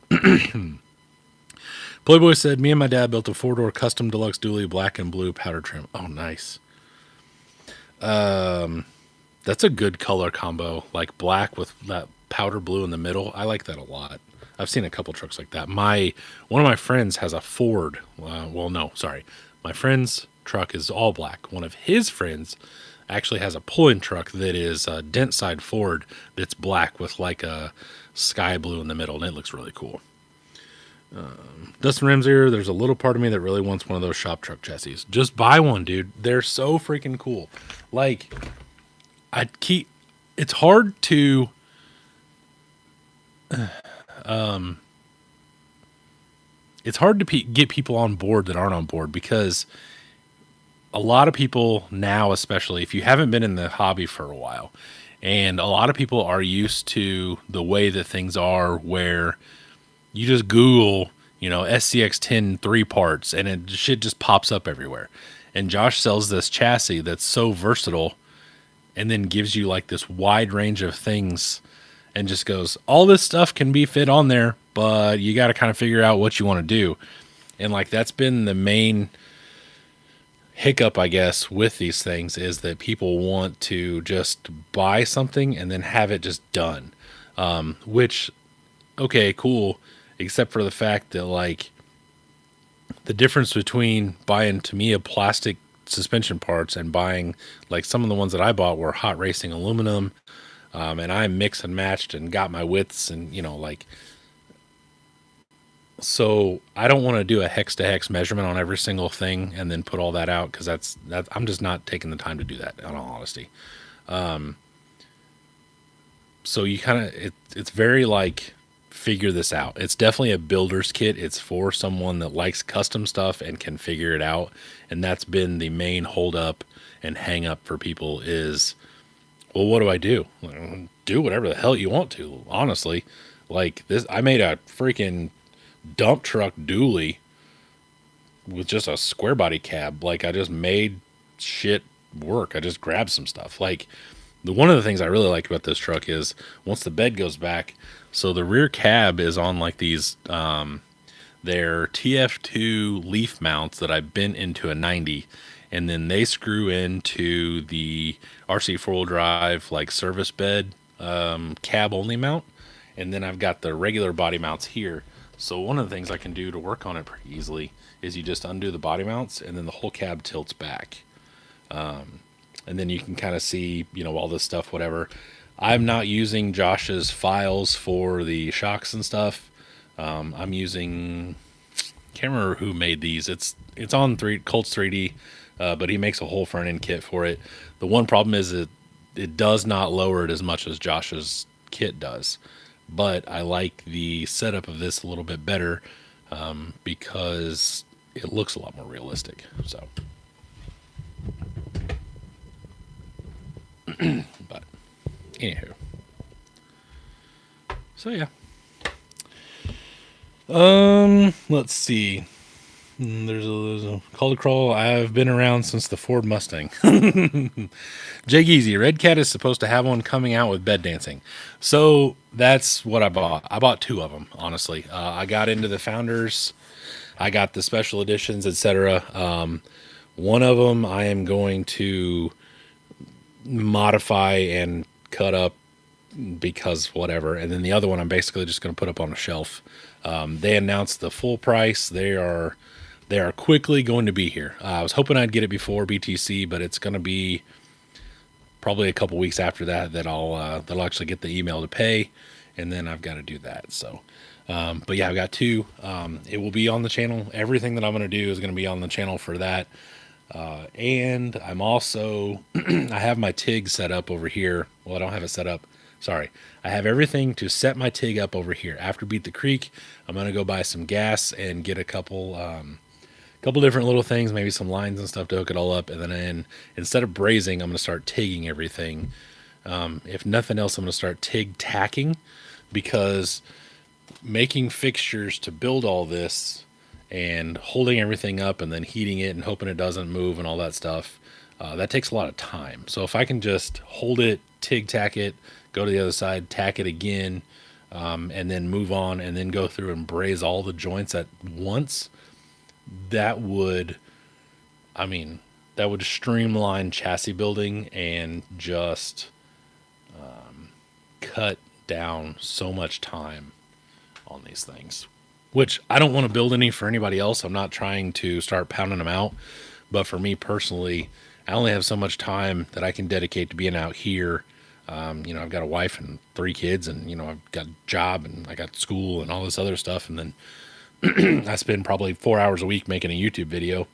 [SPEAKER 1] Playboy said, me and my dad built a 4-door custom deluxe dually, black and blue powder trim. Oh, nice. That's a good color combo, like black with that powder blue in the middle. I like that a lot. I've seen a couple trucks like that. One of my friends has a Ford. My friend's truck is all black. One of his friends actually has a pull-in truck that is a dent side Ford that's black with like a sky blue in the middle, and it looks really cool. Dustin Ramsey, there's a little part of me that really wants one of those shop truck chassis. Just buy one, dude. They're so freaking cool. Like, it's hard to get people on board that aren't on board, because a lot of people now, especially if you haven't been in the hobby for a while, and a lot of people are used to the way that things are where you just Google, SCX10 3 parts and shit just pops up everywhere. And Josh sells this chassis that's so versatile and then gives you like this wide range of things and just goes, all this stuff can be fit on there, but you got to kind of figure out what you want to do. And like that's been the main hiccup, I guess, with these things is that people want to just buy something and then have it just done. Which, okay, cool, except for the fact that like the difference between buying Tamiya plastic suspension parts and buying like some of the ones that I bought were hot racing aluminum, and I mixed and matched and got my widths and like so I don't want to do a hex to hex measurement on every single thing and then put all that out because that I'm just not taking the time to do that in all honesty. So you kind of it's very like figure this out. It's definitely a builder's kit. It's for someone that likes custom stuff and can figure it out. And that's been the main hold up and hang up for people is, well, what do I do? Do whatever the hell you want to, honestly. Like this, I made a freaking dump truck dually with just a square body cab. Like I just made shit work. I just grabbed some stuff. Like one of the things I really like about this truck is once the bed goes back, so the rear cab is on like these they're TF2 leaf mounts that I bent into a 90, and then they screw into the RC 4-wheel drive like service bed cab only mount, and then I've got the regular body mounts here. So one of the things I can do to work on it pretty easily is you just undo the body mounts and then the whole cab tilts back. And then you can kind of see, all this stuff, whatever. I'm not using Josh's files for the shocks and stuff. I'm using, can't remember who made these. It's on Colts 3D, but he makes a whole front end kit for it. The one problem is it does not lower it as much as Josh's kit does. But I like the setup of this a little bit better because it looks a lot more realistic. So, but anywho, so yeah. Let's see. There's a call to crawl. I've been around since the Ford Mustang. Jake Easy, Red Cat is supposed to have one coming out with bed dancing. So that's what I bought. I bought 2 of them, honestly. I got into the Founders. I got the special editions, etc. One of them I am going to modify and cut up because whatever. And then the other one I'm basically just going to put up on a shelf. They announced the full price. They are quickly going to be here. I was hoping I'd get it before BTC, but it's going to be probably a couple weeks after that I'll actually get the email to pay, and then I've got to do that. So, but yeah, I've got 2. It will be on the channel. Everything that I'm going to do is going to be on the channel for that. And I'm also I have my TIG set up over here. Well, I don't have it set up. Sorry. I have everything to set my TIG up over here. After Beat the Creek, I'm going to go buy some gas and get a couple different little things, maybe some lines and stuff to hook it all up. And then instead of brazing, I'm going to start TIGging everything. If nothing else, I'm going to start TIG tacking, because making fixtures to build all this and holding everything up and then heating it and hoping it doesn't move and all that stuff, that takes a lot of time. So if I can just hold it, TIG tack it, go to the other side, tack it again, and then move on and then go through and braze all the joints at once, that would streamline chassis building and just cut down so much time on these things, which I don't want to build any for anybody else. I'm not trying to start pounding them out, but for me personally, I only have so much time that I can dedicate to being out here. I've got a wife and 3 kids, and I've got a job and I got school and all this other stuff, and then I spend probably 4 hours a week making a YouTube video.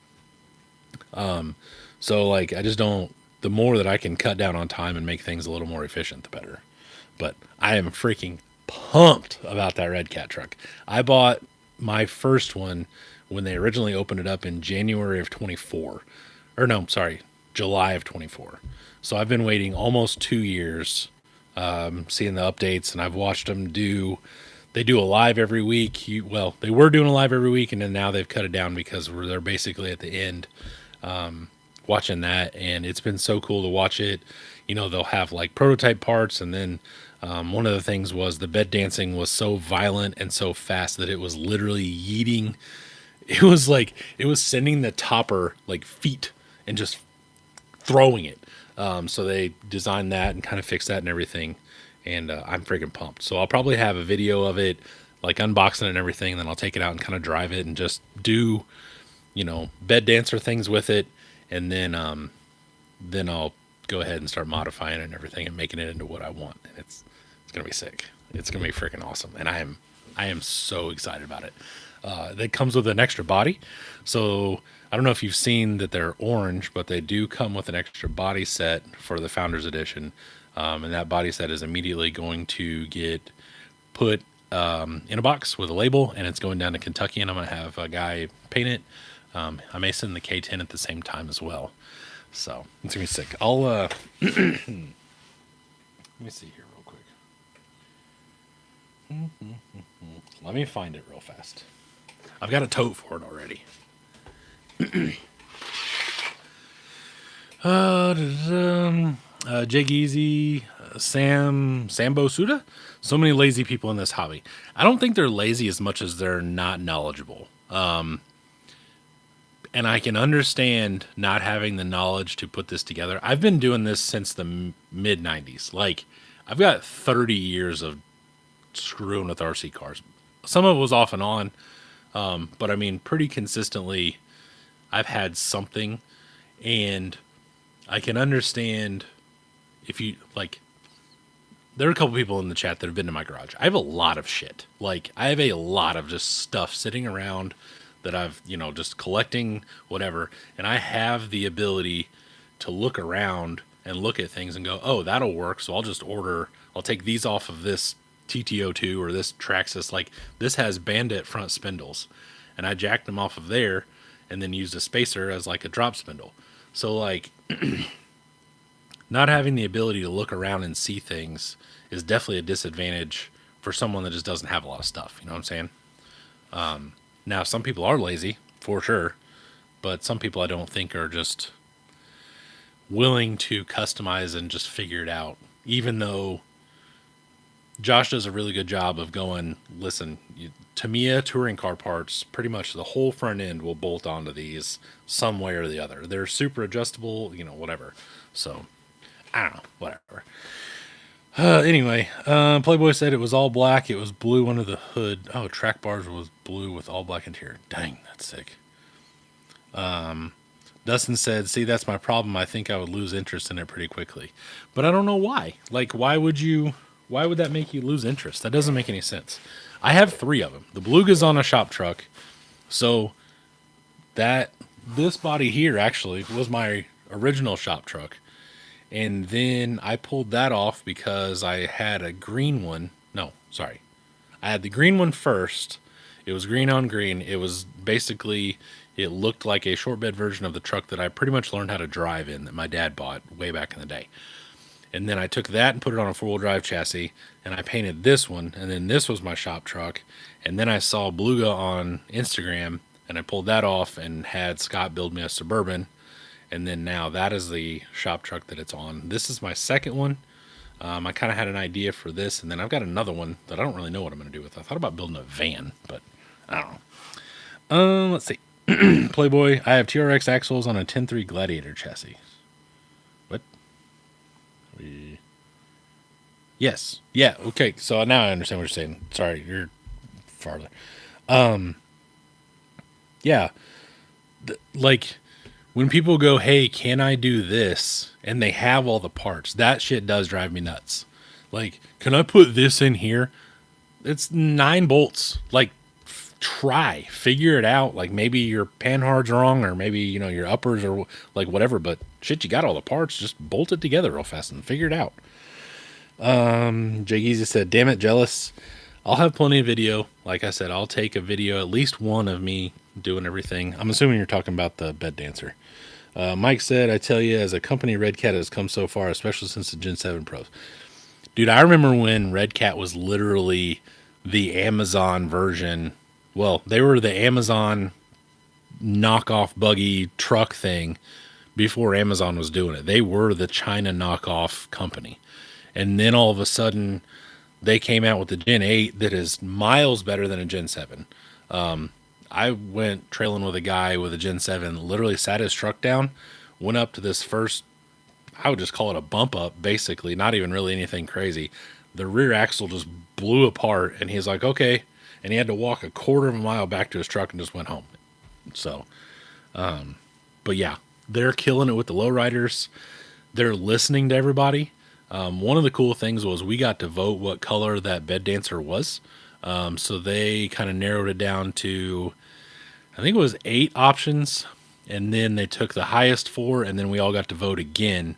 [SPEAKER 1] So like I just don't. The more that I can cut down on time and make things a little more efficient, the better. But I am freaking pumped about that Red Cat truck. I bought my first one when they originally opened it up in January of 24. Or no, sorry, July of 24. So I've been waiting almost 2 years, seeing the updates, and I've watched them they do a live every week. They were doing a live every week, and then now they've cut it down because they're basically at the end, watching that. And it's been so cool to watch it. they'll have like prototype parts, and then one of the things was the bed dancing was so violent and so fast that it was literally yeeting. It was like it was sending the topper like feet and just throwing it. So they designed that and kind of fixed that and everything. And I'm freaking pumped. So I'll probably have a video of it, like unboxing it and everything. And then I'll take it out and kind of drive it and just do, bed dancer things with it. And then I'll go ahead and start modifying it and everything and making it into what I want. And it's gonna be sick. It's gonna be freaking awesome. And I am so excited about it. That comes with an extra body. So I don't know if you've seen that they're orange, but they do come with an extra body set for the Founders Edition. And that body set is immediately going to get put in a box with a label, and it's going down to Kentucky, and I'm going to have a guy paint it. I may send the K10 at the same time as well. So it's going to be sick. I'll let me see here real quick. Let me find it real fast. I've got a tote for it already. Jake Easy, Sambo Suda. So many lazy people in this hobby. I don't think they're lazy as much as they're not knowledgeable. And I can understand not having the knowledge to put this together. I've been doing this since the mid 90s. Like, I've got 30 years of screwing with RC cars. Some of it was off and on. But I mean, pretty consistently, I've had something, and I can understand if you like. There are a couple people in the chat that have been to my garage. I have a lot of shit. Like, I have a lot of just stuff sitting around that I've, just collecting, whatever. And I have the ability to look around and look at things and go, oh, that'll work. So I'll take these off of this TTO2 or this Traxxas. Like, this has Bandit front spindles, and I jacked them off of there and then used a spacer as like a drop spindle. So like not having the ability to look around and see things is definitely a disadvantage for someone that just doesn't have a lot of stuff. You know what I'm saying? Now some people are lazy for sure, but some people I don't think are just willing to customize and just figure it out, even though Josh does a really good job of going, listen, Tamiya touring car parts, pretty much the whole front end will bolt onto these some way or the other. They're super adjustable, whatever. So, I don't know, whatever. Anyway, Playboy said it was all black. It was blue under the hood. Oh, track bars was blue with all black interior. Dang, that's sick. Dustin said, see, that's my problem. I think I would lose interest in it pretty quickly. But I don't know why. Like, why would that make you lose interest? That doesn't make any sense. I have 3 of them. The Beluga's on a shop truck. So this body here actually was my original shop truck. And then I pulled that off because I had a green one. No, sorry. I had the green one first. It was green on green. It was basically, it looked like a short bed version of the truck that I pretty much learned how to drive in that my dad bought way back in the day. And then I took that and put it on a 4-wheel drive chassis, and I painted this one, and then this was my shop truck. And then I saw Beluga on Instagram, and I pulled that off and had Scott build me a Suburban. And then now that is the shop truck that it's on. This is my second one. I kind of had an idea for this, and then I've got another one that I don't really know what I'm going to do with. I thought about building a van, but I don't know. Let's see. Playboy, I have TRX axles on a 10.3 Gladiator chassis. What? Yes. Yeah. Okay. So now I understand what you're saying. Sorry, you're farther. Yeah. Like when people go, hey, can I do this? And they have all the parts. That shit does drive me nuts. Like, can I put this in here? It's 9 bolts. Like, figure it out. Like maybe your panhard's wrong, or maybe, your uppers or like whatever, but shit, you got all the parts. Just bolt it together real fast and figure it out. Jay Easy said, damn it, jealous. I'll have plenty of video. Like I said, I'll take a video, at least one of me doing everything. I'm assuming you're talking about the bed dancer. Mike said, I tell you, as a company, Red Cat has come so far, especially since the Gen 7 Pros. Dude, I remember when Red Cat was literally the Amazon version. Well, they were the Amazon knockoff buggy truck thing before Amazon was doing it. They were the China knockoff company. And then all of a sudden, they came out with the Gen 8 that is miles better than a Gen 7. I went trailing with a guy with a Gen 7, literally sat his truck down, went up to this first, I would just call it a bump up, basically, not even really anything crazy. The rear axle just blew apart, and he's like, okay. And he had to walk a quarter of a mile back to his truck and just went home. So, but yeah, they're killing it with the lowriders. They're listening to everybody. One of the cool things was we got to vote what color that bed dancer was. So they kind of narrowed it down to, I think it was 8 options, and then they took the highest 4, and then we all got to vote again.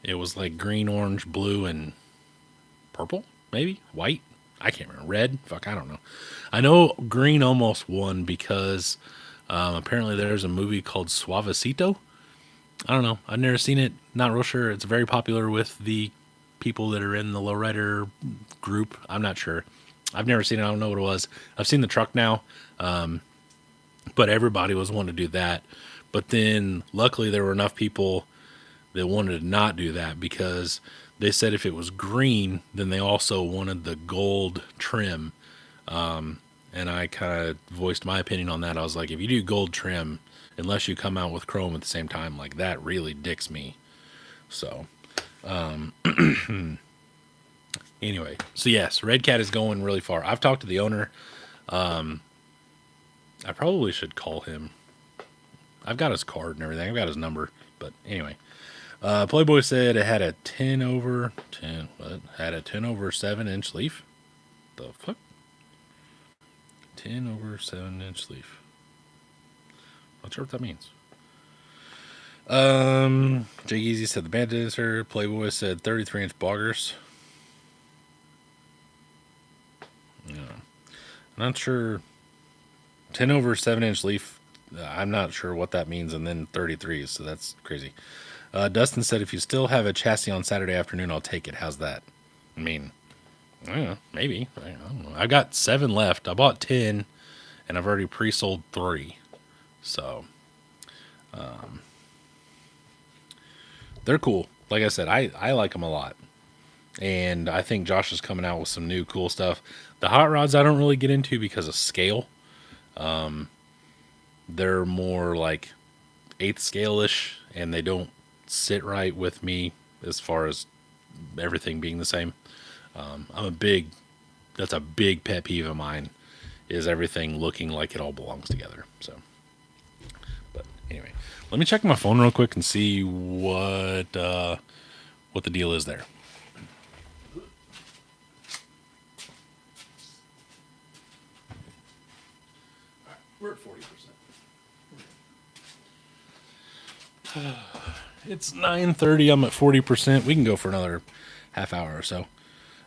[SPEAKER 1] It was like green, orange, blue, and purple, maybe white. I can't remember. Red. Fuck, I don't know. I know green almost won because apparently there's a movie called Suavecito. I don't know. I've never seen it. Not real sure. It's very popular with the people that are in the lowrider group. I'm not sure. I've never seen it. I don't know what it was. I've seen the truck now, but everybody was wanting to do that. But then luckily there were enough people that wanted to not do that because they said if it was green, then they also wanted the gold trim. And I kind of voiced my opinion on that. I was like, if you do gold trim, unless you come out with chrome at the same time, like that really dicks me. So, anyway, so yes, Red Cat is going really far. I've talked to the owner. I probably should call him. I've got his card and everything. I've got his number, but anyway, Playboy said it had a 10 over 10, what? Had a 10 over 7-inch leaf. The fuck? 10 over 7-inch leaf. Not sure what that means. Jay Easy said the band dancer. Playboy said 33-inch boggers. Yeah. Not sure. 10 over 7-inch leaf. I'm not sure what that means. And then 33s. So that's crazy. Dustin said if you still have a chassis on Saturday afternoon, I'll take it. How's that? I mean, I don't know, maybe. I don't know. I got 7 left. I bought 10, and I've already pre-sold 3. So, they're cool. Like I said, I like them a lot. And I think Josh is coming out with some new cool stuff. The hot rods I don't really get into because of scale. They're more like 8th scale-ish, and they don't sit right with me as far as everything being the same. That's a big pet peeve of mine, is everything looking like it all belongs together. So, but anyway, let me check my phone real quick and see what the deal is there. We're at 40%. It's 9:30. I'm at 40%. We can go for another half hour or so.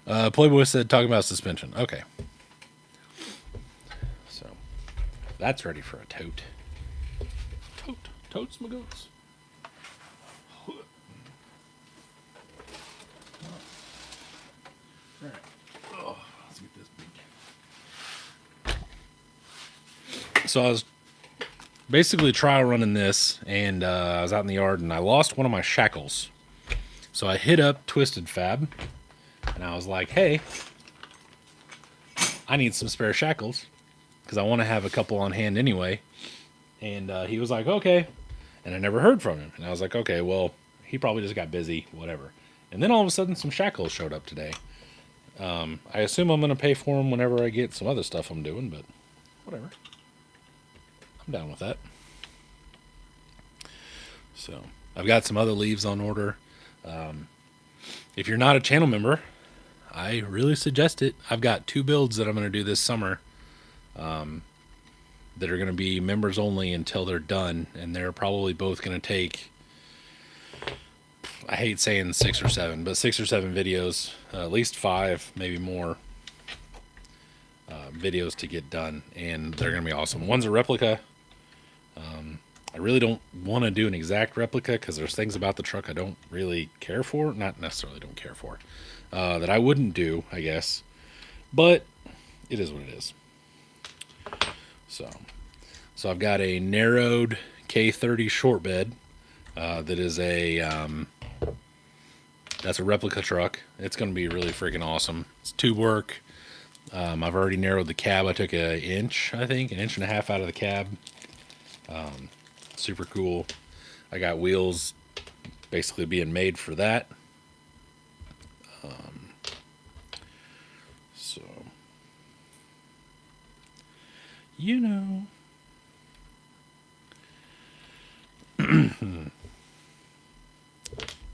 [SPEAKER 1] Playboy said talking about suspension. Okay. So that's ready for a tote. Totes my goats. All right. Oh, let's get this big. So I was basically trial running this, and I was out in the yard, and I lost one of my shackles. So I hit up Twisted Fab, and I was like, hey, I need some spare shackles, because I want to have a couple on hand anyway. And he was like, okay. And I never heard from him. And I was like, okay, well, he probably just got busy, whatever. And then all of a sudden, some shackles showed up today. I assume I'm going to pay for them whenever I get some other stuff I'm doing, but whatever. I'm down with that. So I've got some other leaves on order. If you're not a channel member, I really suggest it. I've got 2 builds that I'm going to do this summer that are going to be members only until they're done. And they're probably both going to take, I hate saying 6 or 7, but 6 or 7 videos, at least 5, maybe more videos to get done. And they're going to be awesome. One's a replica. I really don't want to do an exact replica because there's things about the truck I don't really care for. Not necessarily don't care for. That I wouldn't do, I guess. But it is what it is. So I've got a narrowed K30 short bed. that is that's a replica truck. It's going to be really freaking awesome. It's tube work. I've already narrowed the cab. I took an inch, I think, an inch and a half out of the cab. Super cool. I got wheels basically being made for that. So, you know.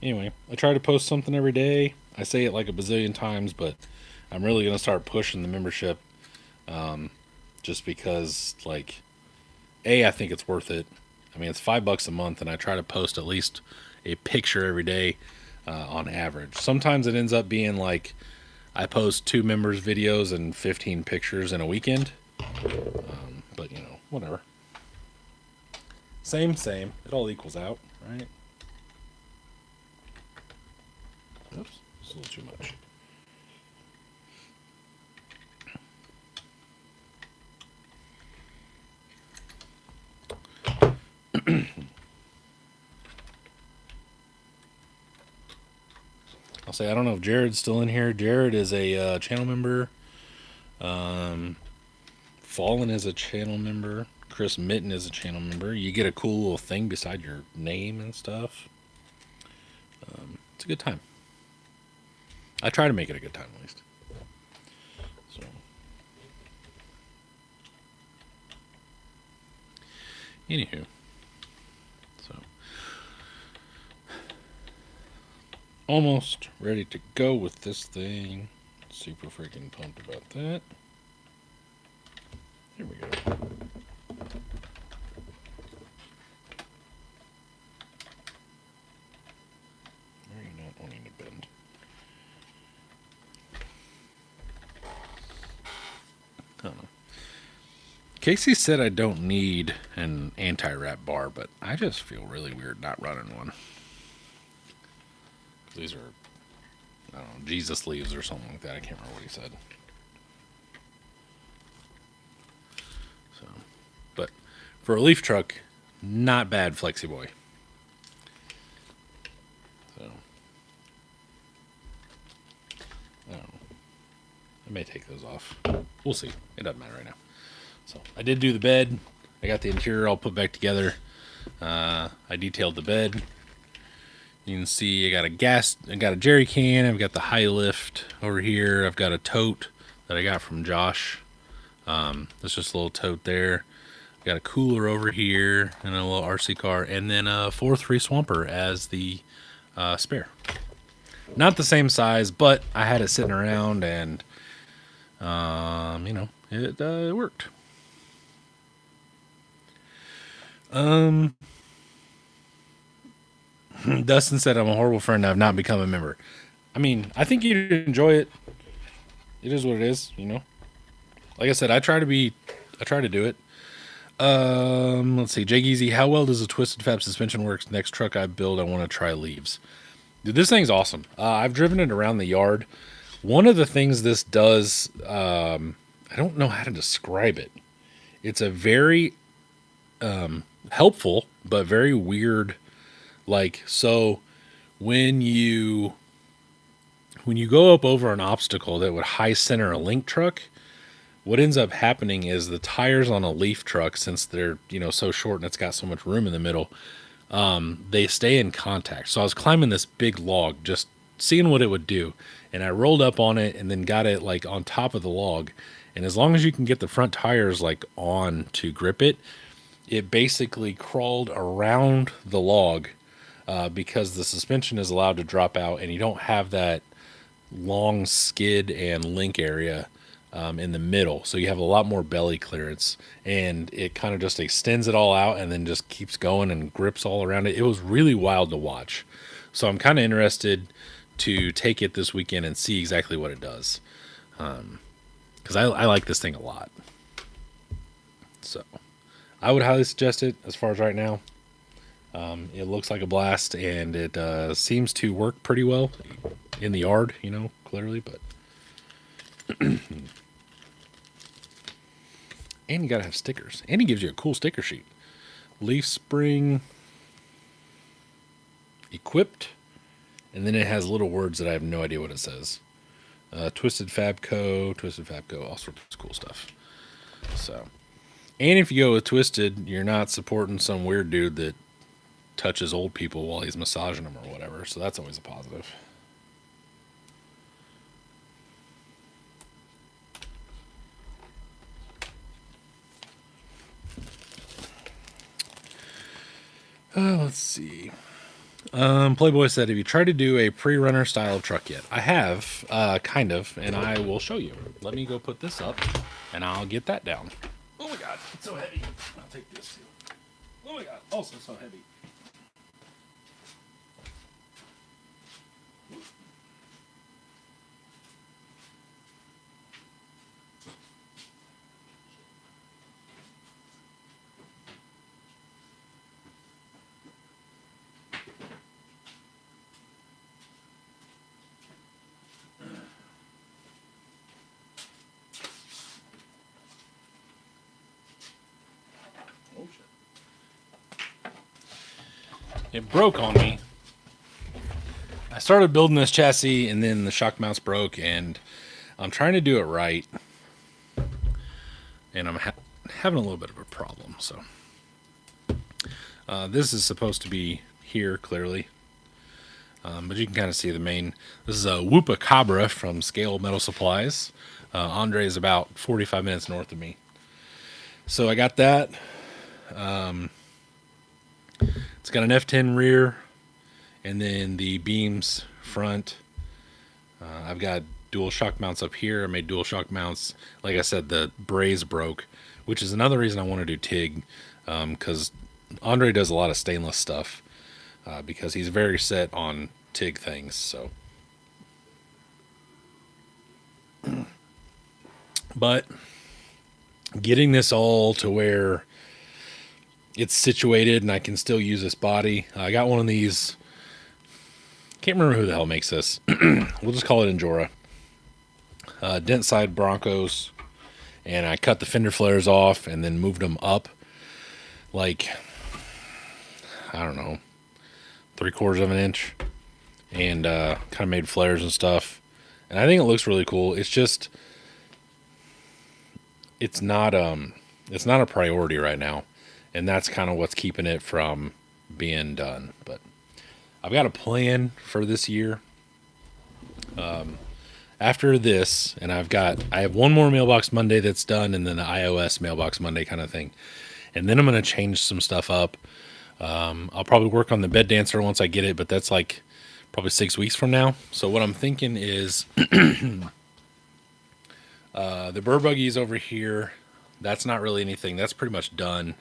[SPEAKER 1] Anyway, I try to post something every day. I say it like a bazillion times, but I'm really going to start pushing the membership just because, like, I think it's worth it. I mean, it's $5 a month, and I try to post at least a picture every day on average. Sometimes it ends up being like I post 2 members' videos and 15 pictures in a weekend. But, whatever. Same. It all equals out, right? Oops, it's a little too much. I'll say I don't know if Jared's still in here. Jared is a channel member. Fallen is a channel member. Chris Mitten is a channel member. You get a cool little thing beside your name and stuff. It's a good time. I try to make it a good time at least. So, anywho, almost ready to go with this thing. Super freaking pumped about that. Here we go. Are you not wanting to bend? I don't know. Casey said I don't need an anti-wrap bar, but I just feel really weird not running one. These are, I don't know, Jesus leaves or something like that. I can't remember what he said. So, but for a leaf truck, not bad, Flexi Boy. So, I don't know. I may take those off. We'll see. It doesn't matter right now. So I did do the bed. I got the interior all put back together. I detailed the bed. You can see I got a jerry can. I've got the high lift over here. I've got a tote that I got from Josh. That's just a little tote there. I've got a cooler over here and a little RC car, and then a 4.3 Swamper as the spare. Not the same size, but I had it sitting around, and it worked. Dustin said I'm a horrible friend. I've not become a member. I mean, I think you'd enjoy it. It is what it is, Like I said, I try to do it. Let's see. Jake Easy, how well does a Twisted Fab suspension work? Next truck I build, I want to try leaves. Dude, this thing's awesome. I've driven it around the yard. One of the things this does, I don't know how to describe it. It's a very helpful, but very weird. So when you go up over an obstacle that would high center a link truck, what ends up happening is the tires on a leaf truck, since they're, so short and it's got so much room in the middle, they stay in contact. So I was climbing this big log, just seeing what it would do. And I rolled up on it and then got it on top of the log. And as long as you can get the front tires on to grip it, it basically crawled around the log because the suspension is allowed to drop out and you don't have that long skid and link area in the middle. So you have a lot more belly clearance, and it kind of just extends it all out and then just keeps going and grips all around it. It was really wild to watch. So I'm kind of interested to take it this weekend and see exactly what it does. Because I like this thing a lot. So I would highly suggest it as far as right now. It looks like a blast, and it seems to work pretty well in the yard, clearly, but and you gotta have stickers, and he gives you a cool sticker sheet. Leaf spring. equipped, and then it has little words that I have no idea what it says. Twisted Fabco, all sorts of cool stuff. So, and if you go with Twisted, you're not supporting some weird dude that touches old people while he's massaging them or whatever. So that's always a positive. Let's see. Playboy said, have you tried to do a pre-runner style of truck yet? I have, kind of, and I will show you. Let me go put this up, and I'll get that down. Oh my god, it's so heavy. I'll take this too. Oh my god, also so heavy. Oh shit. It broke on me. I started building this chassis and then the shock mounts broke, and I'm trying to do it right. And I'm having a little bit of a problem, so. This is supposed to be here clearly. But you can kind of see the main. This is a Whoopa Cabra from Scale Metal Supplies. Andre is about 45 minutes north of me. So I got that. It's got an F10 rear, and then the beams front. I've got dual shock mounts up here. I made dual shock mounts. Like I said, the braze broke, which is another reason I want to do TIG, because Andre does a lot of stainless stuff, because he's very set on TIG things. So, but getting this all to where it's situated and I can still use this body. I got one of these. Can't remember who the hell makes this. We'll just call it Enjora. Dent side Broncos, and I cut the fender flares off and then moved them up like, I don't know, 3/4 of an inch, and kind of made flares and stuff. And I think it looks really cool. It's just, it's not a priority right now, and that's kind of what's keeping it from being done. But I've got a plan for this year. After this, and I have one more Mailbox Monday that's done, and then the iOS Mailbox Monday kind of thing. And then I'm going to change some stuff up. I'll probably work on the bed dancer once I get it, but that's like probably 6 weeks from now. So what I'm thinking is the Burr buggy's over here. That's not really anything. That's pretty much done.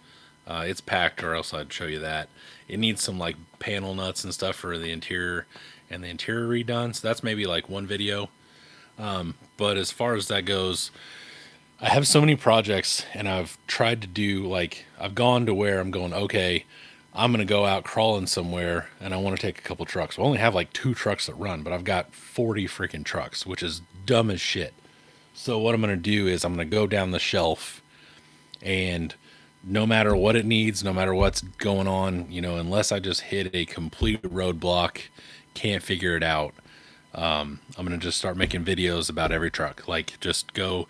[SPEAKER 1] It's packed, or else I'd show you that. It needs some like panel nuts and stuff for the interior and the interior redone. So that's maybe like one video. But as far as that goes, I have so many projects, and I've tried to do, like, I've gone to where I'm going, okay, I'm going to go out crawling somewhere, and I want to take a couple trucks. I only have like 2 trucks that run, but I've got 40 freaking trucks, which is dumb as shit. So what I'm going to do is I'm going to go down the shelf, and no matter what it needs, no matter what's going on, unless I just hit a complete roadblock, can't figure it out, I'm going to just start making videos about every truck. Like, just go.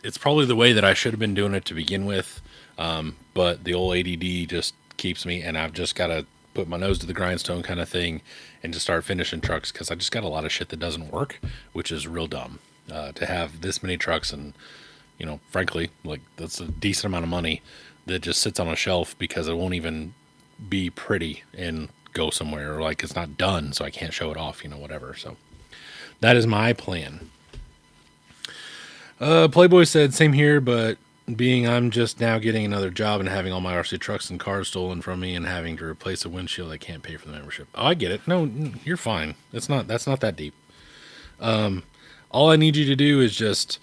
[SPEAKER 1] It's probably the way that I should have been doing it to begin with, but the old ADD just keeps me, and I've just got to put my nose to the grindstone kind of thing and just start finishing trucks, because I just got a lot of shit that doesn't work, which is real dumb. To have this many trucks, and frankly, like, that's a decent amount of money that just sits on a shelf because it won't even be pretty and go somewhere, or like it's not done, so I can't show it off, whatever. So that is my plan. Playboy said, same here, but being I'm just now getting another job and having all my RC trucks and cars stolen from me and having to replace a windshield, I can't pay for the membership. Oh, I get it. No, you're fine. That's not that deep. All I need you to do is just,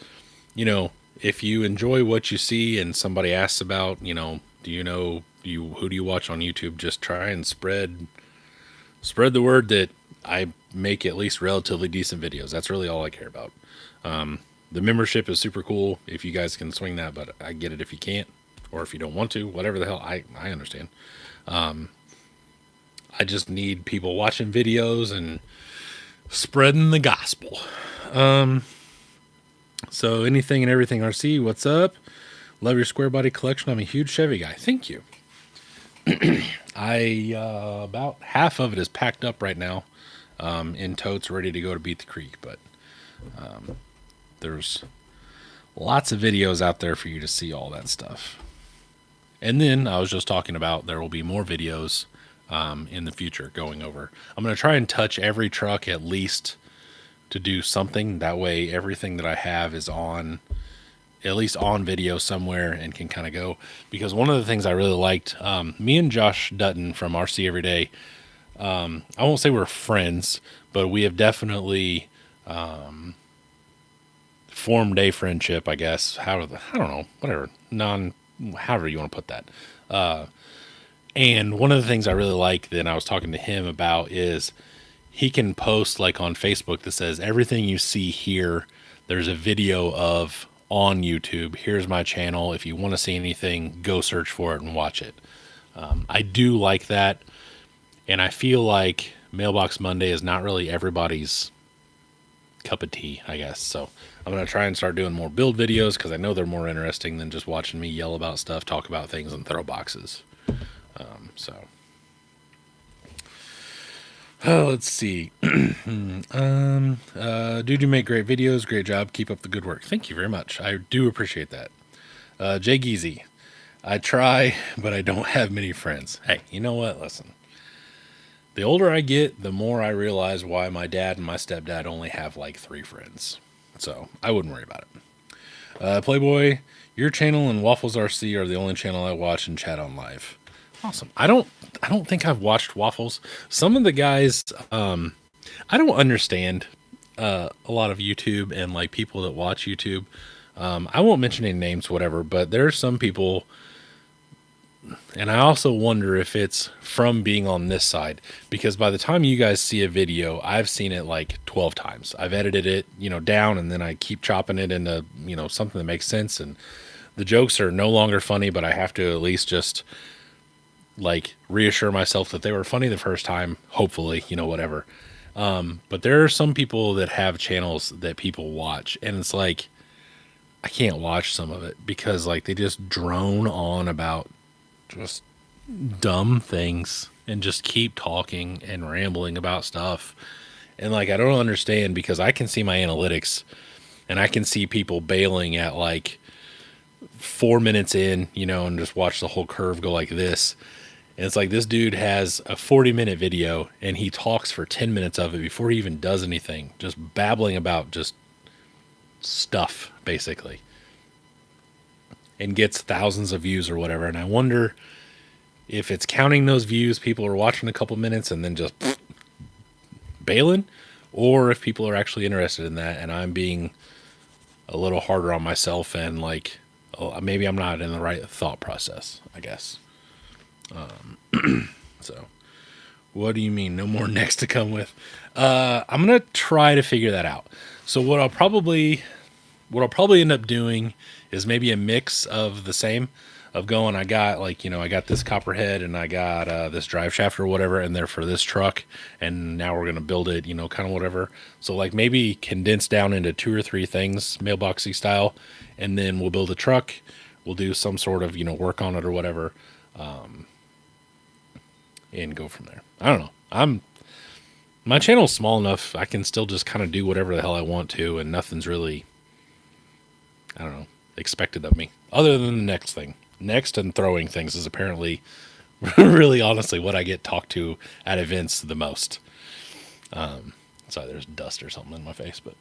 [SPEAKER 1] if you enjoy what you see and somebody asks about, who do you watch on YouTube, just try and spread the word that I make at least relatively decent videos. That's really all I care about. The membership is super cool if you guys can swing that, but I get it if you can't, or if you don't want to, whatever the hell, I understand. I I just need people watching videos and spreading the gospel. So anything and everything RC, what's up? Love your square body collection. I'm a huge Chevy guy. Thank you. I about half of it is packed up right now, in totes, ready to go to Beat the Creek. But there's lots of videos out there for you to see all that stuff. And then I was just talking about there will be more videos in the future going over. I'm going to try and touch every truck at least to do something. That way everything that I have is on, at least on video somewhere, and can kind of go. Because one of the things I really liked, me and Josh Dutton from RC Every Day, I won't say we're friends, but we have definitely formed a friendship, I guess. I don't know, whatever, however you want to put that. And one of the things I really like that I was talking to him about is he can post like on Facebook that says everything you see here, there's a video of on YouTube. Here's my channel. If you want to see anything, go search for it and watch it. I do like that. And I feel like Mailbox Monday is not really everybody's cup of tea, I guess. So I'm going to try and start doing more build videos because I know they're more interesting than just watching me yell about stuff, talk about things, and throw boxes. Let's see. Dude, you make great videos. Great job. Keep up the good work. Thank you very much. I do appreciate that. Jay Geezy. I try, but I don't have many friends. Hey, you know what? Listen. The older I get, the more I realize why my dad and my stepdad only have like 3 friends. So I wouldn't worry about it. Playboy, your channel and Waffles RC are the only channel I watch and chat on live. Awesome. I don't think I've watched Waffles. Some of the guys, I don't understand a lot of YouTube and like people that watch YouTube. I won't mention any names, whatever, but there are some people, and I also wonder if it's from being on this side, because by the time you guys see a video, I've seen it like 12 times. I've edited it, down, and then I keep chopping it into, something that makes sense. And the jokes are no longer funny, but I have to at least just like reassure myself that they were funny the first time, hopefully, whatever. But there are some people that have channels that people watch, and it's like, I can't watch some of it because like they just drone on about just dumb things and just keep talking and rambling about stuff. And like, I don't understand, because I can see my analytics and I can see people bailing at like 4 minutes in, and just watch the whole curve go like this. And it's like, this dude has a 40-minute video and he talks for 10 minutes of it before he even does anything, just babbling about just stuff, basically, and gets thousands of views or whatever. And I wonder if it's counting those views, people are watching a couple minutes and then just bailing, or if people are actually interested in that and I'm being a little harder on myself and like, maybe I'm not in the right thought process, I guess. So what do you mean no more next to come with? I'm going to try to figure that out. So what I'll probably end up doing is maybe a mix of the same, of going, I got like, I got this copperhead and I got this drive shaft or whatever in there for this truck, and now we're going to build it, kind of whatever. So like maybe condense down into 2 or 3 things, mailboxy style, and then we'll build a truck. We'll do some sort of, work on it or whatever, and go from there. I don't know. My channel's small enough, I can still just kind of do whatever the hell I want to, and nothing's really, I don't know, expected of me, other than the next thing. Next and throwing things is apparently really honestly what I get talked to at events the most. Sorry, there's dust or something in my face, but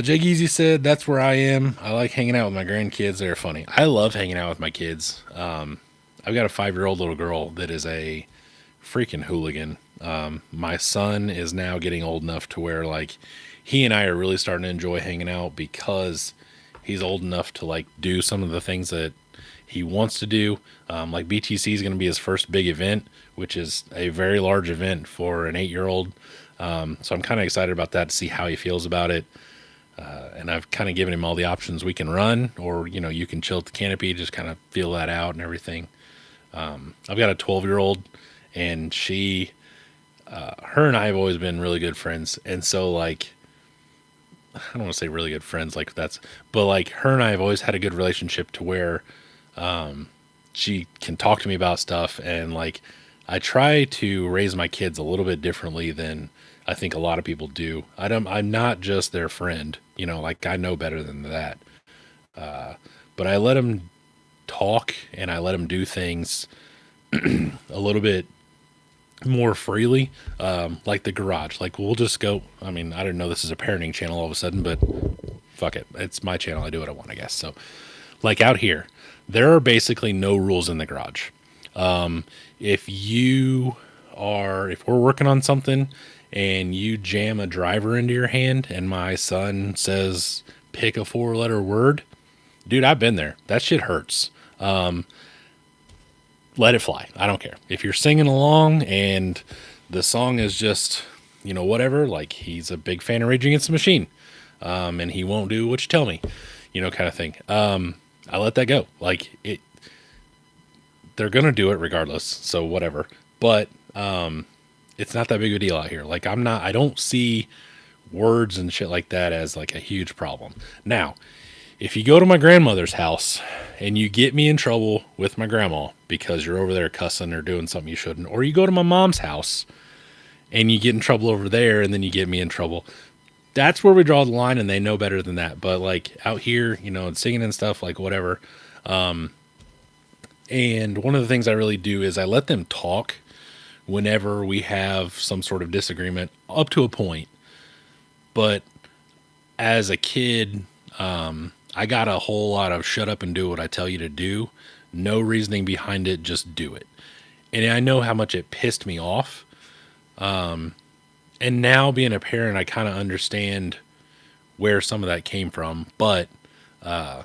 [SPEAKER 1] Jay Geezy said, that's where I am. I like hanging out with my grandkids. They're funny. I love hanging out with my kids. I've got a 5-year-old little girl that is a freaking hooligan. My son is now getting old enough to where like he and I are really starting to enjoy hanging out, because he's old enough to like do some of the things that he wants to do. Like BTC is going to be his first big event, which is a very large event for an 8-year-old. So I'm kind of excited about that, to see how he feels about it. And I've kind of given him all the options. We can run, or, you can chill at the canopy, just kind of feel that out and everything. I've got a 12-year-old, and her and I have always been really good friends, and so like I don't want to say really good friends like that's, but like her and I have always had a good relationship to where she can talk to me about stuff, and like I try to raise my kids a little bit differently than I think a lot of people do. I'm not just their friend, like I know better than that. But I let them talk and I let them do things a little bit more freely, like the garage. Like we'll just go. I mean, I didn't know this is a parenting channel all of a sudden, but fuck it, it's my channel. I do what I want, I guess. So, like out here, there are basically no rules in the garage. If if we're working on something and you jam a driver into your hand, and my son says pick a 4-letter word, dude, I've been there. That shit hurts. Let it fly. I don't care. If you're singing along and the song is just, whatever, like he's a big fan of Rage Against the Machine, and he won't do what you tell me, kind of thing. I let that go. Like they're going to do it regardless. So whatever. But it's not that big of a deal out here. Like I don't see words and shit like that as like a huge problem. Now, if you go to my grandmother's house and you get me in trouble with my grandma because you're over there cussing or doing something you shouldn't, or you go to my mom's house and you get in trouble over there and then you get me in trouble, that's where we draw the line, and they know better than that. But like out here, and singing and stuff, like whatever. And one of the things I really do is I let them talk whenever we have some sort of disagreement up to a point. But as a kid, I got a whole lot of shut up and do what I tell you to do. No reasoning behind it, just do it. And I know how much it pissed me off. And now being a parent, I kind of understand where some of that came from. But I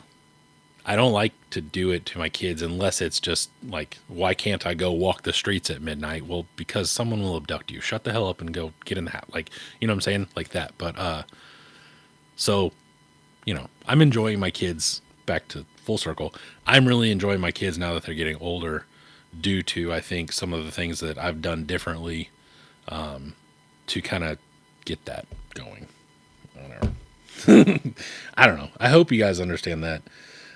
[SPEAKER 1] don't like to do it to my kids unless it's just like, why can't I go walk the streets at midnight? Well, because someone will abduct you. Shut the hell up and go get in the hat. Like, you know what I'm saying? Like that. But so, I'm enjoying my kids, back to full circle. I'm really enjoying my kids now that they're getting older, due to, I think, some of the things that I've done differently to kind of get that going. I don't know. I hope you guys understand that.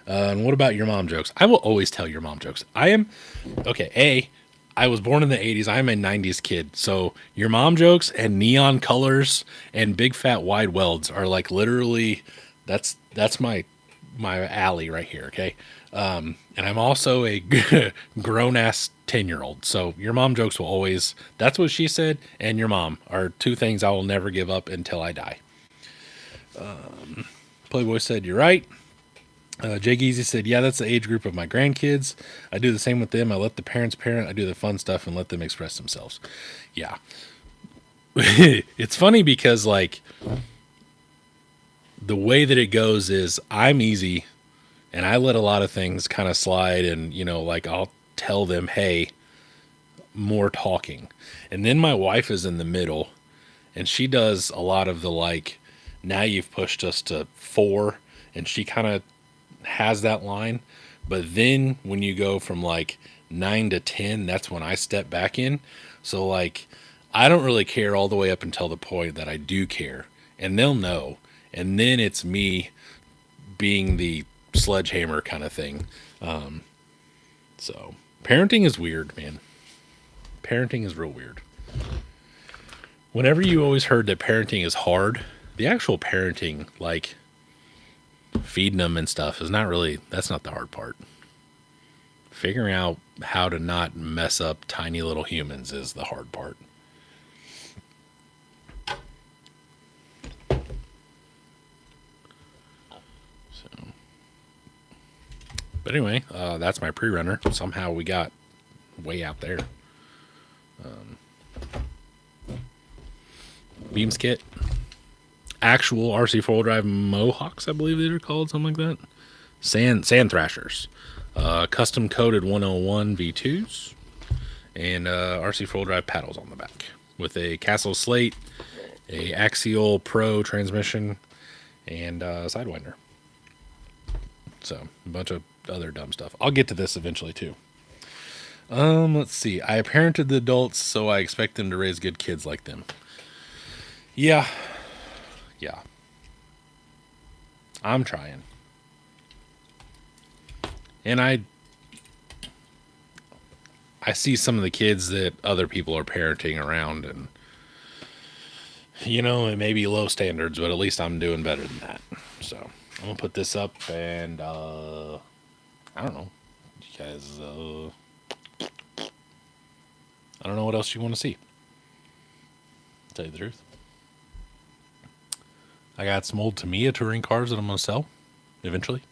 [SPEAKER 1] And what about your mom jokes? I will always tell your mom jokes. I was born in the 80s. I'm a 90s kid. So your mom jokes and neon colors and big fat wide welds are like literally, that's my alley right here. Okay. And I'm also a grown ass 10-year-old. So your mom jokes will always, that's what she said, and your mom are two things I will never give up until I die. Playboy said, you're right. Jay Geezy said, yeah, that's the age group of my grandkids. I do the same with them. I let the parents parent. I do the fun stuff and let them express themselves. Yeah. It's funny because, like, the way that it goes is I'm easy and I let a lot of things kind of slide, and, like I'll tell them, hey, more talking. And then my wife is in the middle and she does a lot of the, like, now you've pushed us to 4, and she kind of has that line. But then when you go from like 9 to 10, that's when I step back in. So like I don't really care all the way up until the point that I do care, and they'll know. And then it's me being the sledgehammer kind of thing. So parenting is weird, man. Parenting is real weird. Whenever you always heard that parenting is hard, the actual parenting, like feeding them and stuff, is not really, that's not the hard part. Figuring out how to not mess up tiny little humans is the hard part. So, but anyway, that's my pre-runner. Somehow we got way out there. Beams kit. Actual RC 4-wheel drive Mohawks, I believe they're called, something like that. Sand thrashers. Custom coated 101 V2s. And RC 4-wheel drive paddles on the back. With a Castle slate, a Axial Pro transmission, and Sidewinder. So, a bunch of other dumb stuff. I'll get to this eventually, too. Let's see. I parented the adults, so I expect them to raise good kids like them. Yeah, yeah. I'm trying. And I see some of the kids that other people are parenting around, and it may be low standards, but at least I'm doing better than that. So I'm gonna put this up, and I don't know, you guys. I don't know what else you want to see. To tell you the truth, I got some old Tamiya touring cars that I'm gonna sell eventually.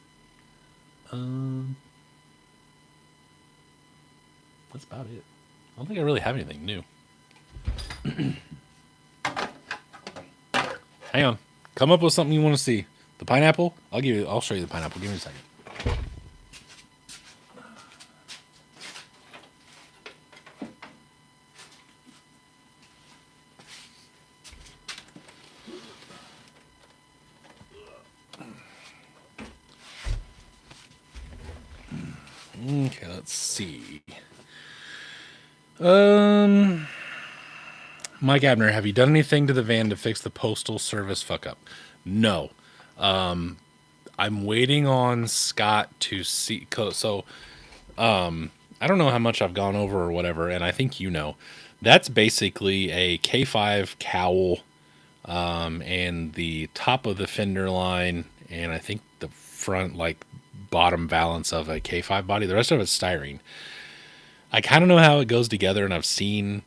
[SPEAKER 1] Um, that's about it. I don't think I really have anything new. Hang on. Come up with something you want to see. The pineapple? I'll show you the pineapple. Give me a second. Okay, let's see. Mike Abner, have you done anything to the van to fix the postal service fuck up? No. I'm waiting on Scott to see. So, I don't know how much I've gone over or whatever, and I think that's basically a K5 cowl, and the top of the fender line, and I think the front, like, bottom valance of a K5 body. The rest of it's styrene. I kind of know how it goes together, and I've seen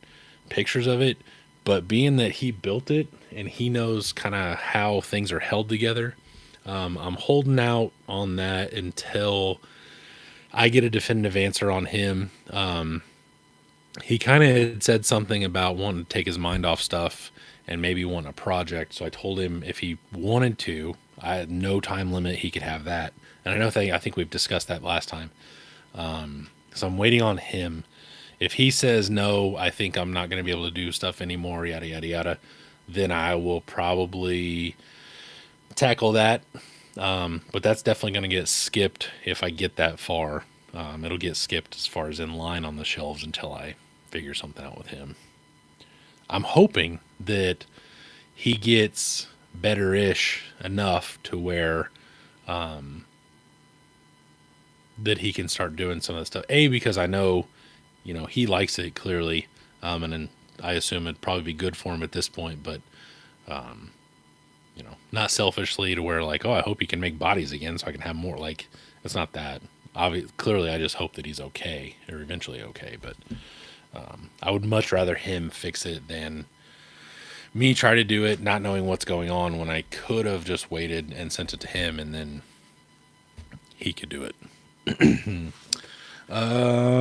[SPEAKER 1] pictures of it, but being that he built it and he knows kind of how things are held together, I'm holding out on that until I get a definitive answer on him. He kind of had said something about wanting to take his mind off stuff and maybe want a project. So I told him if he wanted to, I had no time limit, he could have that. And I think we've discussed that last time. So I'm waiting on him. If he says no, I think I'm not going to be able to do stuff anymore, yada, yada, yada, then I will probably tackle that. But that's definitely going to get skipped if I get that far. It'll get skipped as far as in line on the shelves until I figure something out with him. I'm hoping that he gets better-ish enough to where that he can start doing some of the stuff. Because I know, he likes it clearly, and then I assume it'd probably be good for him at this point. But not selfishly to where like, oh, I hope he can make bodies again so I can have more. Like, it's not that. Clearly, I just hope that he's okay or eventually okay. But I would much rather him fix it than me try to do it, not knowing what's going on when I could have just waited and sent it to him and then he could do it.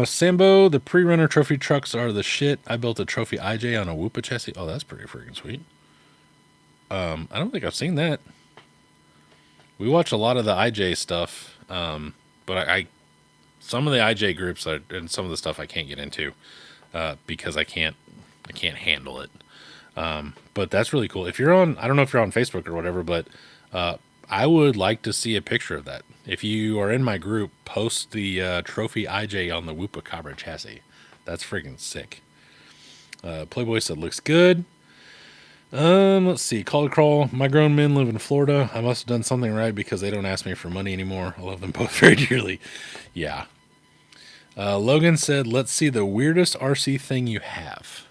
[SPEAKER 1] Sambo, the pre-runner trophy trucks are the shit. I built a trophy IJ on a Whoopa chassis. Oh, that's pretty freaking sweet. I don't think I've seen that. We watch a lot of the IJ stuff, but I some of the IJ groups and some of the stuff I can't get into because I can't handle it. But that's really cool. If you're on, I don't know if you're on Facebook or whatever, but I would like to see a picture of that. If you are in my group, post the trophy IJ on the Whoopa Cabra chassis. That's freaking sick. Playboy said looks good. Let's see. Call to crawl. My grown men live in Florida. I must have done something right because they don't ask me for money anymore. I love them both very dearly. Yeah. Logan said, let's see the weirdest RC thing you have.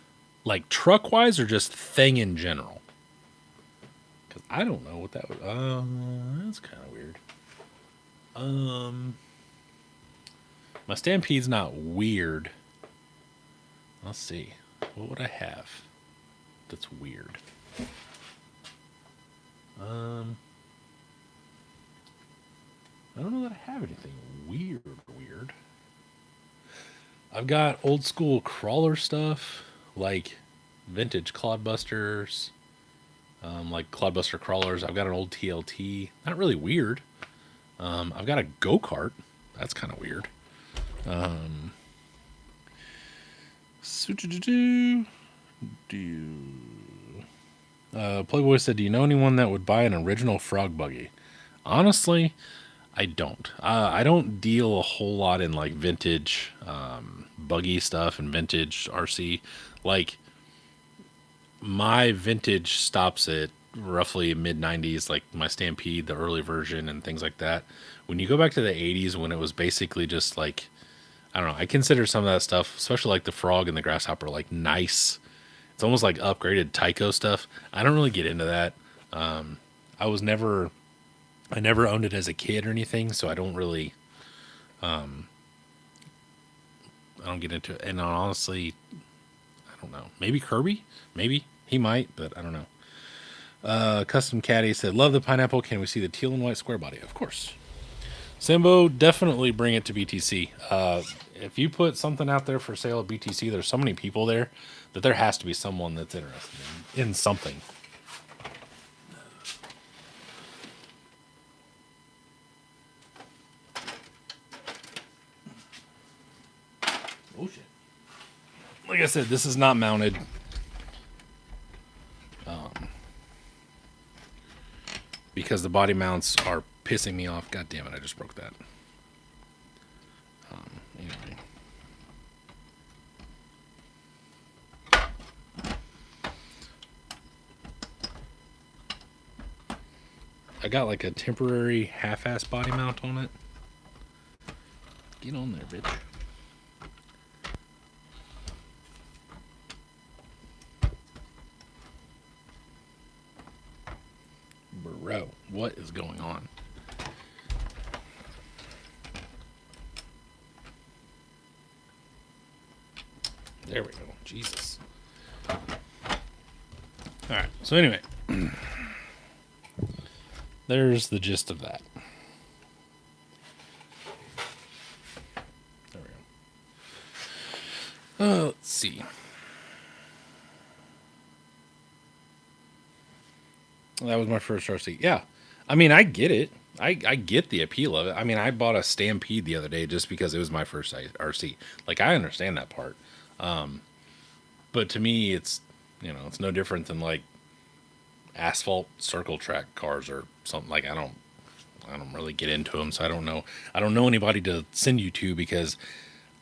[SPEAKER 1] Like truck wise or just thing in general? Because I don't know what that was. That's kind of weird. My Stampede's not weird. Let's see. What would I have that's weird? I don't know that I have anything weird. I've got old school crawler stuff, like vintage Clodbusters, like Clodbuster crawlers. I've got an old TLT. Not really weird. I've got a go-kart. That's kind of weird. Playboy said, do you know anyone that would buy an original frog buggy? Honestly, I don't. I don't deal a whole lot in like vintage buggy stuff and vintage RC, like my vintage stops at roughly mid 90s, like my Stampede, the early version, and things like that. When you go back to the 80s, when it was basically just like, I don't know, I consider some of that stuff, especially like the Frog and the Grasshopper, like nice. It's almost like upgraded Tyco stuff. I don't really get into that. I was never, I never owned it as a kid or anything, so I don't really, I don't get into it. And honestly, I don't know. Maybe Kirby? Maybe. He might, but I don't know. Custom Caddy said, love the pineapple. Can we see the teal and white square body? Of course. Sambo, definitely bring it to BTC. If you put something out there for sale at BTC, there's so many people there that there has to be someone that's interested in something. Oh, shit. Like I said, this is not mounted. Because the body mounts are pissing me off. God damn it, I just broke that. Anyway. I got like a temporary half-ass body mount on it. Get on there, bitch. Bro, what is going on? There we go. Jesus. Alright, so anyway. There's the gist of that. There we go. Let's see. That was my first RC. Yeah. I mean, I get it. I get the appeal of it. I mean, I bought a Stampede the other day just because it was my first RC. Like, I understand that part. But to me, it's, you know, it's no different than like asphalt circle track cars or something. Like, I don't really get into them, so I don't know anybody to send you to because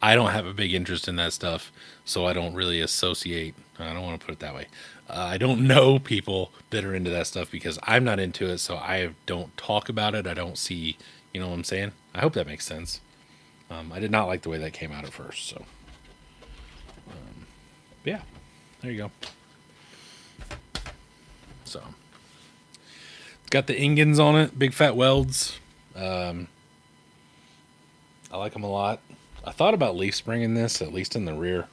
[SPEAKER 1] I don't have a big interest in that stuff. So I don't really associate. I don't want to put it that way. I don't know people that are into that stuff because I'm not into it. So I don't talk about it. I don't see, you know what I'm saying? I hope that makes sense. I did not like the way that came out at first. So, yeah, there you go. So, it's got the Ingans on it, big fat welds. I like them a lot. I thought about leaf springing this, at least in the rear.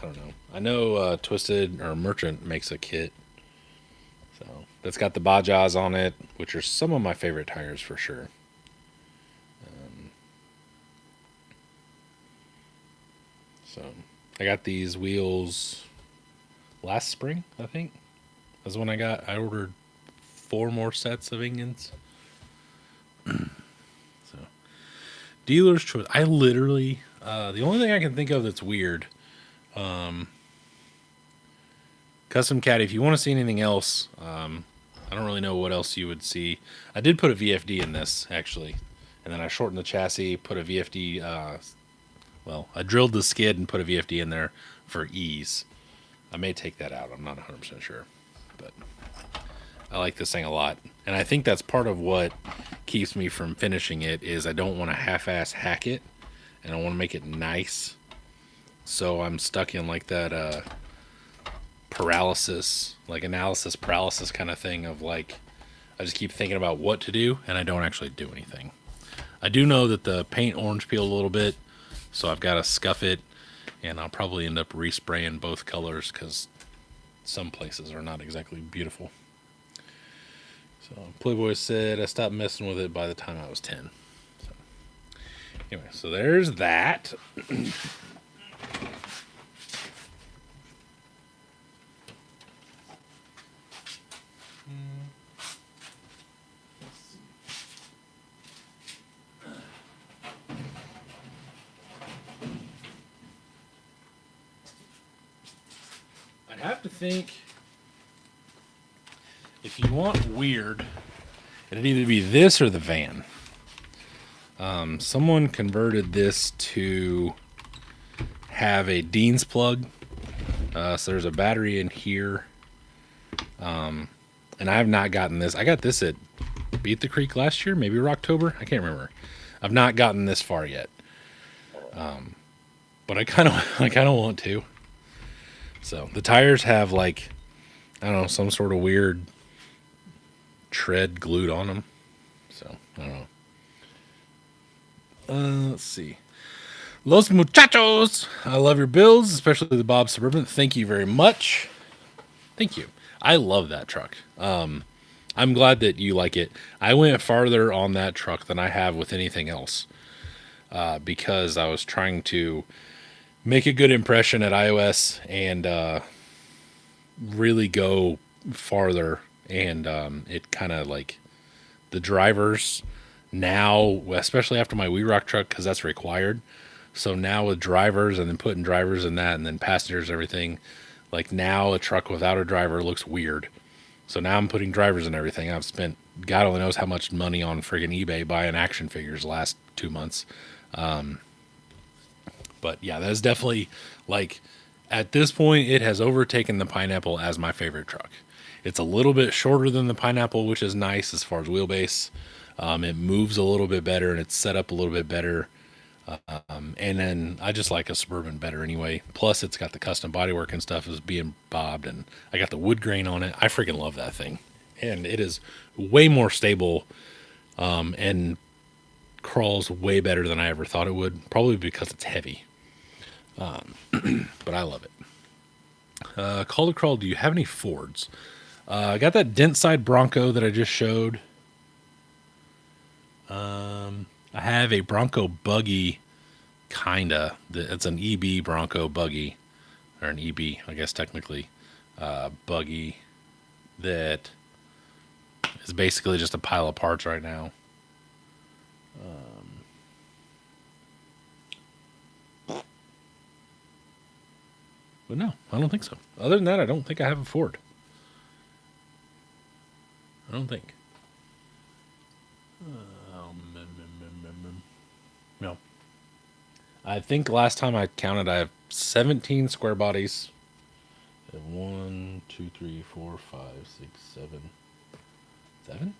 [SPEAKER 1] I don't know. I know Twisted or Merchant makes a kit. So that's got the Bajas on it, which are some of my favorite tires for sure. So I got these wheels last spring, I think. That's when I ordered 4 more sets of Ingans. So dealer's choice. I literally, the only thing I can think of that's weird, Custom Caddy, if you want to see anything else, I don't really know what else you would see. I did put a VFD in this, actually. And then I shortened the chassis, put a VFD, I drilled the skid and put a VFD in there for ease. I may take that out. I'm not 100% sure. But I like this thing a lot. And I think that's part of what keeps me from finishing it is I don't want to half-ass hack it. And I want to make it nice. So I'm stuck in like that analysis paralysis kind of thing of like, I just keep thinking about what to do and I don't actually do anything. I do know that the paint orange peeled a little bit, so I've got to scuff it and I'll probably end up respraying both colors because some places are not exactly beautiful. So Playboy said I stopped messing with it by the time I was 10. So anyway, so there's that. I'd have to think if you want weird, it'd either be this or the van. Someone converted this to have a Dean's plug. So there's a battery in here. And I have not gotten this. I got this at Beat the Creek last year, maybe Rocktober. I can't remember. I've not gotten this far yet. But I kind of want to. So the tires have like, I don't know, some sort of weird tread glued on them. So I don't know. Let's see. Los muchachos, I love your builds, especially the Bob Suburban. Thank you very much. Thank you. I love that truck. I'm glad that you like it. I went farther on that truck than I have with anything else because I was trying to make a good impression at iOS and really go farther. And it kind of like the drivers now, especially after my We Rock truck, because that's required. So now with drivers and then putting drivers in that and then passengers and everything, like now a truck without a driver looks weird. So now I'm putting drivers in everything. I've spent God only knows how much money on friggin' eBay buying action figures the last 2 months. But yeah, that is definitely like at this point it has overtaken the Pineapple as my favorite truck. It's a little bit shorter than the Pineapple, which is nice as far as wheelbase. It moves a little bit better and it's set up a little bit better. And then I just like a Suburban better anyway. Plus, it's got the custom bodywork and stuff is being bobbed, and I got the wood grain on it. I freaking love that thing, and it is way more stable, and crawls way better than I ever thought it would. Probably because it's heavy, but I love it. Call to Crawl. Do you have any Fords? I got that dent side Bronco that I just showed. I have a Bronco buggy, kinda. It's an EB Bronco buggy, or an EB, I guess technically, buggy that is basically just a pile of parts right now. But no, I don't think so. Other than that, I don't think I have a Ford. I don't think. No. I think last time I counted, I have 17 square bodies. 1, 2, 3, 4, 5, 6, 7, 7,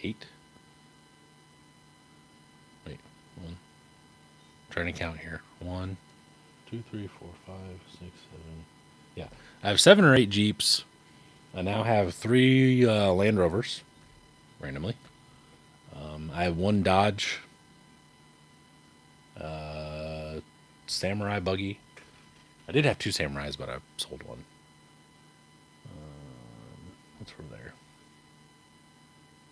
[SPEAKER 1] 8. Wait, one. Trying to count here. 1, 2, 3, 4, 5, 6, 7. Yeah, I have 7 or 8 Jeeps. I now have 3 Land Rovers, randomly. I have 1 Dodge Samurai buggy. I did have 2 Samurais, but I sold one. What's over there?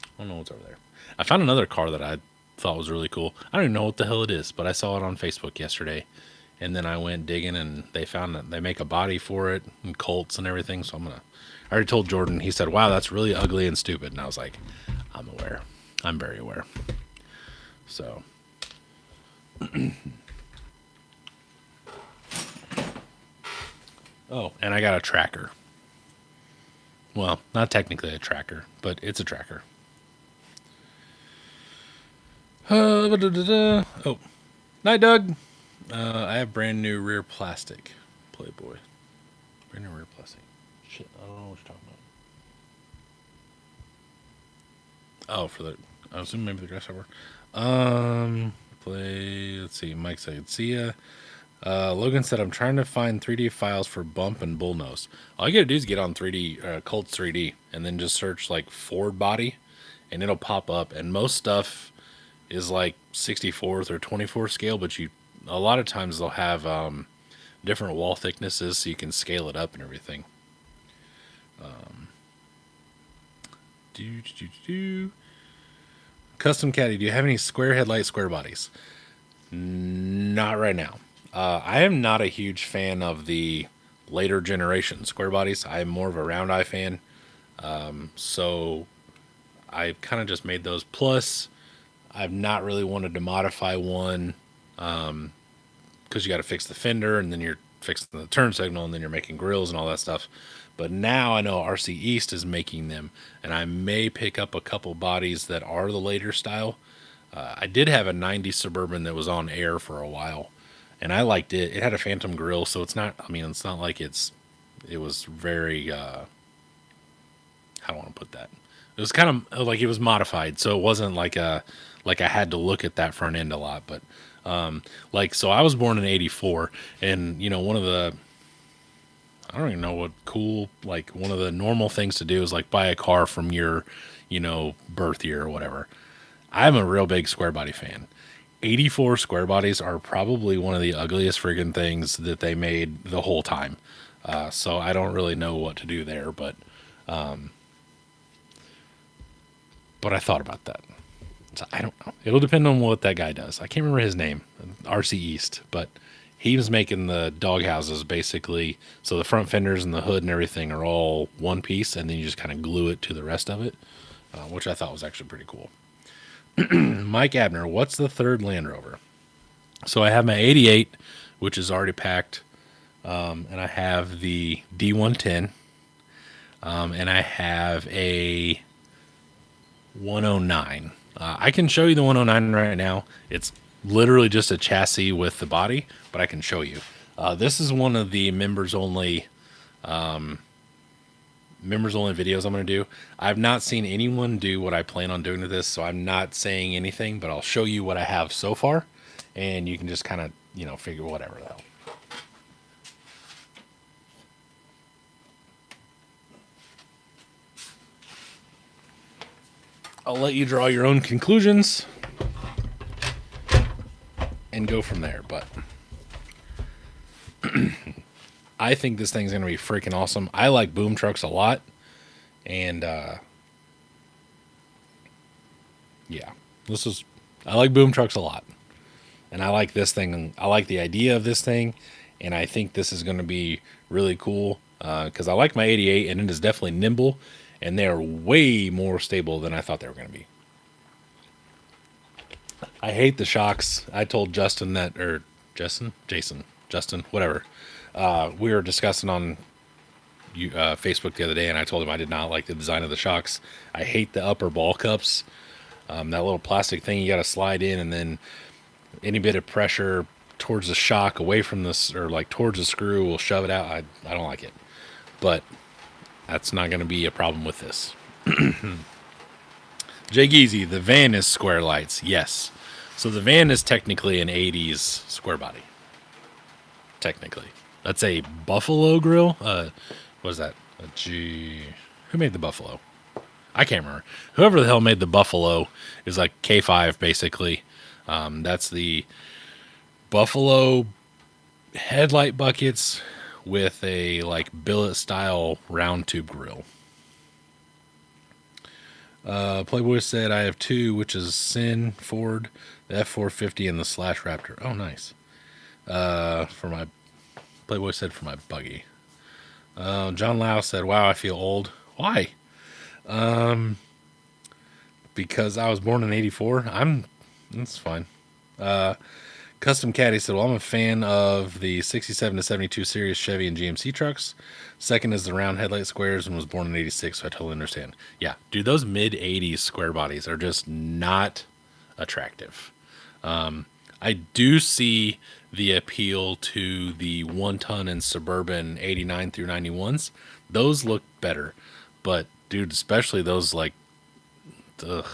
[SPEAKER 1] I don't know what's over there. I found another car that I thought was really cool. I don't even know what the hell it is, but I saw it on Facebook yesterday. And then I went digging, and they found that they make a body for it and Colts and everything. So I already told Jordan. He said, "Wow, that's really ugly and stupid." And I was like, "I'm aware. I'm very aware." So. Oh, and I got a tracker. Well, not technically a tracker, but it's a tracker. Oh, night, Doug. I have brand new rear plastic. Playboy. Brand new rear plastic. Shit, I don't know what you're talking about. Oh, for the, I assume maybe the grasshopper. Let's see. Mike said, "See ya." Logan said, "I'm trying to find 3D files for bump and bullnose." All you gotta do is get on 3D, Colts 3D, and then just search like Ford body, and it'll pop up. And most stuff is like 64th or 24 scale, but a lot of times they'll have different wall thicknesses, so you can scale it up and everything. Custom Caddy, do you have any square headlight, square bodies? Not right now. I am not a huge fan of the later generation square bodies. I'm more of a round eye fan. So I've kind of just made those. Plus, I've not really wanted to modify one because you got to fix the fender, and then you're fixing the turn signal, and then you're making grills and all that stuff. But now I know RC East is making them, and I may pick up a couple bodies that are the later style. I did have a 90 Suburban that was on air for a while, and I liked it. It had a phantom grill, so it's not. I mean, it's not like it was very. How do I want to put that? It was kind of like it was modified, so it wasn't like I had to look at that front end a lot. But like, so I was born in '84, and one of the, I don't even know what cool, like one of the normal things to do is like buy a car from your birth year or whatever. I'm a real big square body fan. 84 square bodies are probably one of the ugliest friggin' things that they made the whole time. So I don't really know what to do there, but I thought about that. So I don't know. It'll depend on what that guy does. I can't remember his name, RC East, but he was making the dog houses basically. So the front fenders and the hood and everything are all one piece, and then you just kind of glue it to the rest of it, which I thought was actually pretty cool. Mike Abner, what's the third Land Rover? So I have my 88, which is already packed, and I have the D110, and I have a 109. I can show you the 109 right now. It's literally just a chassis with the body, but I can show you. This is one of the members only videos I'm going to do. I've not seen anyone do what I plan on doing to this, so I'm not saying anything, but I'll show you what I have so far, and you can just kind of, figure whatever the hell. I'll let you draw your own conclusions and go from there, but I think this thing's going to be freaking awesome. I like boom trucks a lot, and yeah, I like boom trucks a lot, and I like this thing. I like the idea of this thing, and I think this is going to be really cool because I like my 88, and it is definitely nimble, and they are way more stable than I thought they were going to be. I hate the shocks. I told Justin that, or Jason, whatever. We were discussing on Facebook the other day, and I told him I did not like the design of the shocks. I hate the upper ball cups. That little plastic thing you got to slide in, and then any bit of pressure towards the shock away from this, or like towards the screw, will shove it out. I don't like it, but that's not going to be a problem with this. Jay Geezy, the van is square lights. Yes. So the van is technically an 80s square body. Technically. That's a Buffalo grill. What is that? Who made the Buffalo? I can't remember. Whoever the hell made the Buffalo is like K5 basically. That's the Buffalo headlight buckets with a like billet style round tube grill. Playboy said I have two, which is Sin Ford, the F450, and the Slash Raptor. Oh, nice. For my Playboy said for my buggy. John Lau said, "Wow, I feel old." Why? Because I was born in '84. That's fine. Custom Caddy said, "Well, I'm a fan of the 67 to 72 series Chevy and GMC trucks. Second is the round headlight squares and was born in 86, so I totally understand." Yeah, dude, those mid-80s square bodies are just not attractive. I do see the appeal to the 1-ton and Suburban 89 through 91s. Those look better. But, dude, especially those, like, the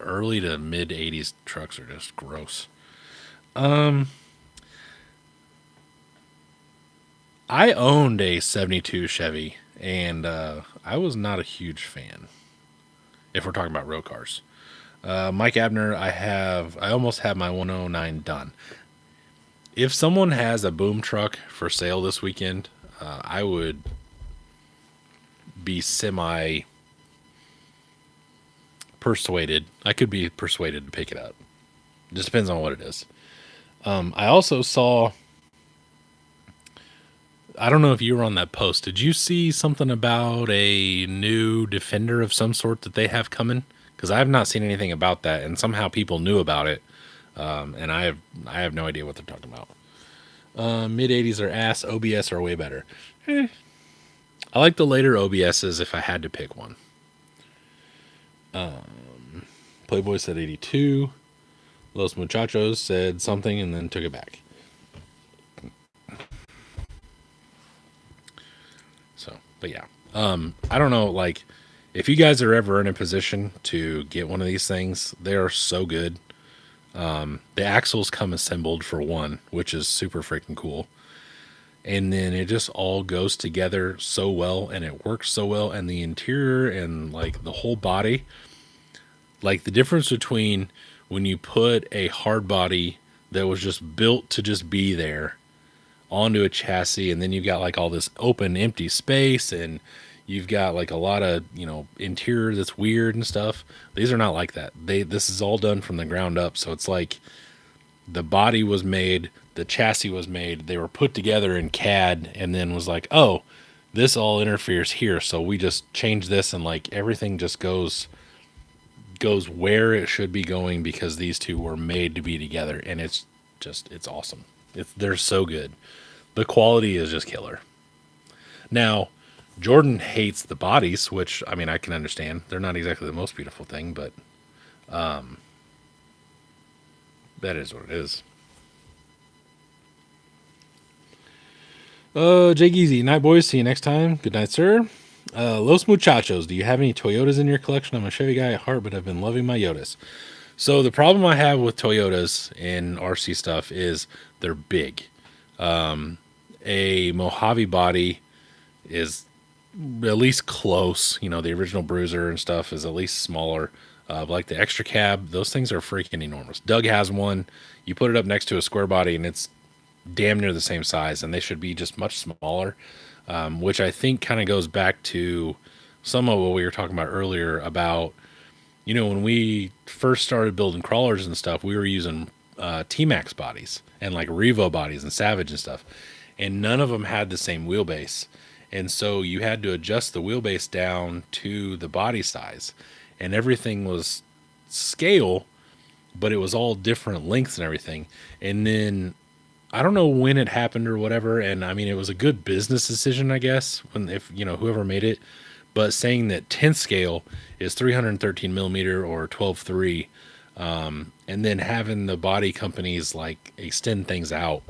[SPEAKER 1] early to mid-80s trucks are just gross. I owned a 72 Chevy, and I was not a huge fan, if we're talking about road cars. Mike Abner, I almost have my 109 done. If someone has a boom truck for sale this weekend, I would be semi persuaded. I could be persuaded to pick it up. It just depends on what it is. I also saw, I don't know if you were on that post. Did you see something about a new Defender of some sort that they have coming? Because I have not seen anything about that, and somehow people knew about it, and I have no idea what they're talking about. Mid 80s are ass. OBS are way better. I like the later OBSs if I had to pick one. Playboy said 82. Los Muchachos said something and then took it back. But yeah, I don't know. Like, if you guys are ever in a position to get one of these things, they are so good. The axles come assembled for one, which is super freaking cool. And then it just all goes together so well and it works so well. And the interior and like the whole body, like the difference between when you put a hard body that was just built to just be there onto a chassis, and then you've got like all this open empty space, and you've got like a lot of, you know, interior that's weird and stuff. These are not like that. This is all done from the ground up, so it's like the body was made, the chassis was made, they were put together in CAD, and then was like, oh, this all interferes here, so we just change this, and like everything just goes where it should be going because these two were made to be together, and it's awesome. They're so good. The quality is just killer. Now, Jordan hates the bodies, which I mean I can understand. They're not exactly the most beautiful thing, but that is what it is. Jake Easy, night boys. See you next time. Good night, sir. Los Muchachos, do you have any Toyotas in your collection? I'm a Chevy guy at heart, but I've been loving my Yodas. So the problem I have with Toyotas and RC stuff is they're big. A Mojave body is at least close. You know, the original Bruiser and stuff is at least smaller. Like the extra cab, those things are freaking enormous. Doug has one. You put it up next to a square body, and it's damn near the same size, and they should be just much smaller. Which I think kind of goes back to some of what we were talking about earlier about, you know, when we first started building crawlers and stuff, we were using T-Max bodies and like Revo bodies and Savage and stuff, and none of them had the same wheelbase. And so you had to adjust the wheelbase down to the body size, and everything was scale, but it was all different lengths and everything. And then I don't know when it happened or whatever, and I mean it was a good business decision, I guess, when if you know whoever made it, but saying that 10th scale is 313 millimeter or 12.3, and then having the body companies like extend things out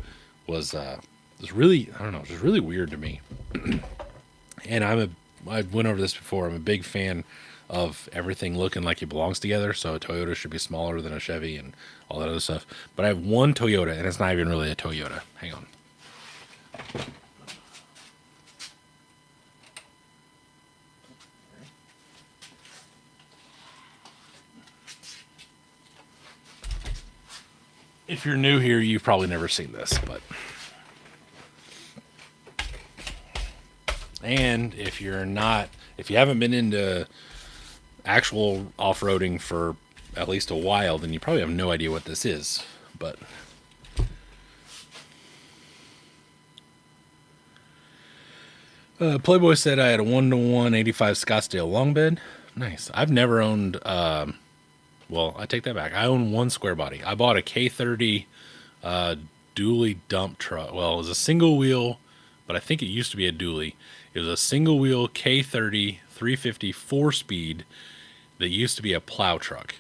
[SPEAKER 1] was really, I don't know, it was really weird to me. And I went over this before. I'm a big fan of everything looking like it belongs together. So a Toyota should be smaller than a Chevy and all that other stuff. But I have one Toyota, and it's not even really a Toyota. Hang on. If you're new here, you've probably never seen this, but and if you haven't been into actual off-roading for at least a while, then you probably have no idea what this is. But Playboy said I had a 1-to-1 85 Scottsdale long bed. Nice. I've never owned. Well, I take that back. I own one square body. I bought a K30 dually dump truck. Well, it was a single wheel, but I think it used to be a dually. It was a single wheel K30 350 4-speed that used to be a plow truck.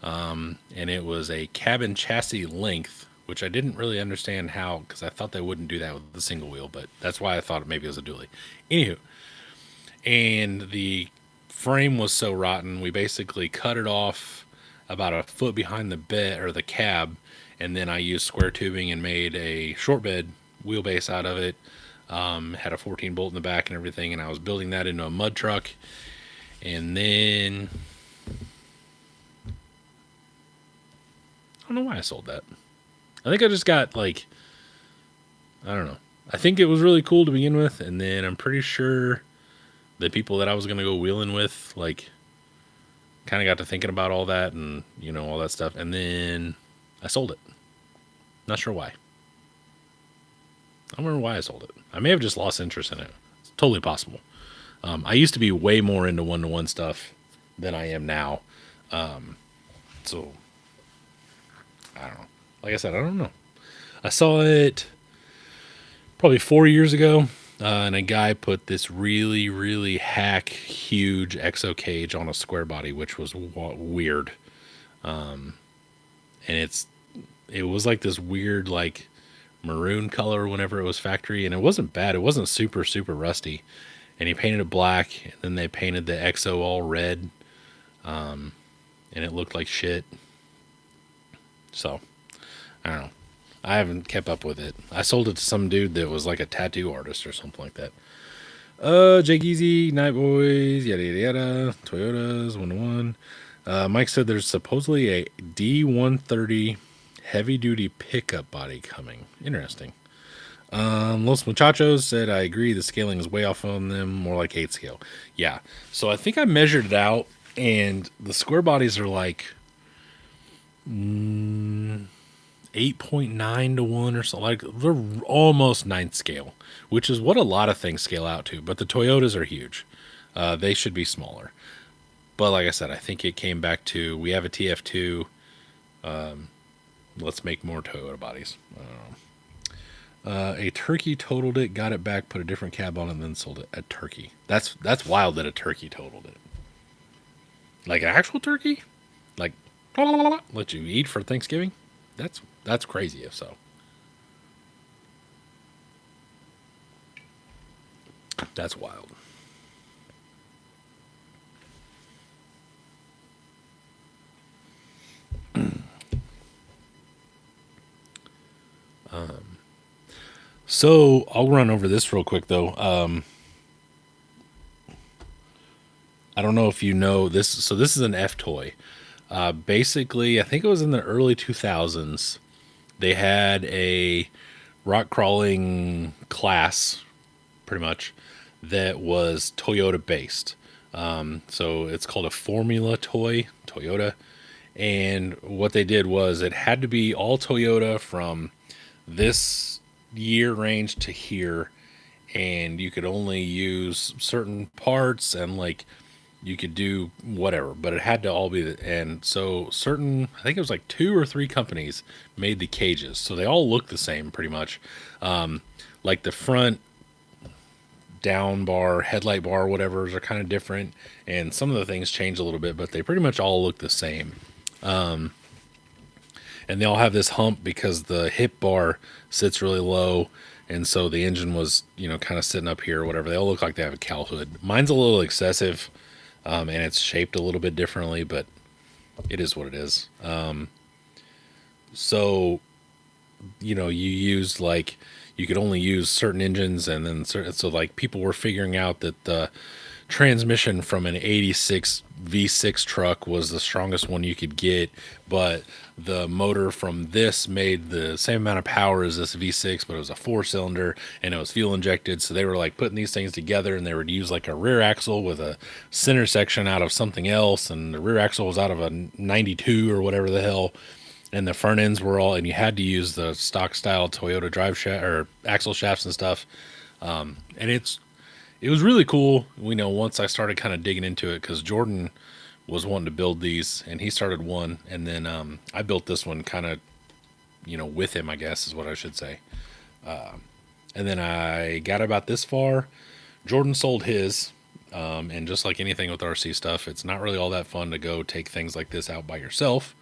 [SPEAKER 1] And it was a cabin chassis length, which I didn't really understand how, because I thought they wouldn't do that with the single wheel, but that's why I thought maybe it was a dually. Anywho, and the frame was so rotten, we basically cut it off about a foot behind the bed or the cab, and then I used square tubing and made a short bed wheelbase out of it. Had a 14 bolt in the back and everything, and I was building that into a mud truck. And then I don't know why I sold that. I think I just got like, I don't know. I think it was really cool to begin with, and then I'm pretty sure the people that I was gonna go wheeling with, like, kind of got to thinking about all that and you know all that stuff, and then I sold it. Not sure why. I don't remember why I sold it. I may have just lost interest in it. It's totally possible. I used to be way more into 1-to-1 stuff than I am now. So I don't know. Like I said, I don't know. I saw it probably 4 years ago, and a guy put this really, really hack huge exo cage on a square body, which was weird. And it was like this weird like maroon color whenever it was factory, and it wasn't bad. It wasn't super rusty, and he painted it black. And then they painted the XO all red, and it looked like shit. So I don't know. I haven't kept up with it. I sold it to some dude that was like a tattoo artist or something like that. Jake Easy, Night Boys, yada yada yada, Toyotas, 1-1. Mike said there's supposedly a D130 heavy duty pickup body coming. Interesting. Los Muchachos said, I agree, the scaling is way off on them, more like 8 scale. Yeah. So I think I measured it out, and the square bodies are like 8.9 to 1 or something. Like, they're almost 9th scale, which is what a lot of things scale out to. But the Toyotas are huge. They should be smaller. But like I said, I think it came back to, we have a TF2. Let's make more Toyota bodies. I don't know. A turkey totaled it, got it back, put a different cab on it, and then sold it. A turkey. That's wild that a turkey totaled it. Like an actual turkey? Like, let you eat for Thanksgiving? That's crazy if so. That's wild. So I'll run over this real quick though. I don't know if you know this. So this is an F toy. Basically, I think it was in the early 2000s. They had a rock crawling class, pretty much, that was Toyota based. So it's called a Formula toy, Toyota. And what they did was it had to be all Toyota from this year range to here, and you could only use certain parts, and like you could do whatever, but it had to all be and so certain, I think it was like 2 or 3 companies made the cages, so they all look the same pretty much. Like the front down bar, headlight bar, whatever's are kind of different, and some of the things change a little bit, but they pretty much all look the same. And they all have this hump because the hip bar sits really low, and so the engine was, kind of sitting up here or whatever. They all look like they have a cowl hood. Mine's a little excessive, and it's shaped a little bit differently, but it is what it is. So, you use like, you could only use certain engines, and then so like people were figuring out that the transmission from an 86 V6 truck was the strongest one you could get, but the motor from this made the same amount of power as this V6, but it was a 4-cylinder and it was fuel injected. So they were like putting these things together, and they would use like a rear axle with a center section out of something else, and the rear axle was out of a 92 or whatever the hell, and the front ends were all, and you had to use the stock style Toyota drive shaft or axle shafts and stuff. And it was really cool, once I started kind of digging into it, because Jordan was wanting to build these, and he started one, and then I built this one kind of, with him, I guess is what I should say. And then I got about this far. Jordan sold his, and just like anything with RC stuff, it's not really all that fun to go take things like this out by yourself.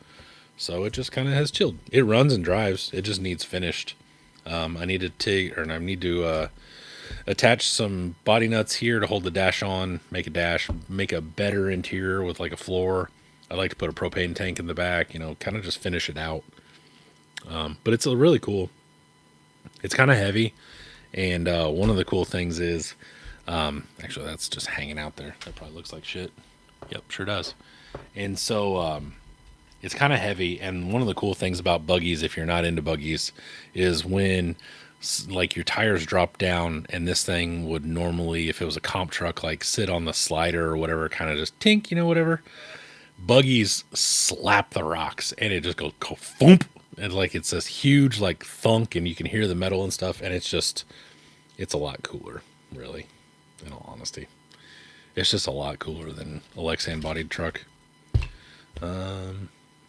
[SPEAKER 1] So it just kind of has chilled. It runs and drives. It just needs finished. I need to attach some body nuts here to hold the dash on, make a better interior with like a floor. I like to put a propane tank in the back, kind of just finish it out. But it's really cool. It's kind of heavy. And one of the cool things is, actually that's just hanging out there. That probably looks like shit. Yep, sure does. And so it's kind of heavy. And one of the cool things about buggies, if you're not into buggies, is when like your tires drop down, and this thing would normally, if it was a comp truck, like sit on the slider or whatever, kind of just tink, whatever. Buggies slap the rocks, and it just goes thump, and like it's this huge like thunk, and you can hear the metal and stuff, and it's a lot cooler, really, in all honesty. It's just a lot cooler than a Lexan bodied truck.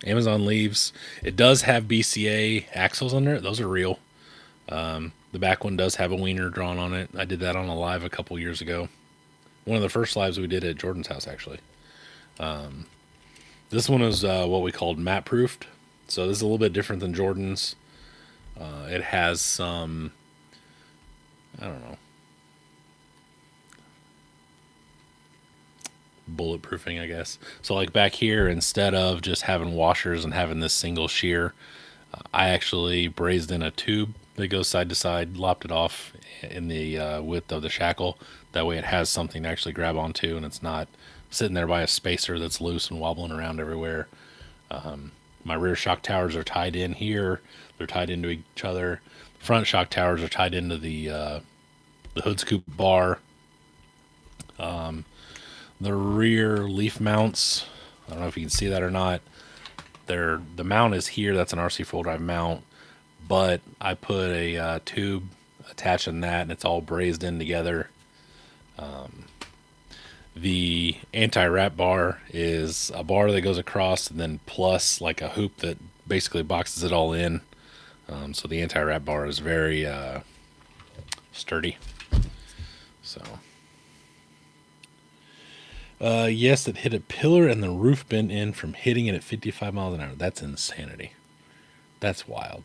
[SPEAKER 1] Amazon leaves. It does have BCA axles under it. Those are real. The back one does have a wiener drawn on it. I did that on a live a couple years ago. One of the first lives we did at Jordan's house, actually. This one is what we called matte proofed. So this is a little bit different than Jordan's. It has some, I don't know. bulletproofing, I guess. So like back here, instead of just having washers and having this single shear, I actually brazed in a tube that goes side to side, lopped it off in the width of the shackle. That way it has something to actually grab onto, and it's not sitting there by a spacer that's loose and wobbling around everywhere. My rear shock towers are tied in here. They're tied into each other. Front shock towers are tied into the hood scoop bar. The rear leaf mounts, I don't know if you can see that or not. The mount is here. That's an RC full drive mount, but I put a tube attaching that, and it's all brazed in together. The anti-wrap bar is a bar that goes across, and then plus like a hoop that basically boxes it all in. So the anti-wrap bar is very sturdy. So, yes, it hit a pillar and the roof bent in from hitting it at 55 miles an hour. That's insanity. That's wild.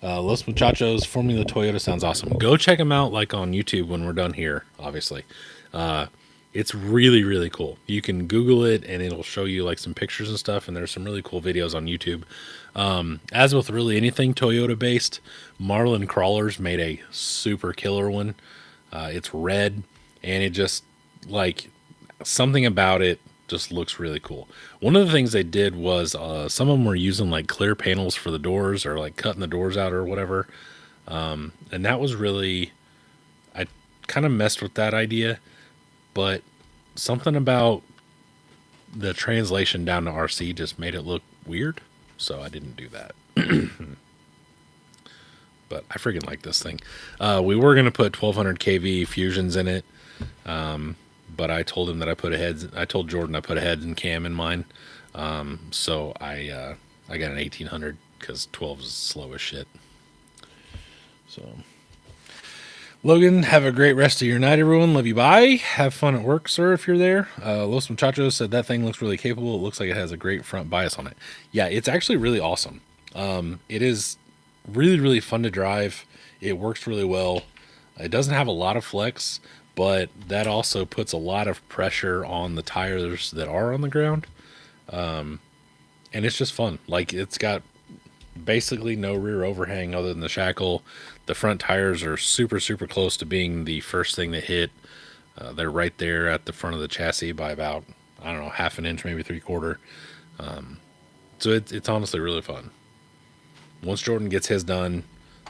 [SPEAKER 1] Los Muchachos Formula Toyota sounds awesome. Go check them out, like on YouTube when we're done here. Obviously, it's really, really cool. You can Google it and it'll show you like some pictures and stuff. And there's some really cool videos on YouTube. As with really anything Toyota based, Marlin Crawlers made a super killer one. It's red, and it just like something about it just looks really cool. One of the things they did was some of them were using like clear panels for the doors, or like cutting the doors out or whatever. And that was really, I kind of messed with that idea, but something about the translation down to RC just made it look weird. So I didn't do that. But I freaking like this thing. We were going to put 1200 kV fusions in it. But I told him that I told Jordan I put a head and cam in mine. So I got an 1800 because 12 is slow as shit. So, Logan, have a great rest of your night, everyone. Love you. Bye. Have fun at work, sir, if you're there. Los Muchachos said that thing looks really capable. It looks like it has a great front bias on it. Yeah, it's actually really awesome. It is really, really fun to drive. It works really well. It doesn't have a lot of flex, but that also puts a lot of pressure on the tires that are on the ground. And it's just fun. Like, it's got basically no rear overhang other than the shackle. The front tires are super, super close to being the first thing that hit. They're right there at the front of the chassis by about, I don't know, half an inch, maybe 3/4. So it's honestly really fun. Once Jordan gets his done,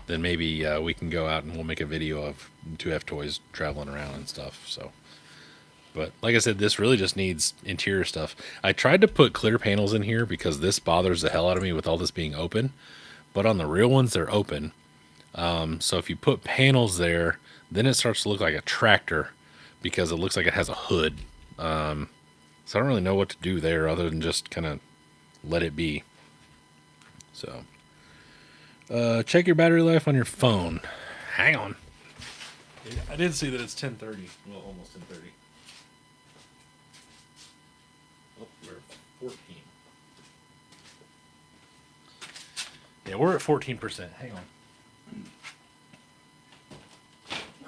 [SPEAKER 1] then maybe we can go out and we'll make a video of 2F toys traveling around and stuff. So, but like I said, this really just needs interior stuff. I tried to put clear panels in here because this bothers the hell out of me with all this being open. But on the real ones, they're open. So if you put panels there, then it starts to look like a tractor because it looks like it has a hood. So I don't really know what to do there other than just kind of let it be. So. Check your battery life on your phone. Hang on. I did see that it's 10:30. Well, almost 10:30. Oh, we're at 14. Yeah, we're at 14%. Hang on. Okay.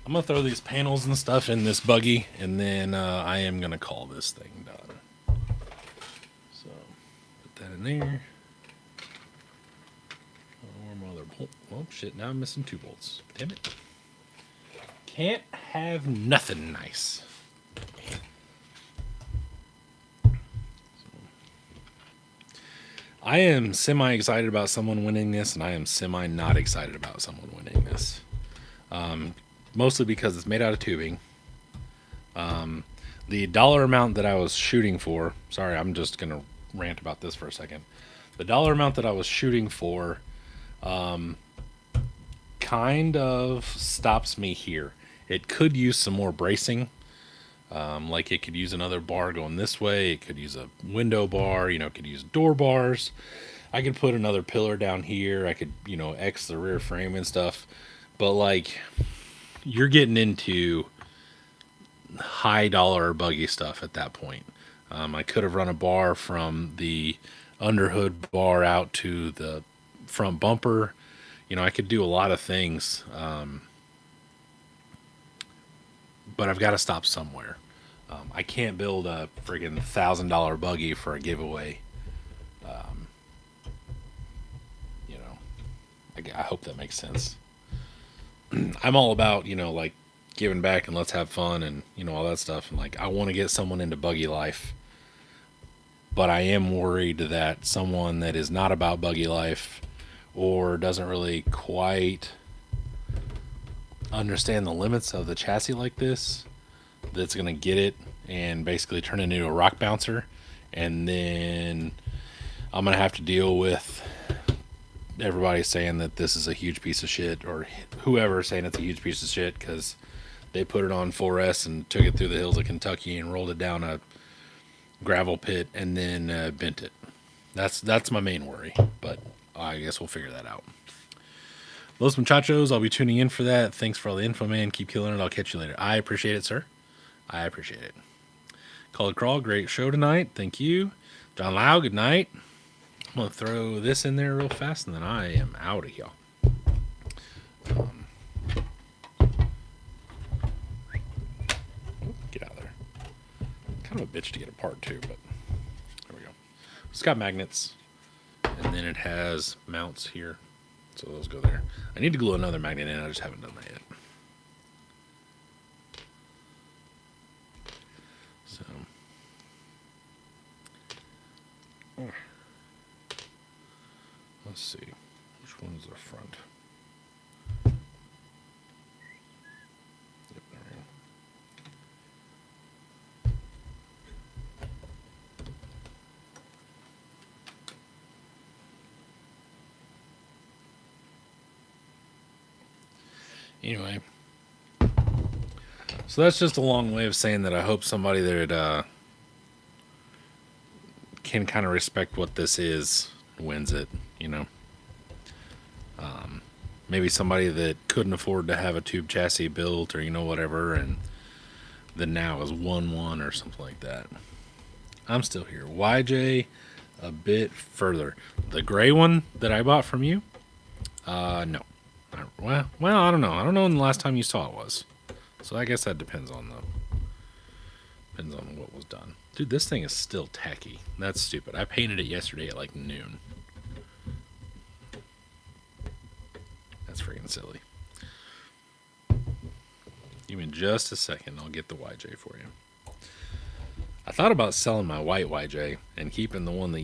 [SPEAKER 1] I'm going to throw these panels and stuff in this buggy, and then I am going to call this thing done. So, put that in there. Oh, shit, now I'm missing 2 bolts. Damn it. Can't have nothing nice. I am semi-excited about someone winning this, and I am semi-not excited about someone winning this. Mostly because it's made out of tubing. The dollar amount that I was shooting for... Sorry, I'm just going to rant about this for a second. The dollar amount that I was shooting for... kind of stops me here. It could use some more bracing. Like it could use another bar going this way. It could use a window bar, it could use door bars. I could put another pillar down here. I could, X the rear frame and stuff. But like, you're getting into high dollar buggy stuff at that point. I could have run a bar from the underhood bar out to the front bumper. I could do a lot of things. but I've got to stop somewhere. I can't build a friggin' $1,000 buggy for a giveaway. You know, I hope that makes sense. I'm all about, like giving back and let's have fun and, all that stuff. And like, I want to get someone into buggy life, but I am worried that someone that is not about buggy life or doesn't really quite understand the limits of the chassis like this, that's going to get it and basically turn it into a rock bouncer. And then I'm going to have to deal with everybody saying that this is a huge piece of shit, or whoever saying it's a huge piece of shit because they put it on 4S and took it through the hills of Kentucky and rolled it down a gravel pit and then bent it. That's my main worry, but I guess we'll figure that out. Los muchachos, I'll be tuning in for that. Thanks for all the info, man. Keep killing it. I'll catch you later. I appreciate it, sir. I appreciate it. Call it Crawl, great show tonight. Thank you. John Lau, good night. I'm going to throw this in there real fast, and then I am out of here. Get out of there. Kind of a bitch to get apart, too, but there we go. It's got magnets, and then it has mounts here. So those go there. I need to glue another magnet in. I just haven't done that yet. So. Let's see. Which one's the front? Yep, there we go. Anyway, so that's just a long way of saying that I hope somebody that can kind of respect what this is wins it, maybe somebody that couldn't afford to have a tube chassis built or whatever, and then now is 1-1 or something like that. I'm still here. YJ a bit further. The gray one that I bought from you, no. Well, I don't know. I don't know when the last time you saw it was. So I guess that depends on what was done. Dude, this thing is still tacky. That's stupid. I painted it yesterday at like noon. That's freaking silly. Give me just a second. I'll get the YJ for you. I thought about selling my white YJ and keeping the one that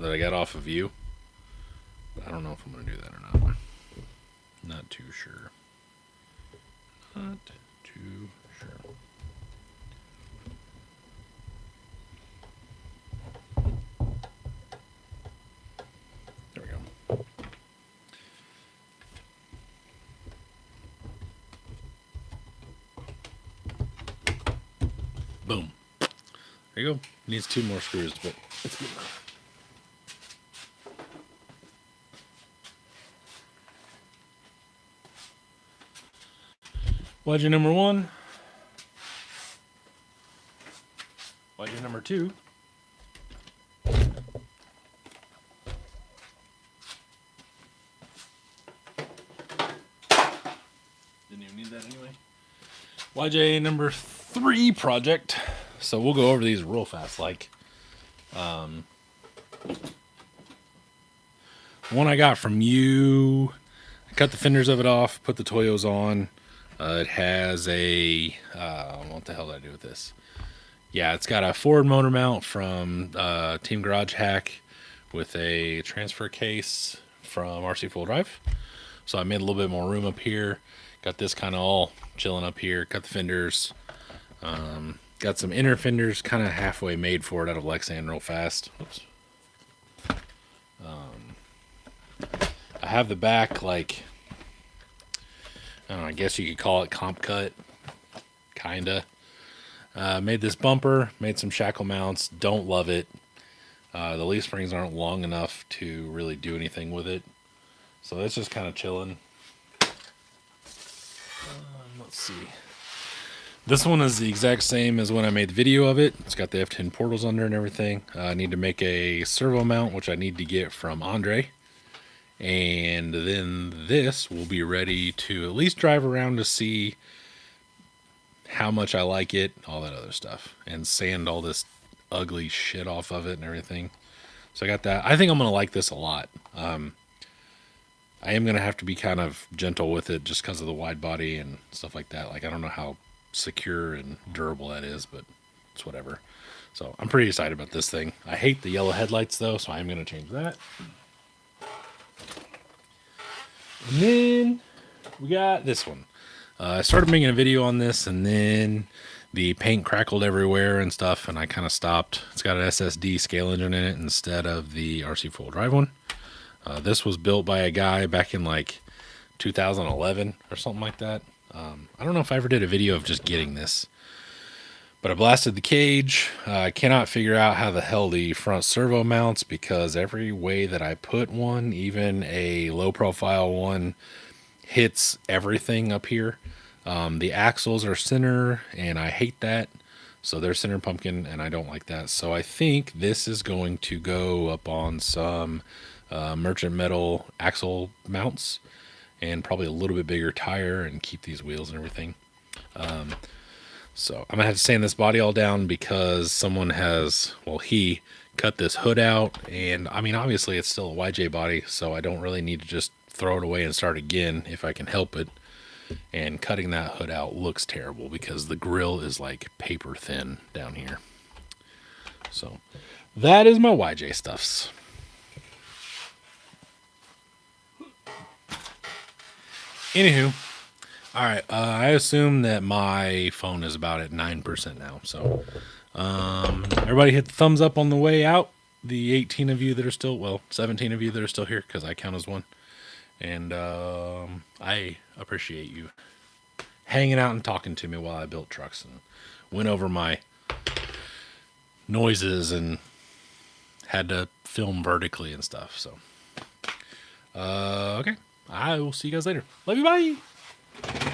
[SPEAKER 1] I got off of you. But I don't know if I'm going to do that or not. Not too sure. Not too sure. There we go. Boom. There you go. Needs 2 more screws, but it's good enough. YJ number 1. YJ number 2. Didn't even need that anyway. YJ number 3 project. So we'll go over these real fast. Like, one I got from you. I cut the fenders of it off, put the Toyos on. It has a, what the hell did I do with this? Yeah, it's got a forward motor mount from Team Garage Hack with a transfer case from RC Full Drive. So I made a little bit more room up here. Got this kind of all chilling up here. Cut the fenders. Got some inner fenders kind of halfway made for it out of Lexan real fast. Oops. I have the back like... I guess you could call it comp cut, kinda. Made this bumper, made some shackle mounts. Don't love it. The leaf springs aren't long enough to really do anything with it, so that's just kind of chilling. Let's see. This one is the exact same as when I made the video of it. It's got the F10 portals under and everything. I need to make a servo mount, which I need to get from Andre. And then this will be ready to at least drive around to see how much I like it, all that other stuff, and sand all this ugly shit off of it and everything. So I got that. I think I'm gonna like this a lot. I am gonna have to be kind of gentle with it just because of the wide body and stuff like that. Like I don't know how secure and durable that is, but it's whatever. So I'm pretty excited about this thing. I hate the yellow headlights though, so I'm gonna change that. And then we got this one. I started making a video on this, and then the paint crackled everywhere and stuff, and I kind of stopped. It's got an SSD scale engine in it instead of the RC full drive one. This was built by a guy back in like 2011 or something like that. I don't know if I ever did a video of just getting this, but I blasted the cage. I cannot figure out how the hell the front servo mounts, because every way that I put one, even a low profile one, hits everything up here. The axles are center, and I hate that. So they're center pumpkin, and I don't like that. So I think this is going to go up on some merchant metal axle mounts, and probably a little bit bigger tire, and keep these wheels and everything. So I'm gonna have to sand this body all down because someone has, well, he cut this hood out, and I mean, obviously it's still a YJ body, so I don't really need to just throw it away and start again if I can help it. And cutting that hood out looks terrible because the grill is like paper thin down here. So that is my YJ stuffs. Anywho, all right. I assume that my phone is about at 9% now. So everybody hit the thumbs up on the way out. The 18 of you that are still, well, 17 of you that are still here, because I count as one. And I appreciate you hanging out and talking to me while I built trucks and went over my noises and had to film vertically and stuff. So, okay. I will see you guys later. Love you. Bye.